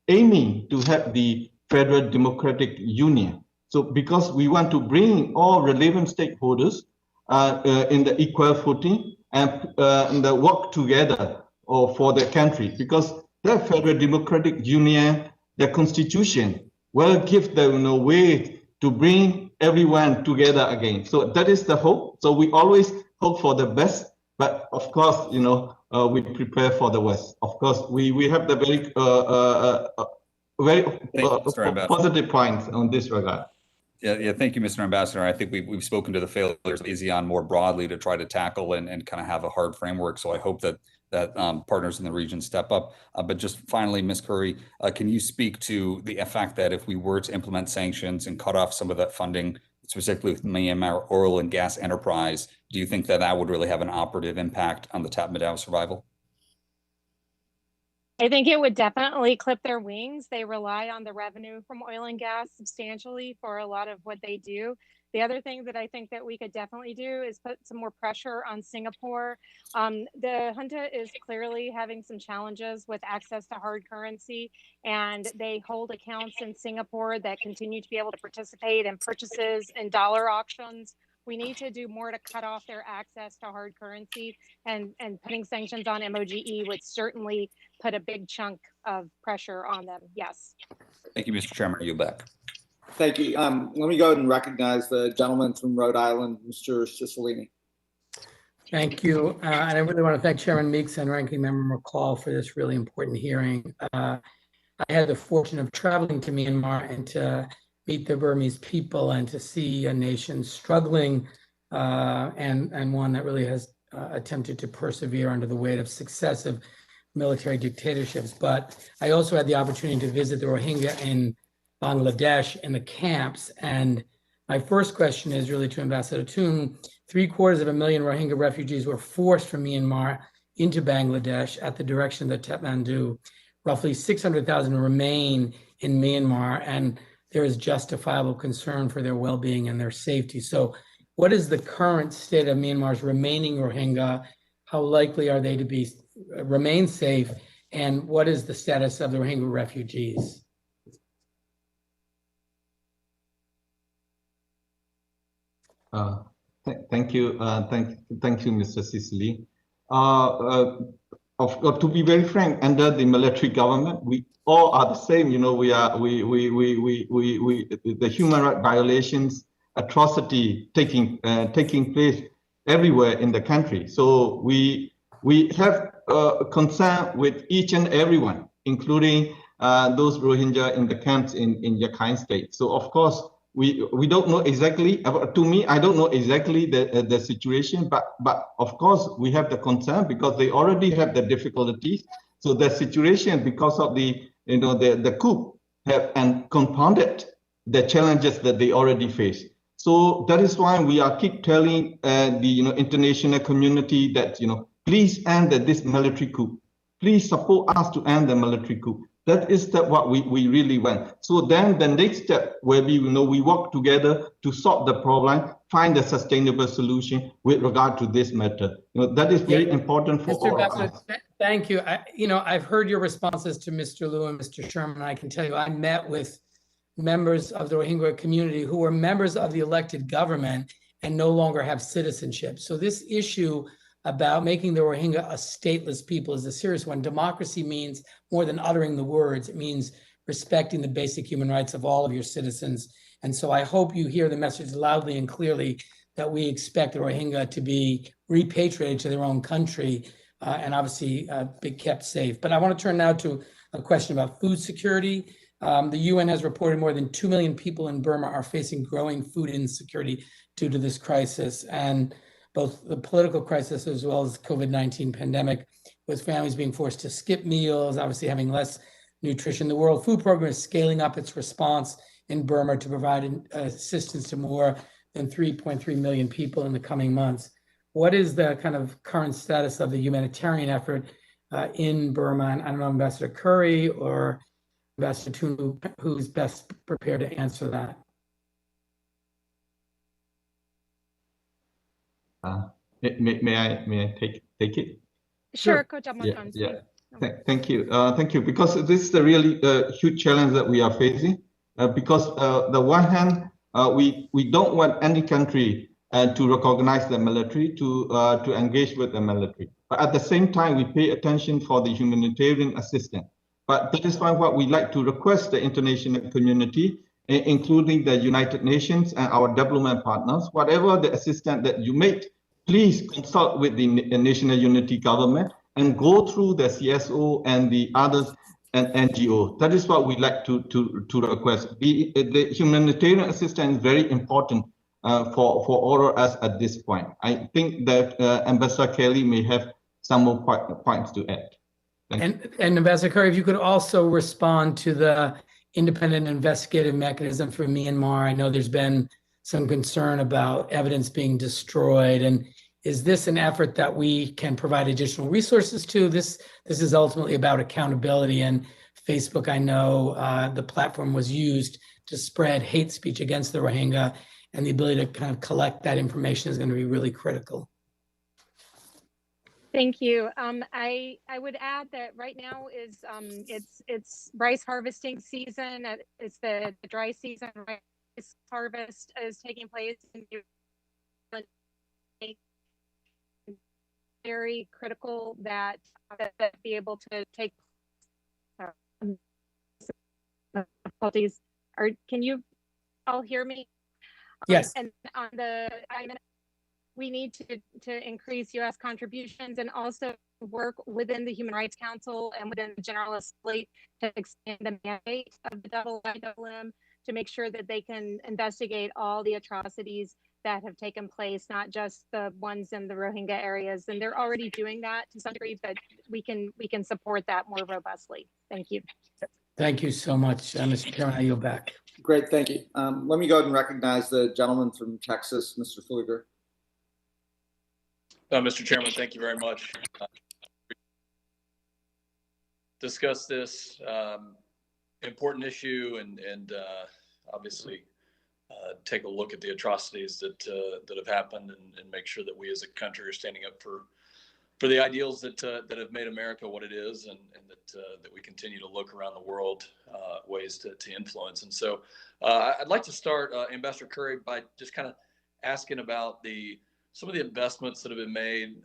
aiming to have the Federal Democratic Union. So because we want to bring all relevant stakeholders in the equal footing and work together for the country, because the Federal Democratic Union, the constitution will give them a way to bring everyone together again. So that is the hope. So we always hope for the best, but of course, we prepare for the worst. Of course, we have the very positive points on this regard. Yeah, thank you, Mr. Ambassador. I think we've spoken to the failures of ASEAN more broadly to try to tackle and kind of have a hard framework. So I hope that partners in the region step up. But just finally, Ms. Currie, can you speak to the fact that if we were to implement sanctions and cut off some of that funding, specifically with Myanmar oil and gas enterprise, do you think that that would really have an operative impact on the Tatmadaw survival? I think it would definitely clip their wings. They rely on the revenue from oil and gas substantially for a lot of what they do. The other thing that I think that we could definitely do is put some more pressure on Singapore. The junta is clearly having some challenges with access to hard currency, and they hold accounts in Singapore that continue to be able to participate in purchases and dollar auctions. We need to do more to cut off their access to hard currency, and putting sanctions on MOGE would certainly put a big chunk of pressure on them. Yes. Thank you, Mr. Chairman. Are you back? Thank you. Let me go ahead and recognize the gentleman from Rhode Island, Mr. Cicilline. Thank you. And I really want to thank Chairman Meeks and Ranking Member McCall for this really important hearing. I had the fortune of traveling to Myanmar and to meet the Burmese people and to see a nation struggling and one that really has attempted to persevere under the weight of successive military dictatorships. But I also had the opportunity to visit the Rohingya in Bangladesh in the camps. And my first question is really to Ambassador Tun. 750,000 Rohingya refugees were forced from Myanmar into Bangladesh at the direction of the Tatmadaw. Roughly 600,000 remain in Myanmar, and there is justifiable concern for their well-being and their safety. So what is the current state of Myanmar's remaining Rohingya? How likely are they to remain safe? And what is the status of the Rohingya refugees? Thank you, Mr. Cicilline. To be very frank, under the military government, we all are the same. The human rights violations, atrocity taking place everywhere in the country. So we have concern with each and everyone, including those Rohingya in the camps in Rakhine State. So of course, we don't know exactly. To me, I don't know exactly the situation, but of course we have the concern because they already have the difficulties. So the situation, because of the coup, have and compounded the challenges that they already face. So that is why we are keep telling the international community that please end this military coup. Please support us to end the military coup. That is what we really want. So then the next step where we work together to solve the problem, find a sustainable solution with regard to this matter. That is very important for all of us. Thank you. I've heard your responses to Mr. Liu and Mr. Sherman. I can tell you, I met with members of the Rohingya community who were members of the elected government and no longer have citizenship. So this issue about making the Rohingya a stateless people is a serious one. Democracy means more than uttering the words. It means respecting the basic human rights of all of your citizens. And so I hope you hear the message loudly and clearly that we expect the Rohingya to be repatriated to their own country and obviously be kept safe. But I want to turn now to a question about food security. The UN has reported more than 2 million people in Burma are facing growing food insecurity due to this crisis. And both the political crisis as well as COVID-19 pandemic, with families being forced to skip meals, obviously having less nutrition. The World Food Program is scaling up its response in Burma to provide assistance to more than 3.3 million people in the coming months. What is the kind of current status of the humanitarian effort in Burma? And I don't know, Ambassador Currie or Ambassador Tun, who's best prepared to answer that? May I take it? Sure, Coach Yeah, Amaton. yeah. Thank you. Thank you. Because this is a really huge challenge that we are facing. Because the one hand, we don't want any country to recognize the military, to engage with the military. But at the same time, we pay attention for the humanitarian assistance. But that is why what we like to request the international community, including the United Nations and our development partners, whatever the assistance that you make, please consult with the National Unity Government and go through the CSO and the others and NGO. That is what we like to request. The humanitarian assistance is very important for all of us at this point. I think that Ambassador Kelley may have some more points to add. And Ambassador Currie, if you could also respond to the independent investigative mechanism for Myanmar. I know there's been some concern about evidence being destroyed. And is this an effort that we can provide additional resources to? This is ultimately about accountability. And Facebook, I know the platform was used to spread hate speech against the Rohingya, and the ability to kind of collect that information is going to be really critical. Thank you. I would add that right now is it's rice harvesting season. It's the dry season. Rice harvest is taking place in very critical that be able to take difficulties. Or can you all hear me? Yes. And on the we need to increase U.S. contributions and also work within the Human Rights Council and within the General Assembly to expand the mandate of the IIM to make sure that they can investigate all the atrocities that have taken place, not just the ones in the Rohingya areas. And they're already doing that to some degree, but we can support that more robustly. Thank you. Thank you so much, Mr. Chairman. I yield back. Great, thank you. Let me go ahead and recognize the gentleman from Texas, Mr. Pfluger. Mr. Chairman, thank you very much. Discuss this important issue and obviously take a look at the atrocities that have happened and make sure that we as a country are standing up for the ideals that have made America what it is, and that we continue to look around the world ways to influence. And so I'd like to start, Ambassador Currie, by just kind of asking about some of the investments that have been made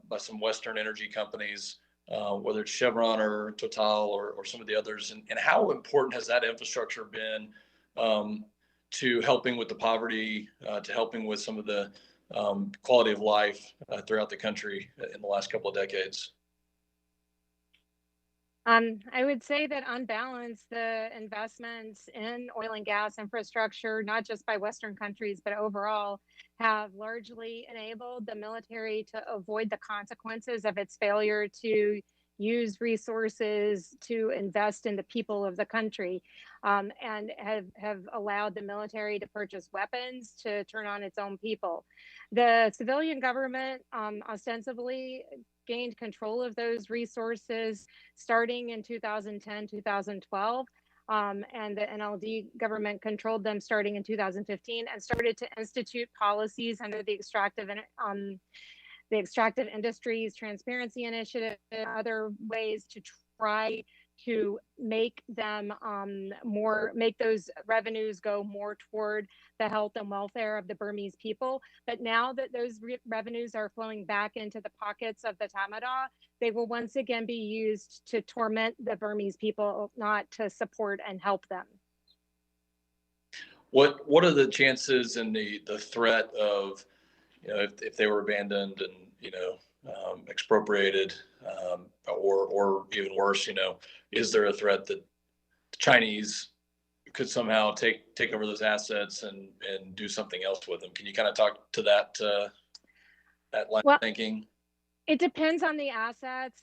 by some Western energy companies, whether it's Chevron or Total or some of the others, and how important has that infrastructure been to helping with the poverty, to helping with some of the quality of life throughout the country in the last couple of decades? I would say that on balance, the investments in oil and gas infrastructure, not just by Western countries, but overall, have largely enabled the military to avoid the consequences of its failure to use resources to invest in the people of the country, and have allowed the military to purchase weapons to turn on its own people. The civilian government ostensibly gained control of those resources starting in 2010, 2012. And the NLD government controlled them starting in 2015 and started to institute policies under the extractive industries transparency initiative and other ways to try to make them make those revenues go more toward the health and welfare of the Burmese people. But now that those revenues are flowing back into the pockets of the Tamada, they will once again be used to torment the Burmese people, not to support and help them. What are the chances and the threat of, if they were abandoned and expropriated, or even worse, is there a threat that the Chinese could somehow take over those assets and do something else with them? Can you kind of talk to that line of thinking? It depends on the assets.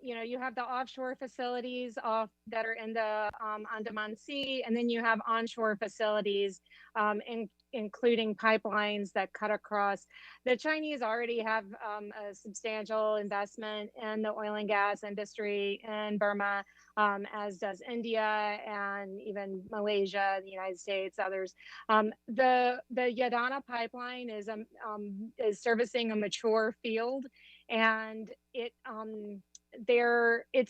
You have the offshore facilities that are in the Andaman Sea, and then you have onshore facilities, including pipelines that cut across. The Chinese already have a substantial investment in the oil and gas industry in Burma. as does India and even Malaysia, the United States, others. The Yadana pipeline is servicing a mature field, and it's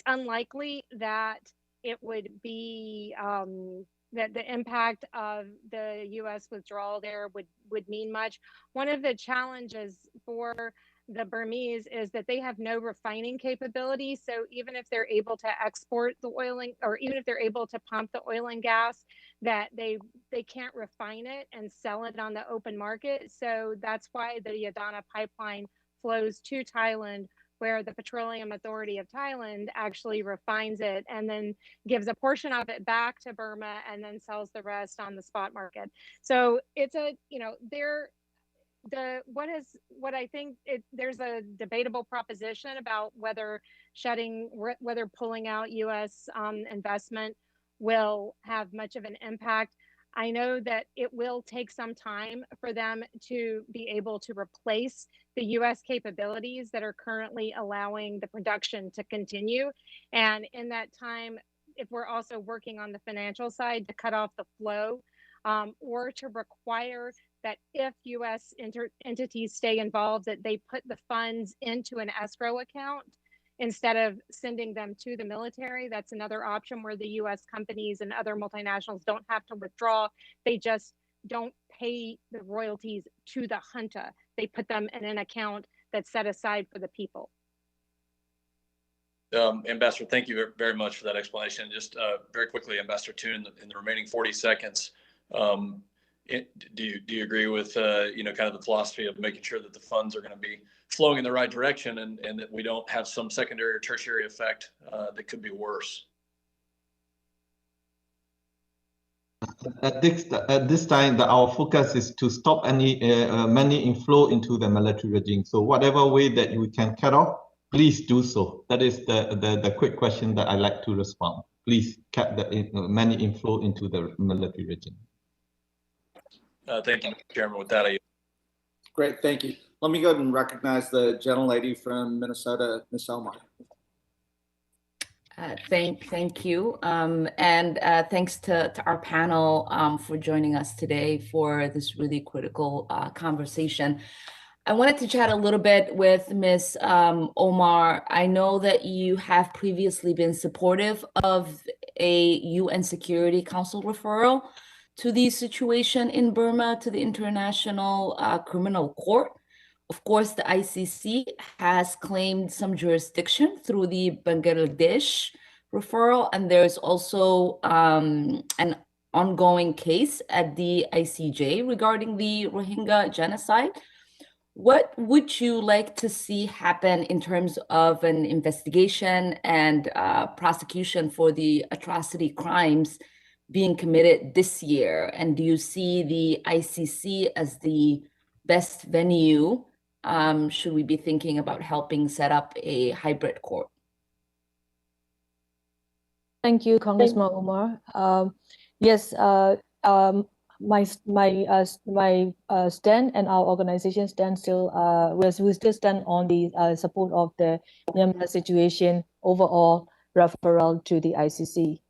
unlikely that it would be that the impact of the U.S. withdrawal there would mean much. One of the challenges for the Burmese is that they have no refining capability. So even if they're able to export the oil or even if they're able to pump the oil and gas, that they can't refine it and sell it on the open market. So that's why the Yadana pipeline flows to Thailand, where the Petroleum Authority of Thailand actually refines it and then gives a portion of it back to Burma and then sells the rest on the spot market. So it's there's a debatable proposition about whether pulling out U.S. investment will have much of an impact. I know that it will take some time for them to be able to replace the U.S. capabilities that are currently allowing the production to continue. And in that time, if we're also working on the financial side to cut off the flow, or to require that if U.S. entities stay involved, that they put the funds into an escrow account instead of sending them to the military. That's another option where the U.S. companies and other multinationals don't have to withdraw. They just don't pay the royalties to the junta. They put them in an account that's set aside for the people. Ambassador, thank you very much for that explanation. Just very quickly, Ambassador Tun, in the remaining 40 seconds, do you agree with kind of the philosophy of making sure that the funds are going to be flowing in the right direction and that we don't have some secondary or tertiary effect that could be worse? At this time, our focus is to stop any money inflow into the military regime. So whatever way that we can cut off, please do so. That is the quick question that I'd like to respond. Please cut the money inflow into the military regime. Thank you, Chairman. With that, Great, thank you. Let me go ahead and recognize the gentlelady from Minnesota, Ms. Ohmar. Thank you. And thanks to our panel for joining us today for this really critical conversation. I wanted to chat a little bit with Ms. Ohmar. I know that you have previously been supportive of a UN Security Council referral to the situation in Burma to the International Criminal Court. Of course, the ICC has claimed some jurisdiction through the Bangladesh referral, and there's also an ongoing case at the ICJ regarding the Rohingya genocide. What would you like to see happen in terms of an investigation and prosecution for the atrocity crimes being committed this year? And do you see the ICC as the best venue? Should we be thinking about helping set up a hybrid court? Thank you, Congressman Ohmar. Yes, my stand and our organization stand still, we still stand on the support of the Myanmar situation overall referral to the ICC.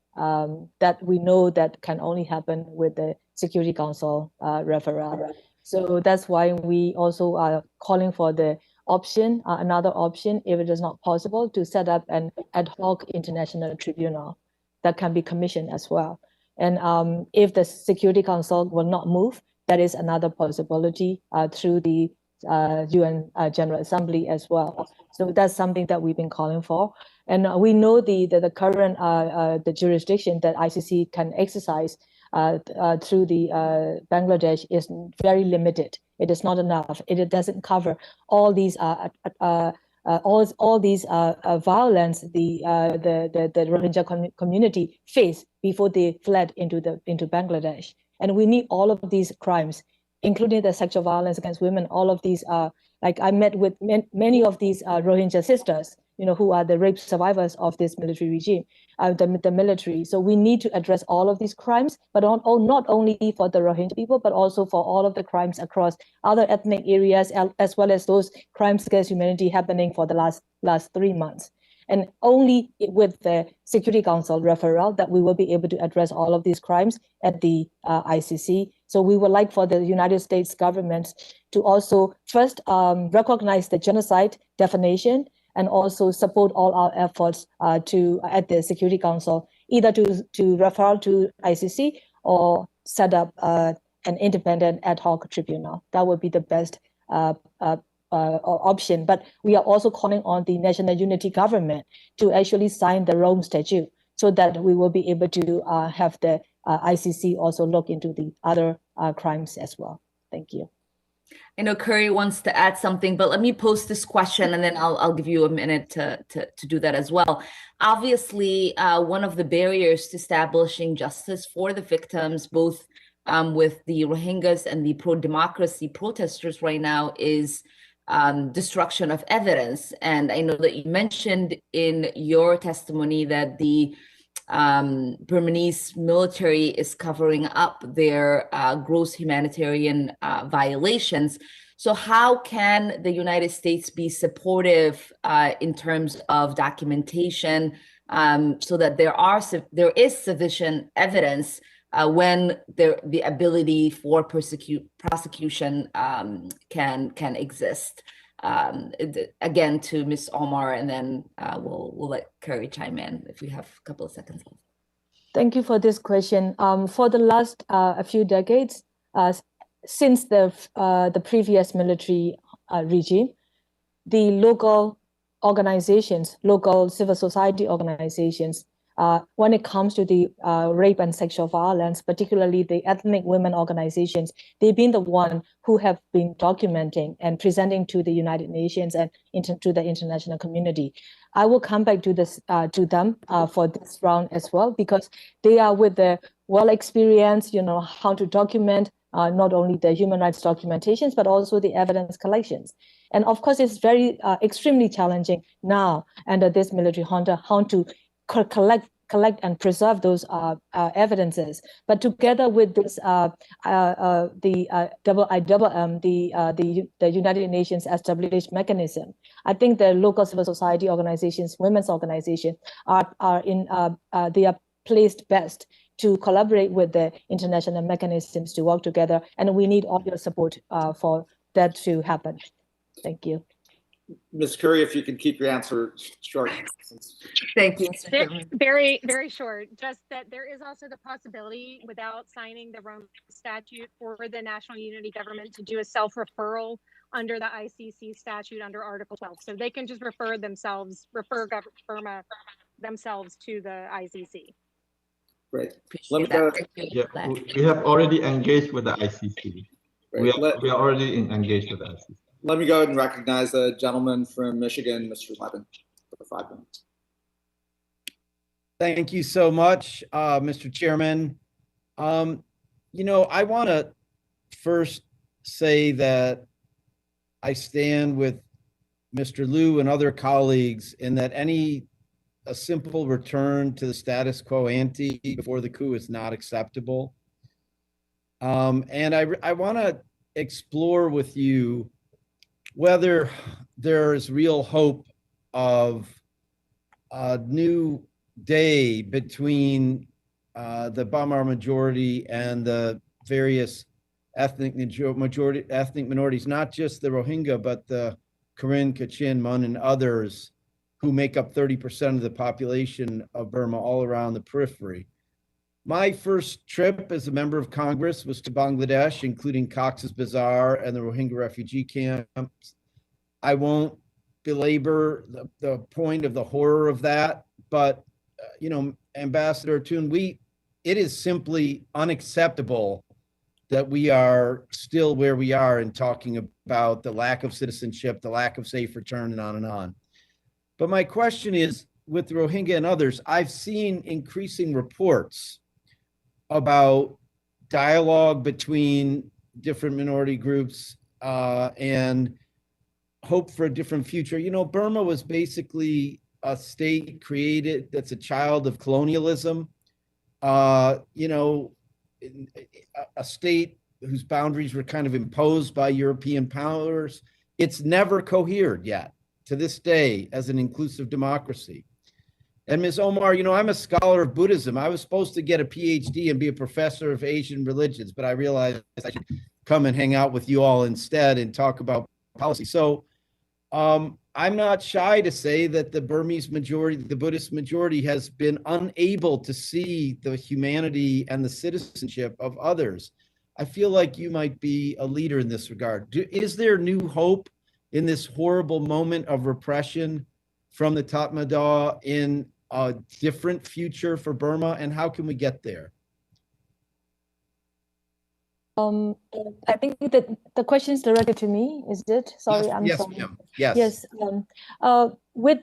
That we know that can only happen with the Security Council referral. So that's why we also are calling for the option, another option, if it is not possible, to set up an ad hoc international tribunal that can be commissioned as well. And if the Security Council will not move, that is another possibility through the UN General Assembly as well. So that's something that we've been calling for. And we know the current the jurisdiction that ICC can exercise through the Bangladesh is very limited. It is not enough. It doesn't cover all these all these violence the Rohingya community face before they fled into Bangladesh. And we need all of these crimes, including the sexual violence against women. All of these like I met with many of these Rohingya sisters, who are the rape survivors of this military regime, the military. So we need to address all of these crimes, but not only for the Rohingya people, but also for all of the crimes across other ethnic areas, as well as those crimes against humanity happening for the last 3 months. And only with the Security Council referral that we will be able to address all of these crimes at the ICC. So we would like for the United States government to also first recognize the genocide definition and also support all our efforts at the Security Council, either to refer to ICC or set up an independent ad hoc tribunal. That would be the best option. But we are also calling on the National Unity Government to actually sign the Rome Statute so that we will be able to have the ICC also look into the other crimes as well. Thank you. I know Currie wants to add something, but let me pose this question and then I'll give you a minute to do that as well. Obviously, one of the barriers to establishing justice for the victims, both with the Rohingyas and the pro-democracy protesters right now, is destruction of evidence. And I know that you mentioned in your testimony that the Burmese military is covering up their gross humanitarian violations. So how can the United States be supportive in terms of documentation so that there is sufficient evidence when the ability for prosecution can exist? Again, to Ms. Ohmar, and then we'll let Currie chime in if we have a couple of seconds left. Thank you for this question. For the last a few decades, since the previous military regime, the local organizations, local civil society organizations, when it comes to the rape and sexual violence, particularly the ethnic women organizations, they've been the one who have been documenting and presenting to the United Nations and to the international community. I will come back to this to them for this round as well, because they are with the well experience, how to document not only the human rights documentations, but also the evidence collections. And of course, it's very extremely challenging now under this military junta how to collect and preserve those evidences. But together with this, the United Nations established mechanism, I think the local civil society organizations, women's organizations they are placed best to collaborate with the international mechanisms to work together. And we need all your support for that to happen. Thank you. Ms. Currie, if you can keep your answer short. Thank you. Very, very short. Just that there is also the possibility, without signing the Rome Statute, for the National Unity Government to do a self-referral under the ICC statute under Article 12. So they can just refer Burma themselves to the ICC. Great. Yeah, we have already engaged with the ICC. We are already engaged with the ICC. Let me go ahead and recognize the gentleman from Michigan, Mr. Levin, for 5 minutes. Thank you so much, Mr. Chairman. I want to first say that I stand with Mr. Liu and other colleagues in that a simple return to the status quo ante before the coup is not acceptable. And I want to explore with you whether there's real hope of a new day between the Bamar majority and the various ethnic minorities, not just the Rohingya, but the Karen, Kachin, Mun, and others who make up 30% of the population of Burma all around the periphery. My first trip as a member of Congress was to Bangladesh, including Cox's Bazar and the Rohingya refugee camps. I won't belabor the point of the horror of that, but Ambassador Tun, it is simply unacceptable that we are still where we are in talking about the lack of citizenship, the lack of safe return, and on and on. But my question is, with the Rohingya and others, I've seen increasing reports about dialogue between different minority groups and hope for a different future. Burma was basically a state created that's a child of colonialism, a state whose boundaries were kind of imposed by European powers. It's never cohered yet. to this day as an inclusive democracy. And Ms. Ohmar, I'm a scholar of Buddhism. I was supposed to get a PhD and be a professor of Asian religions, but I realized I should come and hang out with you all instead and talk about policy. So I'm not shy to say that the Burmese majority, the Buddhist majority, has been unable to see the humanity and the citizenship of others. I feel like you might be a leader in this regard. Is there new hope in this horrible moment of repression from the Tatmadaw in a different future for Burma, and how can we get there? I think that the question is directed to me. Is it? Sorry, Yes, I'm yes, sorry. ma'am. Yes. Yes. With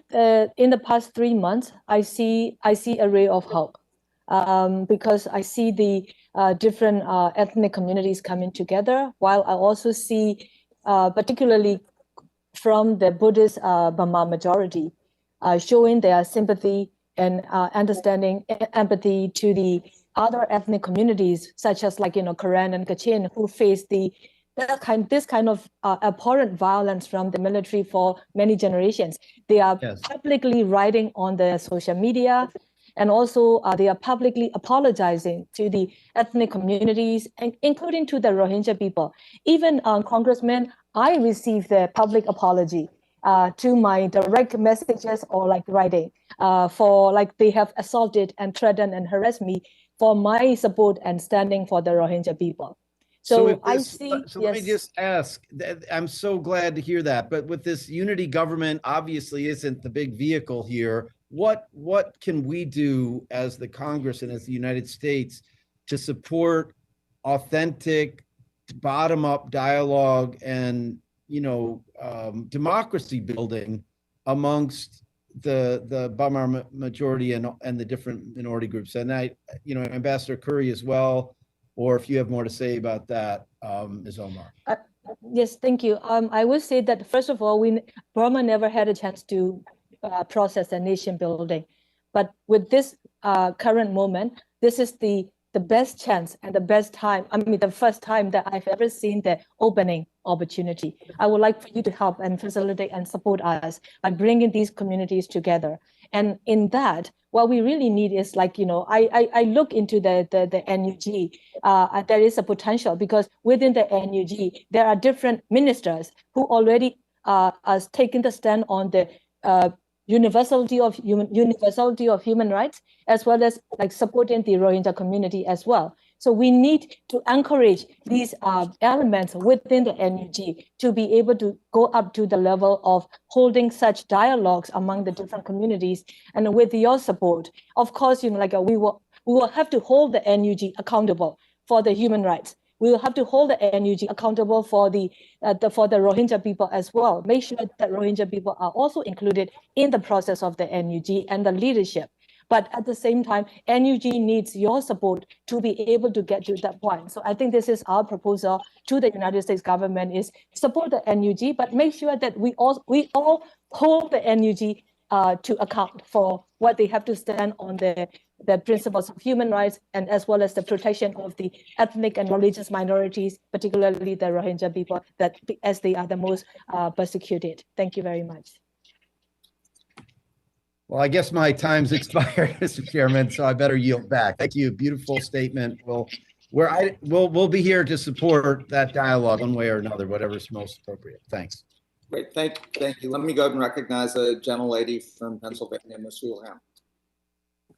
in the past 3 months, I see a ray of hope, because I see the different ethnic communities coming together. While I also see, particularly from the Buddhist Burma majority, showing their sympathy and understanding, empathy to the other ethnic communities, such as Karen and Kachin, who face this kind of abhorrent violence from the military for many generations. They are publicly writing on the social media, and also they are publicly apologizing to the ethnic communities, including to the Rohingya people. Even Congressman, I received the public apology to my direct messages or writing for they have assaulted and threatened and harassed me for my support and standing for the Rohingya people. So I see. So let me just ask, I'm so glad to hear that, but with this unity government obviously isn't the big vehicle here. What can we do as the Congress and as the United States to support authentic bottom-up dialogue and democracy building amongst the Burma majority and the different minority groups? And Ambassador Currie as well, or if you have more to say about that, Ms. Ohmar. Yes, thank you. I would say that first of all, Burma never had a chance to process a nation building, but with this current moment, this is the best chance and the best time. I mean, the first time that I've ever seen the opening opportunity. I would like for you to help and facilitate and support us by bringing these communities together. And in that, what we really need is I look into the NUG. There is a potential because within the NUG, there are different ministers who already are taking the stand on the universality of human rights, as well as supporting the Rohingya community as well. So we need to encourage these elements within the NUG to be able to go up to the level of holding such dialogues among the different communities. And with your support, of course, we will have to hold the NUG accountable for the human rights. We will have to hold the NUG accountable for the Rohingya people as well. Make sure that Rohingya people are also included in the process of the NUG and the leadership. But at the same time, NUG needs your support to be able to get to that point. So I think this is our proposal to the United States government: is support the NUG, but make sure that we all hold the NUG to account for what they have to stand on the principles of human rights, and as well as the protection of the ethnic and religious minorities, particularly the Rohingya people, as they are the most persecuted. Thank you very much. Well, I guess my time's expired, Mr. Chairman, so I better yield back. Thank you. Beautiful statement. We'll be here to support that dialogue one way or another, whatever's most appropriate. Thanks. Great, thank you. Let me go ahead and recognize a gentlelady from Pennsylvania, Ms. Houlihan.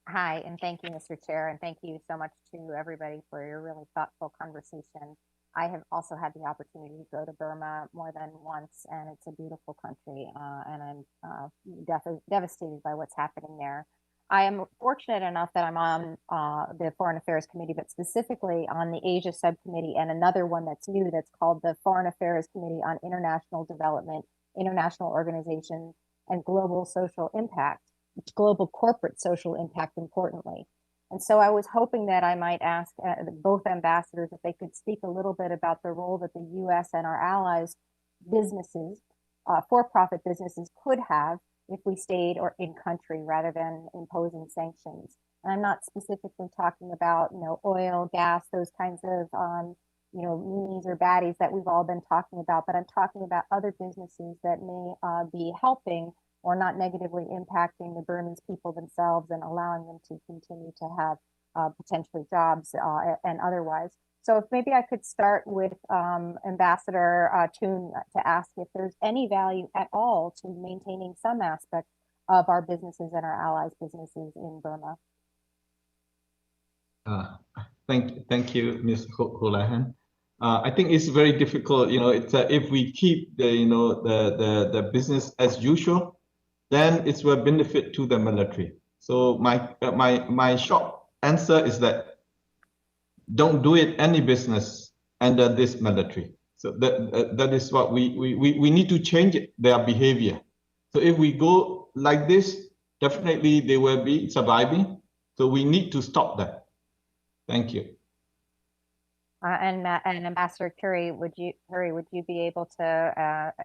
Hi, and thank you, Mr. Chair, and thank you so much to everybody for your really thoughtful conversation. I have also had the opportunity to go to Burma more than once, and it's a beautiful country, and I'm devastated by what's happening there. I am fortunate enough that I'm on the Foreign Affairs Committee, but specifically on the Asia Subcommittee, and another one that's new that's called the Foreign Affairs Committee on International Development, International Organizations, and Global Social Impact, global corporate social impact, importantly. And so I was hoping that I might ask both ambassadors if they could speak a little bit about the role that the U.S. and our allies' businesses, for-profit businesses, could have if we stayed in country rather than imposing sanctions. And I'm not specifically talking about, oil, gas, those kinds of meanies or baddies that we've all been talking about, but I'm talking about other businesses that may be helping or not negatively impacting the Burmese people themselves and allowing them to continue to have potentially jobs and otherwise. So if maybe I could start with Ambassador Tun to ask if there's any value at all to maintaining some aspect of our businesses and our allies' businesses in Burma. Thank you, Ms. Holahan. I think it's very difficult. It's if we keep the business as usual, then it will benefit to the military. So my short answer is that don't do it any business under this military. So that is what we need to change their behavior. So if we go like this, definitely they will be surviving. So we need to stop that. Thank you. And Ambassador Currie, would you be able to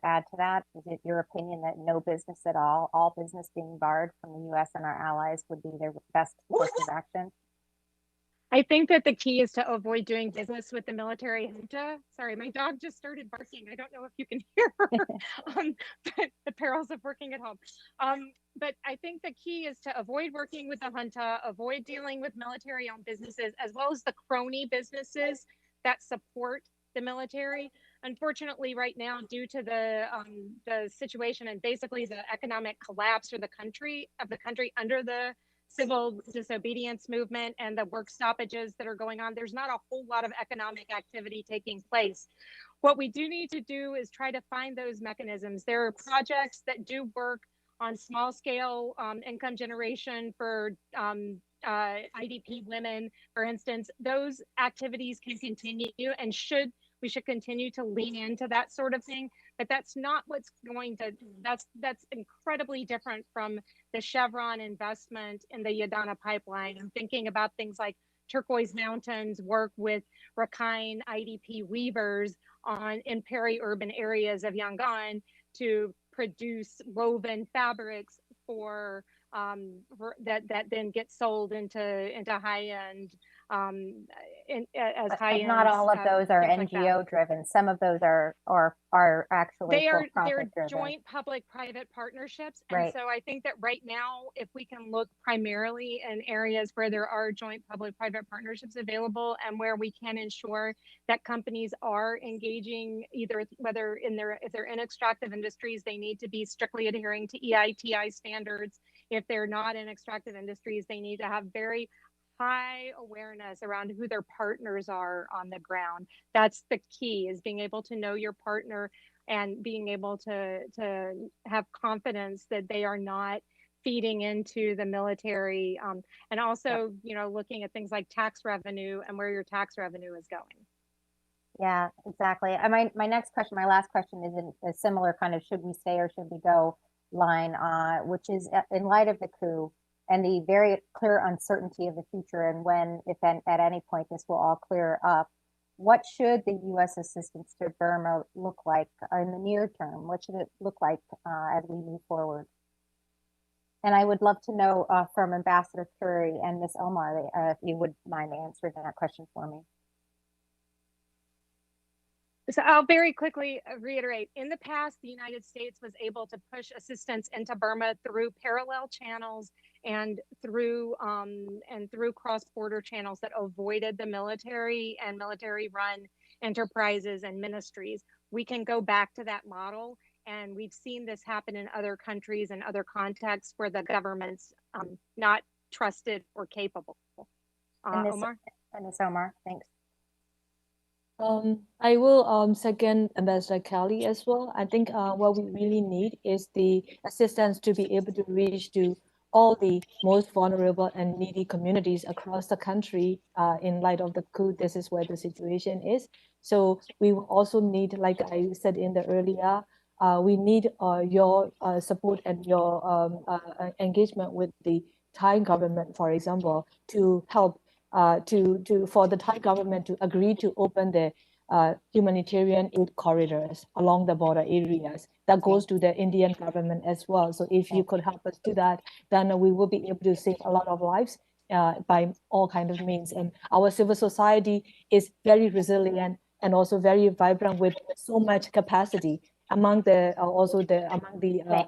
add to that? Is it your opinion that no business at all business being barred from the U.S. and our allies would be their best course of action? I think that the key is to avoid doing business with the military junta. Sorry, my dog just started barking. I don't know if you can hear her. The perils of working at home. But I think the key is to avoid working with the junta, avoid dealing with military-owned businesses, as well as the crony businesses that support the military. Unfortunately, right now, due to the situation and basically the economic collapse of the country under the civil disobedience movement and the work stoppages that are going on, there's not a whole lot of economic activity taking place. What we do need to do is try to find those mechanisms. There are projects that do work on small scale income generation for IDP women, for instance. Those activities can continue and we should continue to lean into that sort of thing, but that's not what's going to, that's incredibly different from the Chevron investment in the Yadana pipeline. I'm thinking about things like Turquoise Mountains work with Rakhine IDP weavers in peri-urban areas of Yangon to produce woven fabrics that then get sold into high-end as high-end. Not all of those are NGO driven. Some of those are actually they're driven. joint public-private partnerships. And Right. so I think that right now, if we can look primarily in areas where there are joint public-private partnerships available and where we can ensure that companies are engaging either whether if they're in extractive industries, they need to be strictly adhering to EITI standards. If they're not in extractive industries, they need to have very high awareness around who their partners are on the ground. That's the key, is being able to know your partner and being able to have confidence that they are not feeding into the military, and also looking at things like tax revenue and where your tax revenue is going. Yeah, exactly. My last question is in a similar kind of should we stay or should we go line, which is in light of the coup and the very clear uncertainty of the future and when, if at any point this will all clear up, what should the U.S. assistance to Burma look like in the near term? What should it look like as we move forward? And I would love to know from Ambassador Currie and Ms. Ohmar, if you would mind answering that question for me. So I'll very quickly reiterate, in the past, the United States was able to push assistance into Burma through parallel channels and through cross-border channels that avoided the military and military-run enterprises and ministries. We can go back to that model, and we've seen this happen in other countries and other contexts where the government's not trusted or capable. Omar? Ms. Ohmar, thanks. I will second Ambassador Kelley as well. I think what we really need is the assistance to be able to reach to all the most vulnerable and needy communities across the country in light of the coup. This is where the situation is. So we also need, like I said in the earlier, we need your support and your engagement with the Thai government, for example, to help for the Thai government to agree to open the humanitarian aid corridors along the border areas. That goes to the Indian government as well. So if you could help us do that, then we will be able to save a lot of lives by all kinds of means. And our civil society is very resilient and also very vibrant with so much capacity among the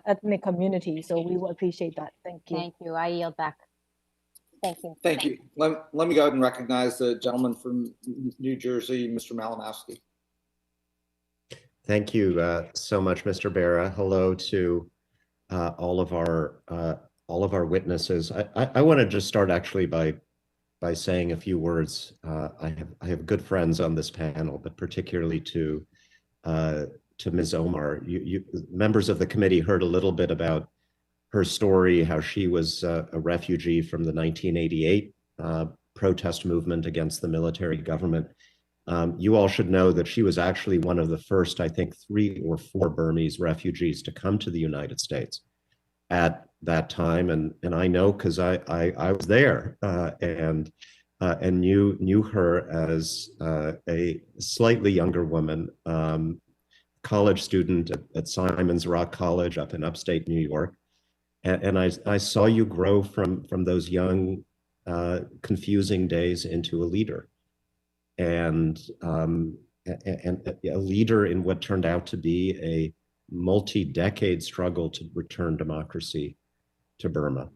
ethnic community. So we will appreciate that. Thank you. Thank you. I yield back. Thank you. Thank you. Let me go ahead and recognize the gentleman from New Jersey, Mr. Malinowski. Thank you so much, Mr. Berra. Hello to all of our witnesses. I want to just start actually by saying a few words. I have good friends on this panel, but particularly to Ms. Ohmar. You members of the committee heard a little bit about her story, how she was a refugee from the 1988 protest movement against the military government. You all should know that she was actually one of the first, I think, 3 or 4 Burmese refugees to come to the United States at that time. And I know because I was there and knew her as a slightly younger woman, college student at Simon's Rock College up in upstate New York. And I saw you grow from those young, confusing days into a leader. And a leader in what turned out to be a multi-decade struggle to return democracy to Burma.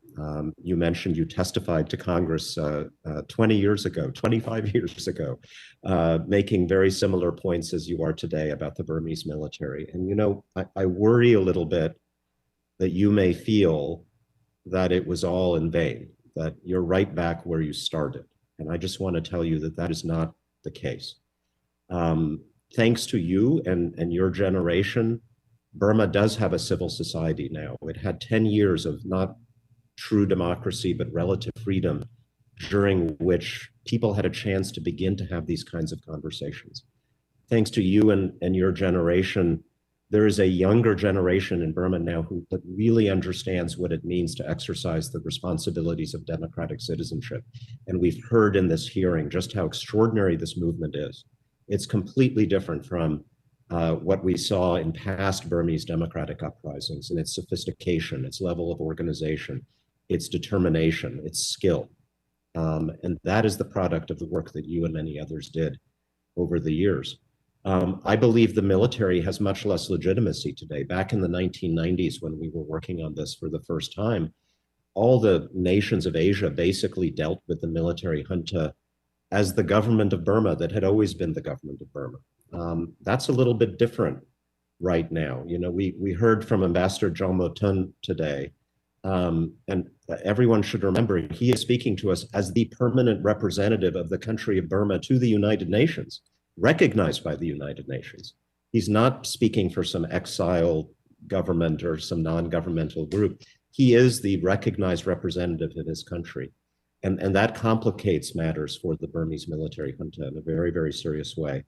You mentioned you testified to Congress 20 years ago, 25 years ago, making very similar points as you are today about the Burmese military. And you know, I worry a little bit that you may feel that it was all in vain, that you're right back where you started. And I just want to tell you that that is not the case. Thanks to you and your generation, Burma does have a civil society now. It had 10 years of not true democracy, but relative freedom, during which people had a chance to begin to have these kinds of conversations. Thanks to you and your generation, there is a younger generation in Burma now who really understands what it means to exercise the responsibilities of democratic citizenship. And we've heard in this hearing just how extraordinary this movement is. It's completely different from what we saw in past Burmese democratic uprisings, and its sophistication, its level of organization, its determination, its skill. And that is the product of the work that you and many others did over the years. I believe the military has much less legitimacy today. Back in the 1990s, when we were working on this for the first time, all the nations of Asia basically dealt with the military junta as the government of Burma that had always been the government of Burma. That's a little bit different right now. You know, we heard from Ambassador Kyaw Moe Tun today, and everyone should remember he is speaking to us as the permanent representative of the country of Burma to the United Nations, recognized by the United Nations. He's not speaking for some exile government or some non-governmental group. He is the recognized representative in his country. And that complicates matters for the Burmese military junta in a very, very serious way.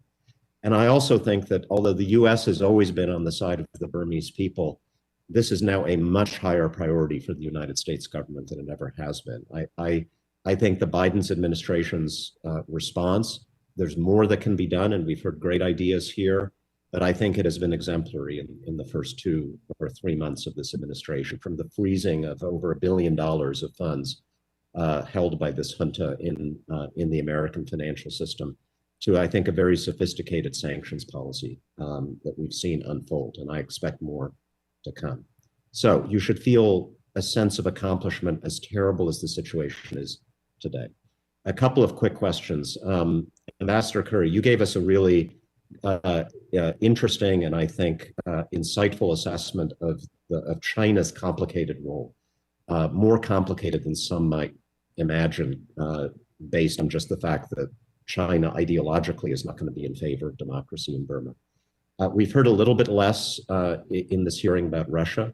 And I also think that although the US has always been on the side of the Burmese people, this is now a much higher priority for the United States government than it ever has been. I think the Biden's administration's response, there's more that can be done, and we've heard great ideas here, but I think it has been exemplary in the first 2 or 3 months of this administration, from the freezing of over $1 billion of funds held by this junta in the American financial system, to, I think, a very sophisticated sanctions policy that we've seen unfold, and I expect more to come. So you should feel a sense of accomplishment, as terrible as the situation is today. A couple of quick questions. Ambassador Currie, you gave us a really interesting and I think insightful assessment of China's complicated role, more complicated than some might imagine, based on just the fact that China ideologically is not going to be in favor of democracy in Burma. We've heard a little bit less in this hearing about Russia,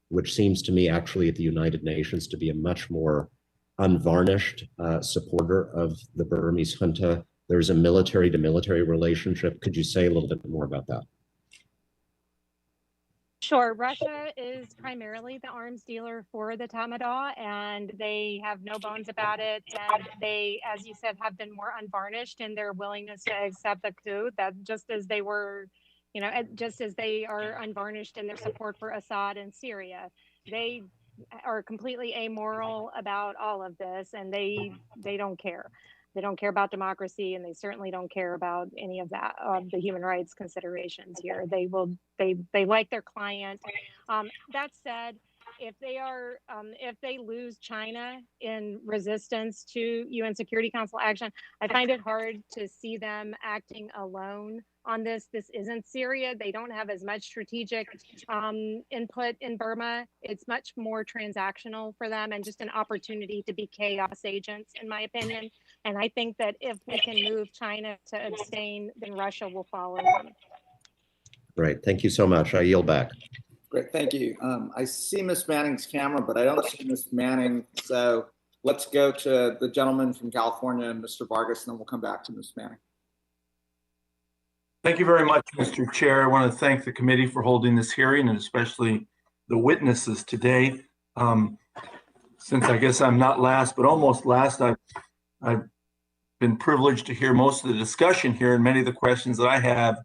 which seems to me actually at the United Nations to be a much more unvarnished supporter of the Burmese junta. There's a military to military relationship. Could you say a little bit more about that? Sure. Russia is primarily the arms dealer for the Tatmadaw, and they have no bones about it. And they, as you said, have been more unvarnished in their willingness to accept the coup, that just as they were, you know, just as they are unvarnished in their support for Assad in Syria. They are completely amoral about all of this, and they don't care. They don't care about democracy, and they certainly don't care about any of that, the human rights considerations here. They like their client. That said, if they lose China in resistance to UN Security Council action, I find it hard to see them acting alone on this. This isn't Syria. They don't have as much strategic input in Burma. It's much more transactional for them and just an opportunity to be chaos agents, in my opinion. And I think that if we can move China to abstain, then Russia will follow them. Great. Thank you so much. I yield back. Great, thank you. I see Ms. Manning's camera, but I don't see Ms. Manning. So let's go to the gentleman from California, Mr. Vargas, and then we'll come back to Ms. Manning. Thank you very much, Mr. Chair. I want to thank the committee for holding this hearing and especially the witnesses today. Since I guess I'm not last, but almost last, I've been privileged to hear most of the discussion here, and many of the questions that I have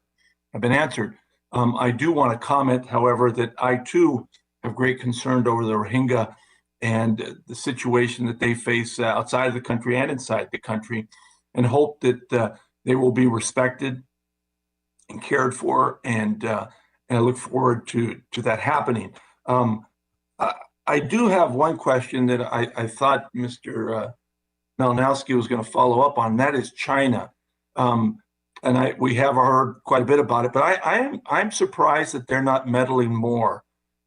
been answered. I do want to comment, however, that I too have great concern over the Rohingya and the situation that they face outside of the country and inside the country, and hope that they will be respected and cared for, and I look forward to that happening. I do have one question that I thought Mr. Malinowski was going to follow up on, and that is China. And we have heard quite a bit about it, but I'm surprised that they're not meddling more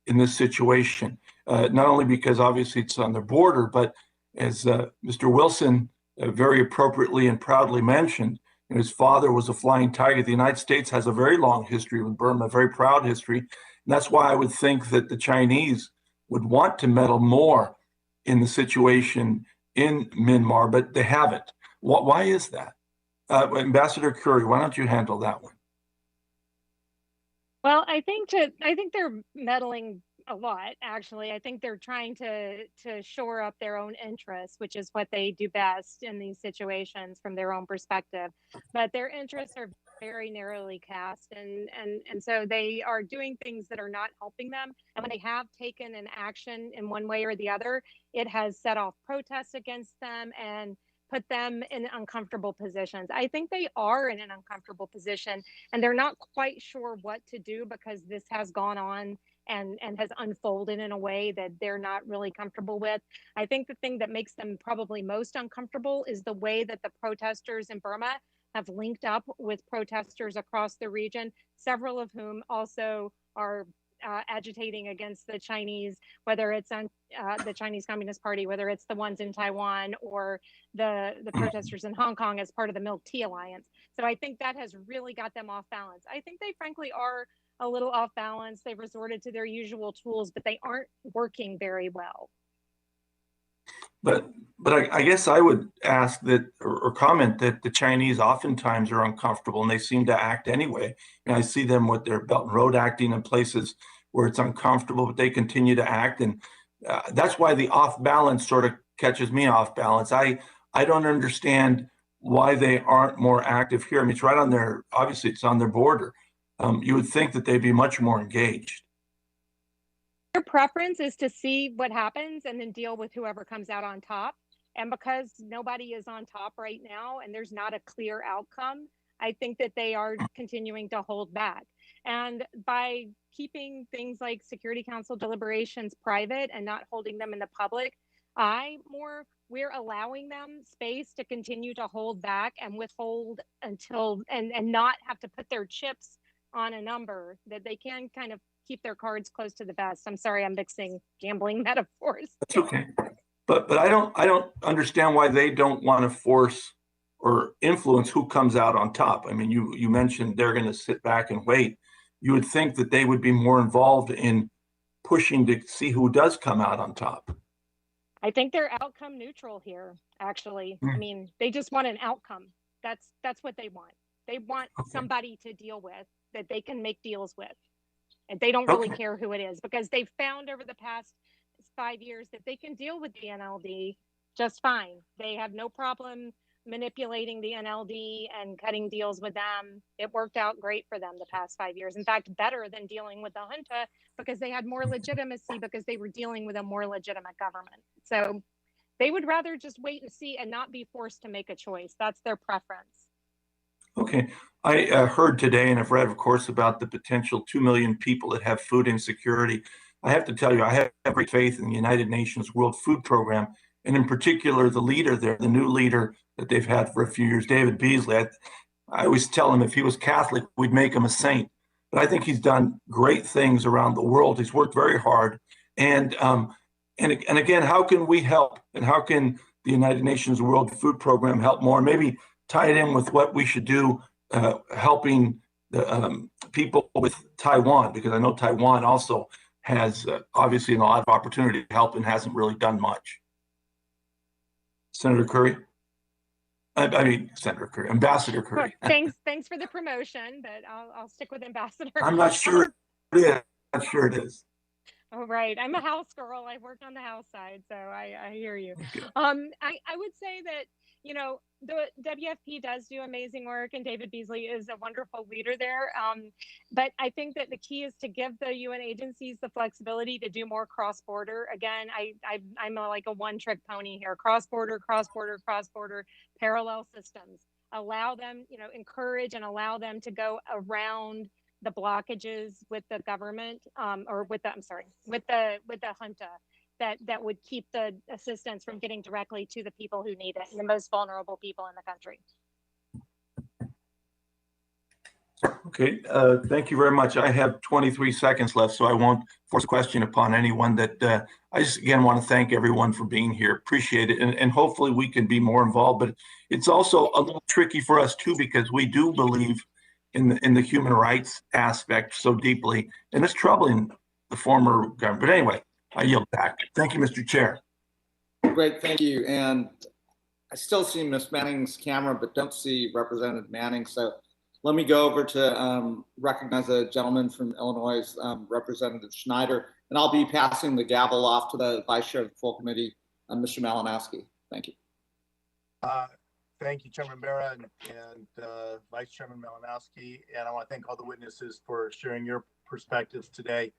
in this situation. Not only because obviously it's on their border, but as Mr. Wilson very appropriately and proudly mentioned, his father was a flying tiger. The United States has a very long history with Burma, a very proud history. And that's why I would think that the Chinese would want to meddle more in the situation in Myanmar, but they haven't. Why is that? Ambassador Currie, why don't you handle that one? Well, I think they're meddling a lot, actually. I think they're trying to shore up their own interests, which is what they do best in these situations from their own perspective. But their interests are very narrowly cast, and so they are doing things that are not helping them. And when they have taken an action in one way or the other, it has set off protests against them and put them in uncomfortable positions. I think they are in an uncomfortable position, and they're not quite sure what to do because this has gone on and has unfolded in a way that they're not really comfortable with. I think the thing that makes them probably most uncomfortable is the way that the protesters in Burma have linked up with protesters across the region, several of whom also are agitating against the Chinese, whether it's on the Chinese Communist Party, whether it's the ones in Taiwan or the protesters in Hong Kong as part of the Milk Tea Alliance. So I think that has really got them off balance. I think they frankly are a little off balance. They've resorted to their usual tools, but they aren't working very well. But I guess I would ask that or comment that the Chinese oftentimes are uncomfortable and they seem to act anyway. And I see them with their Belt and Road acting in places where it's uncomfortable, but they continue to act. And that's why the off balance sort of catches me off balance. I don't understand why they aren't more active here. I mean, it's right on their, obviously it's on their border. You would think that they'd be much more engaged. Their preference is to see what happens and then deal with whoever comes out on top. And because nobody is on top right now and there's not a clear outcome, I think that they are continuing to hold back. And by keeping things like Security Council deliberations private and not holding them in the public, we're allowing them space to continue to hold back and withhold until, and not have to put their chips on a number, that they can kind of keep their cards close to the vest. I'm sorry, I'm mixing gambling metaphors. That's okay. But I don't understand why they don't want to force or influence who comes out on top. I mean, you mentioned they're going to sit back and wait. You would think that they would be more involved in pushing to see who does come out on top. I think they're outcome neutral here, actually. I mean, they just want an outcome. That's what they want. They want somebody to deal with that they can make deals with. And they don't really care who it is, because they've found over the past 5 years that they can deal with the NLD just fine. They have no problem manipulating the NLD and cutting deals with them. It worked out great for them the past 5 years. In fact, better than dealing with the junta, because they had more legitimacy because they were dealing with a more legitimate government. So they would rather just wait and see and not be forced to make a choice. That's their preference. Okay, I heard today and I've read, of course, about the potential 2 million people that have food insecurity. I have to tell you, I have great faith in the United Nations World Food Program, and in particular, the leader there, the new leader that they've had for a few years, David Beasley. I always tell him if he was Catholic, we'd make him a saint. But I think he's done great things around the world. He's worked very hard. And again, how can we help? And how can the United Nations World Food Program help more? Maybe tie it in with what we should do, helping the people with Taiwan, because I know Taiwan also has obviously a lot of opportunity to help and hasn't really done much. Senator Currie? I mean, Senator Currie, Ambassador Currie. Thanks for the promotion, but I'll stick with Ambassador. I'm not sure it is. I'm not sure it is. Oh, right. I'm a house girl. I work on the house side, so I hear you. I would say that, you know, the WFP does do amazing work, and David Beasley is a wonderful leader there. But I think that the key is to give the UN agencies the flexibility to do more cross-border. Again, I'm like a one-trick pony here. Cross-border, cross-border, cross-border, parallel systems. Allow them, you know, encourage and allow them to go around the blockages with the government, or with the, I'm sorry, with the junta. That would keep the assistance from getting directly to the people who need it, and the most vulnerable people in the country. Okay, thank you very much. I have 23 seconds left, so I won't force a question upon anyone. That I just again want to thank everyone for being here. Appreciate it, and hopefully we can be more involved. But it's also a little tricky for us too, because we do believe in the human rights aspect so deeply, and it's troubling the former government. But anyway, I yield back. Thank you, Mr. Chair. Great, thank you. And I still see Ms. Manning's camera, but don't see Representative Manning. So let me go over to recognize a gentleman from Illinois, Representative Schneider, and I'll be passing the gavel off to the Vice Chair of the Full Committee, Mr. Malinowski. Thank you. Thank you, Chairman Bera and Vice Chairman Malinowski. And I want to thank all the witnesses for sharing your perspectives today.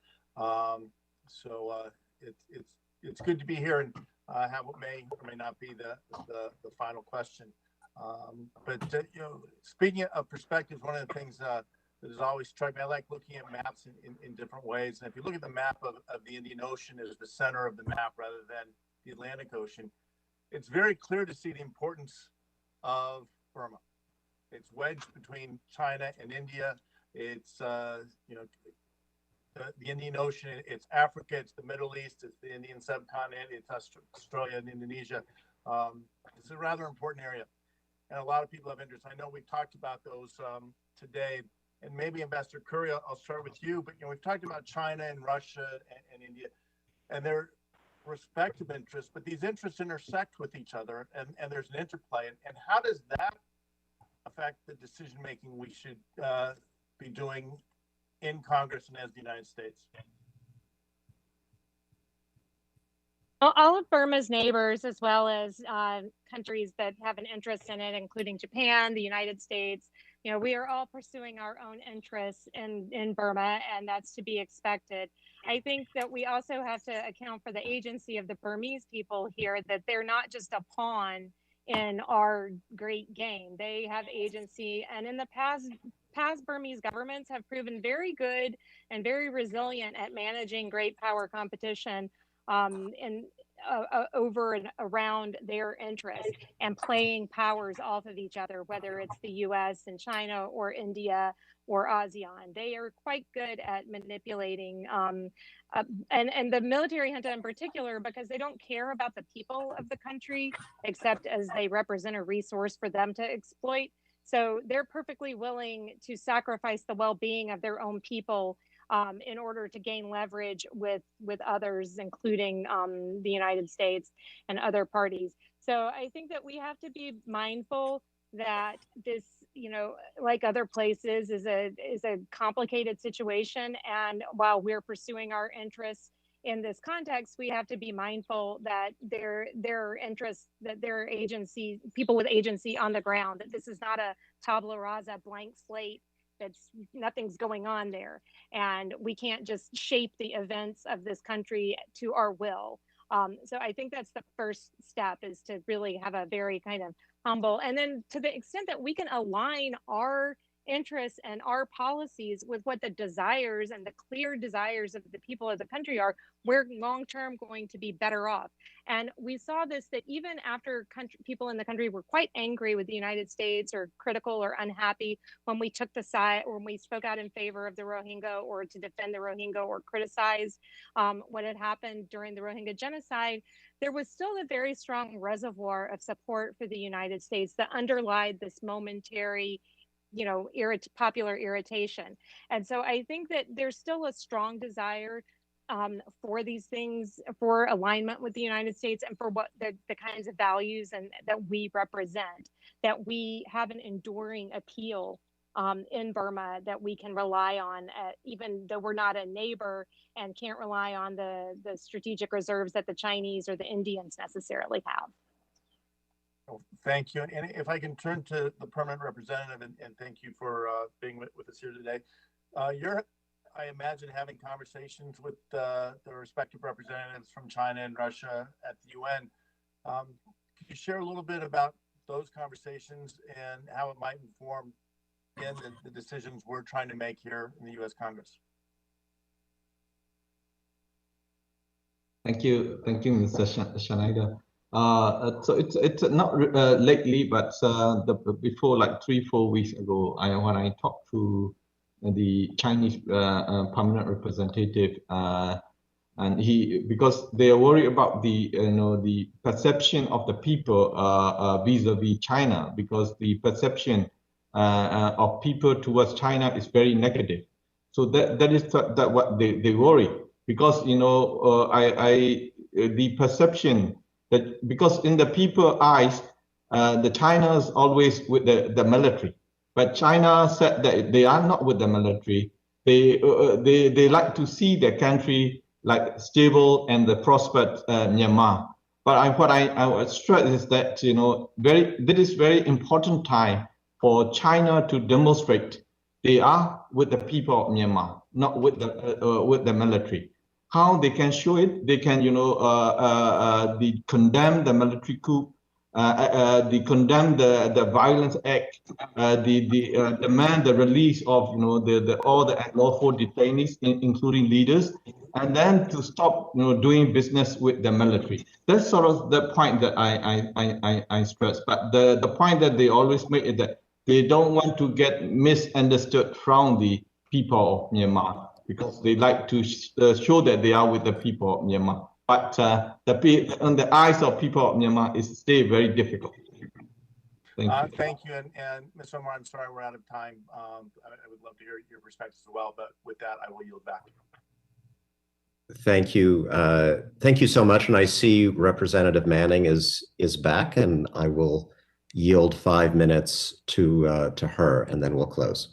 It's good to be here and have what may or may not be the final question. You know, speaking of perspectives, one of the things that has always struck me, I like looking at maps in different ways. And if you look at the map of the Indian Ocean as the center of the map rather than the Atlantic Ocean, it's very clear to see the importance of Burma. It's wedged between China and India. It's you know, the Indian Ocean, it's Africa, it's the Middle East, it's the Indian subcontinent, it's Australia and Indonesia. It's a rather important area, and a lot of people have interest. I know we've talked about those today, and maybe Ambassador Currie, I'll start with you, but you know, we've talked about China and Russia and India, and their respective interests, but these interests intersect with each other, and there's an interplay. And how does that affect the decision-making we should be doing in Congress and as the United States? All of Burma's neighbors, as well as countries that have an interest in it, including Japan, the United States, you know, we are all pursuing our own interests in Burma, and that's to be expected. I think that we also have to account for the agency of the Burmese people here, that they're not just a pawn in our great game. They have agency, and in the past Burmese governments have proven very good and very resilient at managing great power competition over and around their interests and playing powers off of each other, whether it's the US and China or India or ASEAN. They are quite good at manipulating and the military junta in particular, because they don't care about the people of the country except as they represent a resource for them to exploit. So they're perfectly willing to sacrifice the well-being of their own people in order to gain leverage with others, including the United States and other parties. So I think that we have to be mindful that this, you know, like other places, is a complicated situation. And while we're pursuing our interests in this context, we have to be mindful that their interests, that their agency, people with agency on the ground, that this is not a tabula rasa, blank slate, that's nothing's going on there. And we can't just shape the events of this country to our will. So I think that's the first step, is to really have a very kind of humble, and then to the extent that we can align our interests and our policies with what the desires and the clear desires of the people of the country are, we're long-term going to be better off. And we saw this, that even after people in the country were quite angry with the United States, or critical or unhappy when we took the side, or when we spoke out in favor of the Rohingya, or to defend the Rohingya, or criticize what had happened during the Rohingya genocide, there was still a very strong reservoir of support for the United States that underlied this momentary, popular irritation. And so I think that there's still a strong desire for these things, for alignment with the United States, and for what the kinds of values and that we represent, that we have an enduring appeal in Burma that we can rely on, even though we're not a neighbor and can't rely on the strategic reserves that the Chinese or the Indians necessarily have. Thank you. And if I can turn to the permanent representative, and thank you for being with us here today. You're, I imagine, having conversations with the respective representatives from China and Russia at the UN. Could you share a little bit about those conversations and how it might inform the decisions we're trying to make here in the U.S. Congress? Thank you, Mr. Schneider. So it's not lately, but before, like 3-4 weeks ago, when I talked to the Chinese permanent representative, and because they are worried about the perception of the people vis-a-vis China, because the perception of people towards China is very negative. So that is what they worry, because the perception that, because in the people's eyes, the China is always with the military, but China said that they are not with the military. They like to see their country like stable and the prospered Myanmar. But what I would stress is that that is very important time for China to demonstrate they are with the people of Myanmar, not with the military. How they can show it? They can, condemn the military coup, they condemn the violence act, demand the release of all the unlawful detainees, including leaders, and then to stop doing business with the military. That's sort of the point that I stress. But the point that they always make is that they don't want to get misunderstood from the people of Myanmar, because they like to show that they are with the people of Myanmar. But on the eyes of people of Myanmar, it's still very difficult. Thank you. Thank you. And Ms. Ohmar, I'm sorry we're out of time. I would love to hear your perspectives as well, but with that, I will yield back. Thank you. Thank you so much. And I see Representative Manning is back, and I will yield 5 minutes to her, and then we'll close.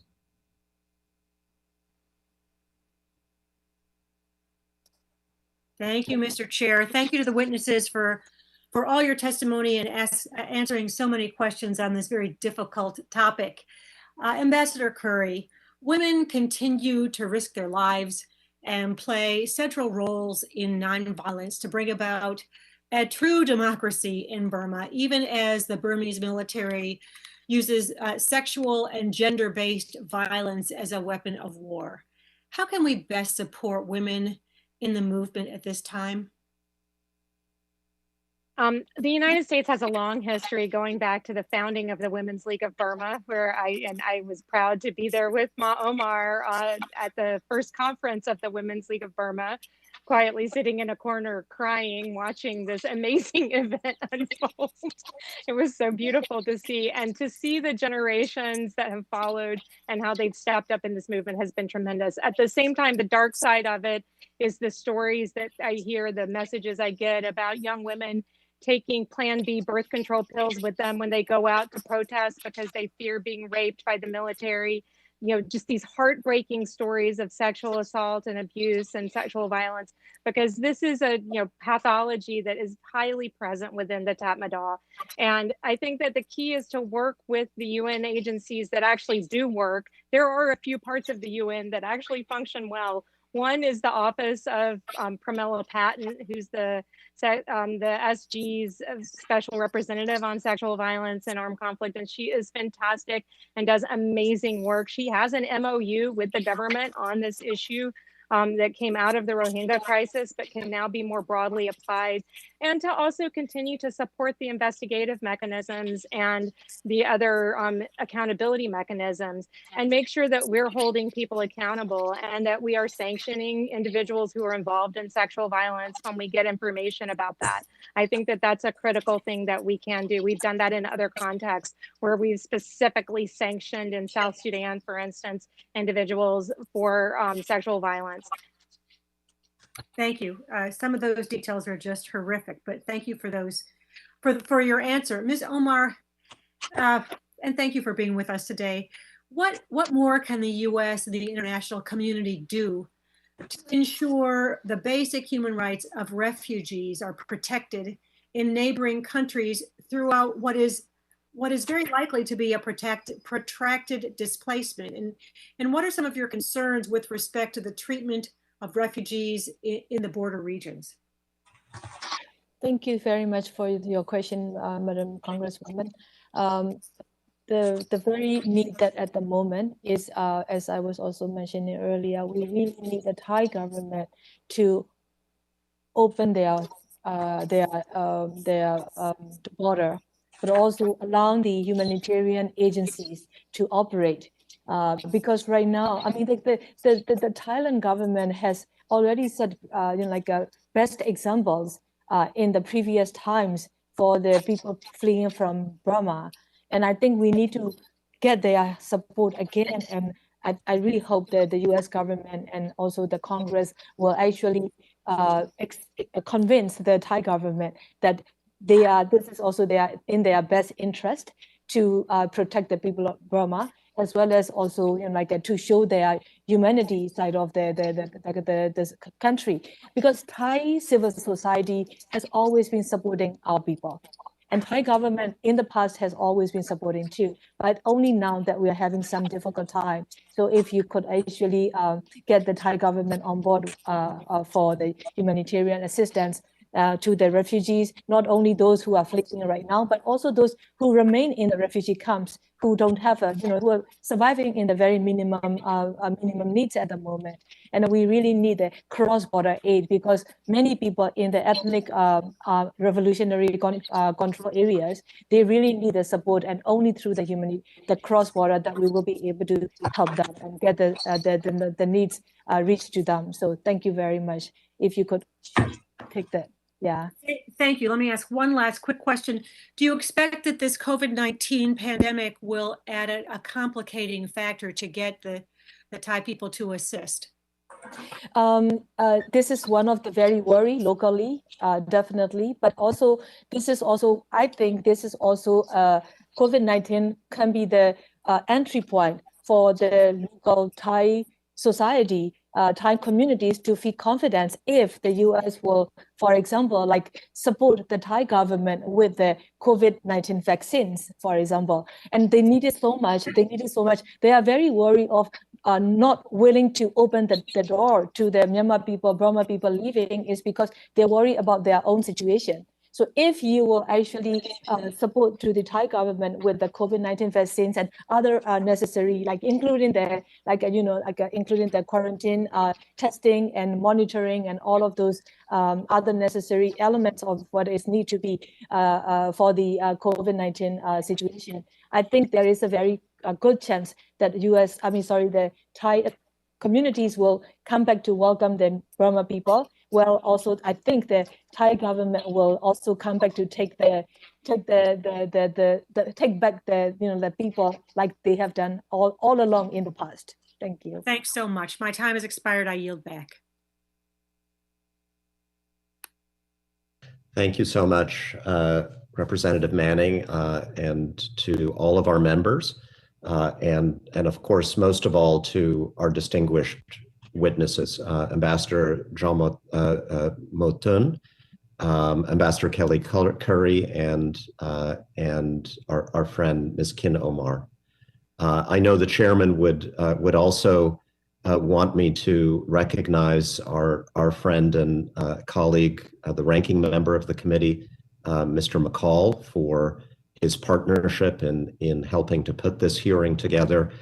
Thank you, Mr. Chair. Thank you to the witnesses for all your testimony and answering so many questions on this very difficult topic. Ambassador Currie, women continue to risk their lives and play central roles in nonviolence to bring about a true democracy in Burma, even as the Burmese military uses sexual and gender-based violence as a weapon of war. How can we best support women in the movement at this time? The United States has a long history going back to the founding of the Women's League of Burma, where I was proud to be there with Ma Omar at the first conference of the Women's League of Burma, quietly sitting in a corner crying, watching this amazing event unfold. It was so beautiful to see, and to see the generations that have followed and how they've stepped up in this movement has been tremendous. At the same time, the dark side of it is the stories that I hear, the messages I get about young women taking Plan B birth control pills with them when they go out to protest because they fear being raped by the military. Just these heartbreaking stories of sexual assault and abuse and sexual violence, because this is a pathology that is highly present within the Tatmadaw. And I think that the key is to work with the UN agencies that actually do work. There are a few parts of the UN that actually function well One is the Office of Pramila Patton, who's the SG's special representative on sexual violence and armed conflict, and she is fantastic and does amazing work. She has an MOU with the government on this issue that came out of the Rohingya crisis, but can now be more broadly applied, and to also continue to support the investigative mechanisms and the other accountability mechanisms, and make sure that we're holding people accountable and that we are sanctioning individuals who are involved in sexual violence when we get information about that. I think that that's a critical thing that we can do. We've done that in other contexts where we've specifically sanctioned in South Sudan, for instance, individuals for sexual violence. Thank you. Some of those details are just horrific, but thank you for those, for your answer. Ms. Ohmar, and thank you for being with us today. What more can the US and the international community do to ensure the basic human rights of refugees are protected in neighboring countries throughout what is very likely to be a protracted displacement? And what are some of your concerns with respect to the treatment of refugees in the border regions? Thank you very much for your question, Madam Congresswoman. The very need that at the moment is, as I was also mentioning earlier, we really need the Thai government to open their border, but also allowing the humanitarian agencies to operate. Because right now, I mean, the Thailand government has already set, best examples in the previous times for the people fleeing from Burma. And I think we need to get their support again. And I really hope that the US government and also the Congress will actually convince the Thai government that this is also in their best interest to protect the people of Burma, as well as also to show their humanity side of the country. Because Thai civil society has always been supporting our people. And Thai government in the past has always been supporting too, but only now that we are having some difficult time. So if you could actually get the Thai government on board for the humanitarian assistance to the refugees, not only those who are fleeing right now, but also those who remain in the refugee camps, who don't have who are surviving in the very minimum needs at the moment. And we really need the cross-border aid, because many people in the ethnic revolutionary control areas, they really need the support, and only through the cross-border that we will be able to help them and get the needs reached to them. So thank you very much. If you could take that. Yeah. Thank you. Let me ask one last quick question. Do you expect that this COVID-19 pandemic will add a complicating factor to get the Thai people to assist? This is one of the very worry locally, definitely, but also I think this is also COVID-19 can be the entry point for the local Thai society, Thai communities to feel confidence if the US will, for example, support the Thai government with the COVID-19 vaccines, for example. And they need it so much. They are very worried of not willing to open the door to the Myanmar people, Burma people leaving, is because they worry about their own situation. So if you will actually support to the Thai government with the COVID-19 vaccines and other necessary, including the quarantine testing and monitoring and all of those other necessary elements of what is need to be for the COVID-19 situation, I think there is a very good chance that the Thai communities will come back to welcome the Burma people. Well, also, I think the Thai government will also come back to take back the people like they have done all along in the past. Thank you. Thanks so much. My time has expired. I yield back. Thank you so much, Representative Manning, and to all of our members, and of course, most of all, to our distinguished witnesses, Ambassador Kyaw Moe Tun, Ambassador Kelley Currie, and our friend Ms. Khin Ohmar. I know the chairman would also want me to recognize our friend and colleague, the ranking member of the committee, Mr. McCall, for his partnership in helping to put this hearing together,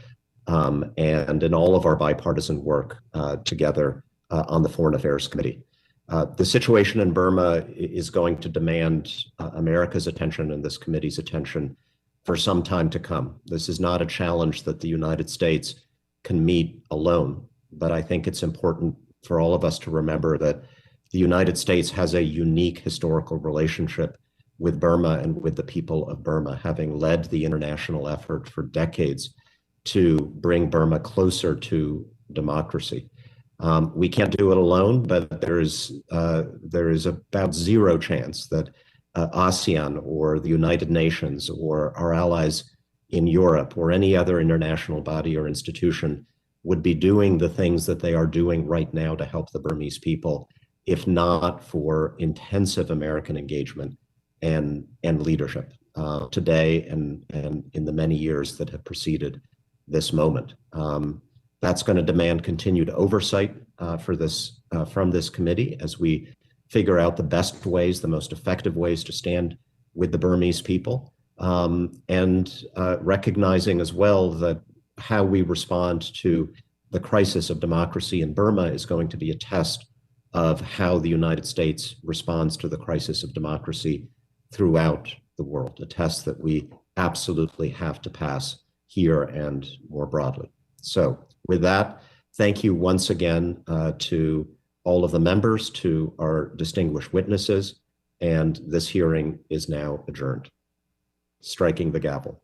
and in all of our bipartisan work together on the Foreign Affairs Committee. The situation in Burma is going to demand America's attention and this committee's attention for some time to come. This is not a challenge that the United States can meet alone, but I think it's important for all of us to remember that the United States has a unique historical relationship with Burma and with the people of Burma, having led the international effort for decades to bring Burma closer to democracy. We can't do it alone, but there is about zero chance that ASEAN or the United Nations or our allies in Europe or any other international body or institution would be doing the things that they are doing right now to help the Burmese people, if not for intensive American engagement and leadership today and in the many years that have preceded this moment. That's going to demand continued oversight for this from this committee as we figure out the best ways, the most effective ways to stand with the Burmese people, and recognizing as well that how we respond to the crisis of democracy in Burma is going to be a test of how the United States responds to the crisis of democracy throughout the world, a test that we absolutely have to pass here and more broadly. So with that, thank you once again to all of the members, to our distinguished witnesses, and this hearing is now adjourned. Striking the gavel.